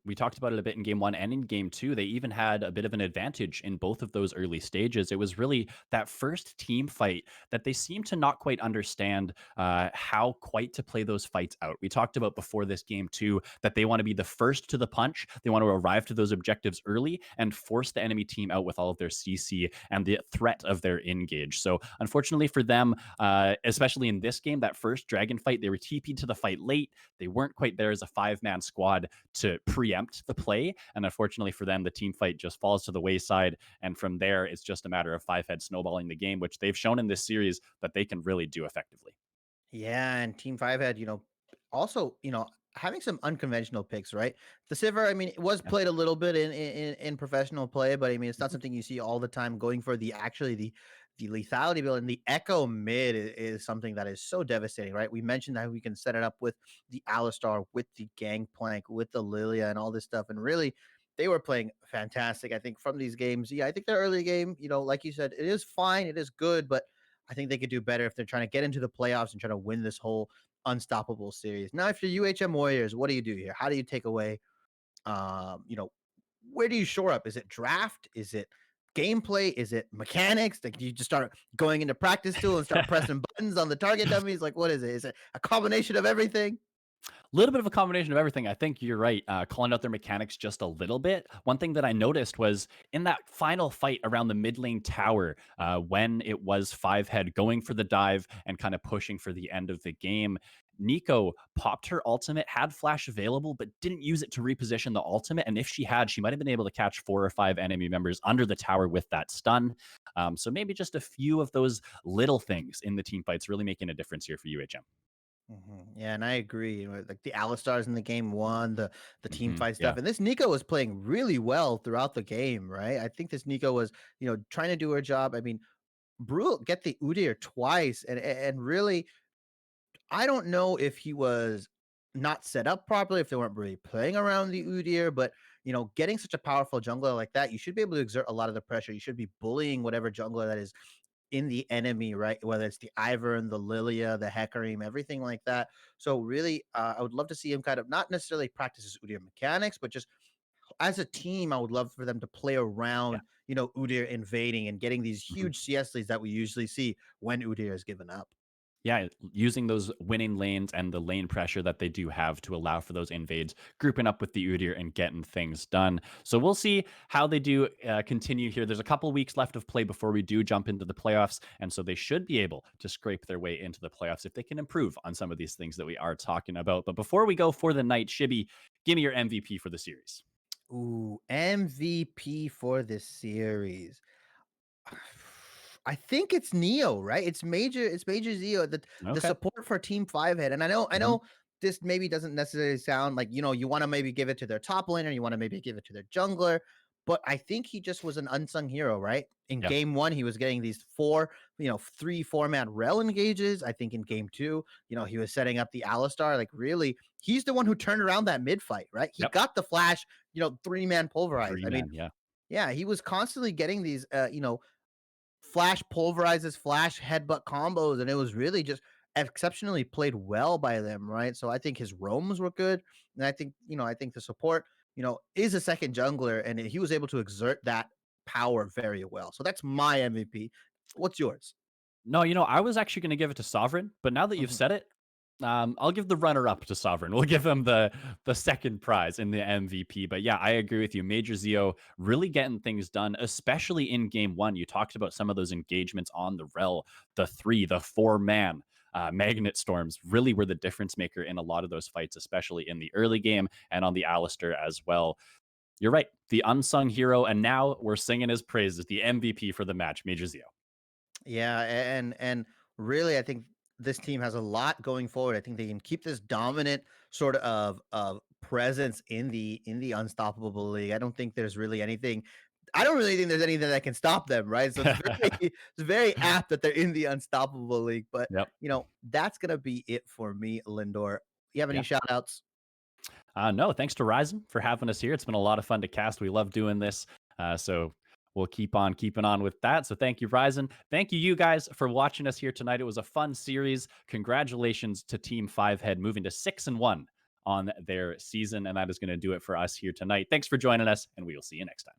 We talked about it a bit in game 1 and in game 2. They even had a bit of an advantage in both of those early stages. It was really that first team fight that they seemed to not quite understand how quite to play those fights out. We talked about before this game too that they want to be the first to the punch. They want to arrive to those objectives early and force the enemy team out with all of their CC and the threat of their engage. So unfortunately for them, especially in this game, that first dragon fight, they were TP'd to the fight late. They weren't quite there as a 5-man squad to preempt the play. And unfortunately for them, the team fight just falls to the wayside. And from there, it's just a matter of 5 head snowballing the game, which they've shown in this series that they can really do effectively. Yeah, and Team 5 head, also, having some unconventional picks, right? The Sivir, I mean, it was Yeah. played a little bit in professional play, but I mean, it's not something you see all the time. Going for the lethality build, and the Echo mid is something that is so devastating, right? We mentioned that we can set it up with the Alistar, with the Gangplank, with the Lilia, and all this stuff, and really. They were playing fantastic, I think, from these games. Yeah, I think the early game, like you said, it is fine, it is good, but I think they could do better if they're trying to get into the playoffs and try to win this whole unstoppable series. Now, if you're UHM Warriors, what do you do here? How do you take away, um, you know, where do you shore up? Is it draft? Is it gameplay? Is it mechanics? Like, do you just start going into practice tool and start pressing buttons on the target dummies? Like, what is it? Is it a combination of everything? Little bit of a combination of everything. I think you're right. Calling out their mechanics just a little bit. One thing that I noticed was in that final fight around the mid lane tower, when it was Five Head going for the dive and kind of pushing for the end of the game. Nico popped her ultimate, had flash available, but didn't use it to reposition the ultimate. And if she had, she might have been able to catch 4 or 5 enemy members under the tower with that stun. So maybe just a few of those little things in the team fights really making a difference here for UHM. Yeah, and I agree. Like the Alistars in the game one, the team fight stuff, Yeah. and this Nico was playing really well throughout the game, right? I think this Nico was, trying to do her job. I mean, Brule get the Udyr twice, and really, I don't know if he was not set up properly, if they weren't really playing around the Udyr, but getting such a powerful jungler like that, you should be able to exert a lot of the pressure. You should be bullying whatever jungler that is in the enemy, right? Whether it's the Ivern, the Lilia, the Hecarim, everything like that. So really, I would love to see him kind of not necessarily practice his Udyr mechanics, but just as a team, I would love for them to play Yeah. around, Udyr invading and getting these Mhm. huge CS leads that we usually see when Udyr is given up. Yeah, using those winning lanes and the lane pressure that they do have to allow for those invades, grouping up with the Udyr and getting things done. So we'll see how they do continue here. There's a couple weeks left of play before we do jump into the playoffs, and so they should be able to scrape their way into the playoffs if they can improve on some of these things that we are talking about. But before we go for the night, Shibby, give me your MVP for the series. Ooh, MVP for this series. I think it's Neo, right? It's Major Zeo, the Okay. support for Team Five Head. And I Mhm. know this maybe doesn't necessarily sound like, you want to maybe give it to their top laner, you want to maybe give it to their jungler, but I think he just was an unsung hero, right? In Yeah. game one, he was getting these 3 4-man rel engages. I think in game two, he was setting up the Alistar. Like, really, he's the one who turned around that mid fight, right? He Yep. got the flash, 3-man pulverize. Three I mean, man. Yeah. yeah, he was constantly getting these, flash pulverizes, flash headbutt combos, and it was really just exceptionally played well by them, right? So I think his roams were good, and I think the support, is a second jungler, and he was able to exert that power very well. So that's my MVP. What's yours? No, I was actually going to give it to Sovereign, but now that you've Mhm. said it, I'll give the runner-up to Sovereign. We'll give him the second prize in the MVP. But yeah, I agree with you. Major Zeo really getting things done, especially in game one. You talked about some of those engagements on the rel, the 4-man. Magnet storms really were the difference maker in a lot of those fights, especially in the early game and on the Alistair as well. You're right, the unsung hero, and now we're singing his praises, the MVP for the match, Major Zeo. Yeah, and really, I think this team has a lot going forward. I think they can keep this dominant sort of presence in the unstoppable league. I don't think there's really anything. I don't really think there's anything that can stop them, right? So it's very it's very apt that they're in the unstoppable league. But Yep. that's gonna be it for me, Lindor. You have any Yeah. shout outs? No, thanks to Ryzen for having us here. It's been a lot of fun to cast. We love doing this. So we'll keep on keeping on with that. So thank you, Ryzen. Thank you, you guys, for watching us here tonight. It was a fun series. Congratulations to Team Five Head moving to 6-1 on their season. And that is going to do it for us here tonight. Thanks for joining us, and we will see you next time.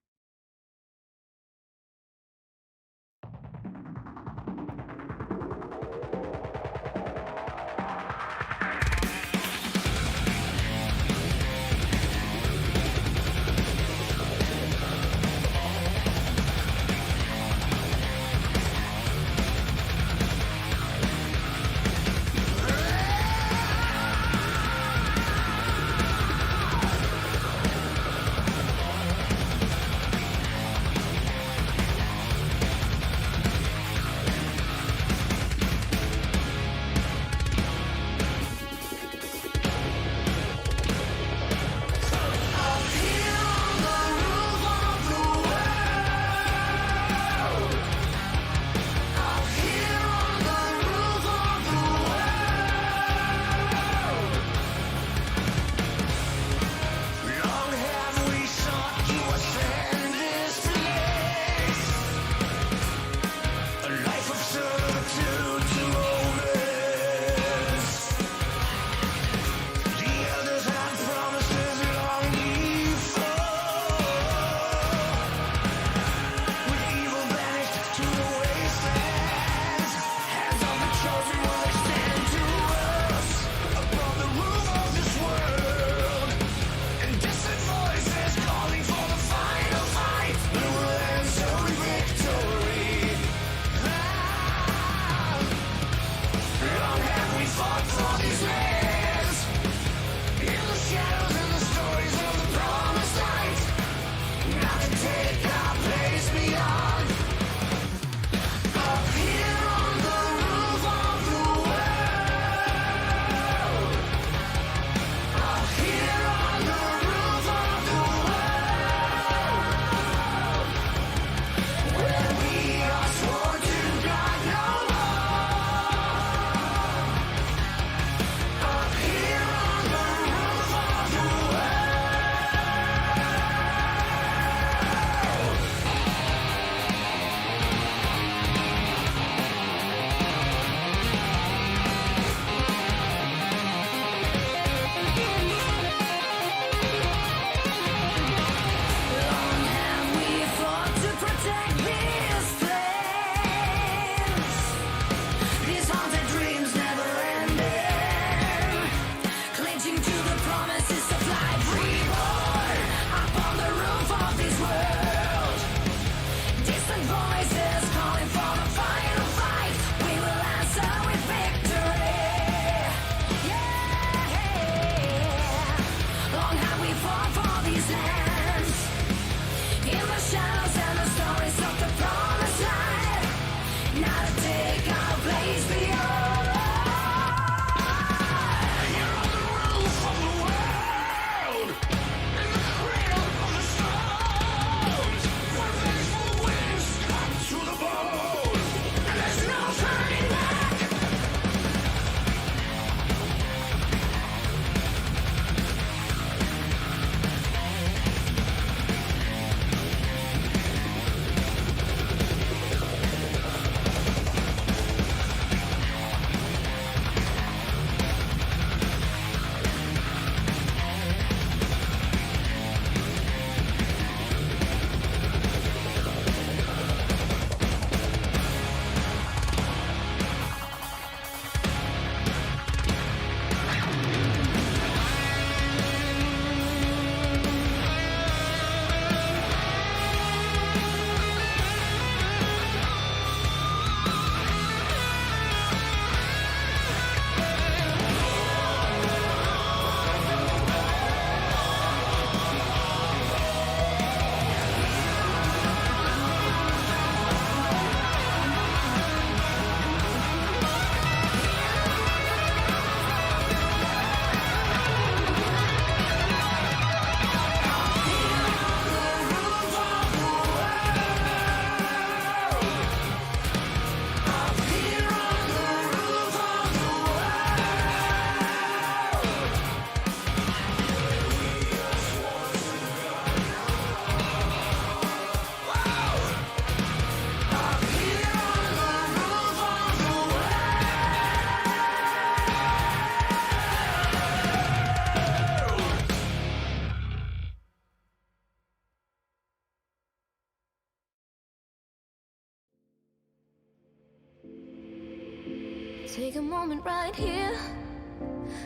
Take a moment right here,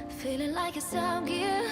feeling like it's out gear.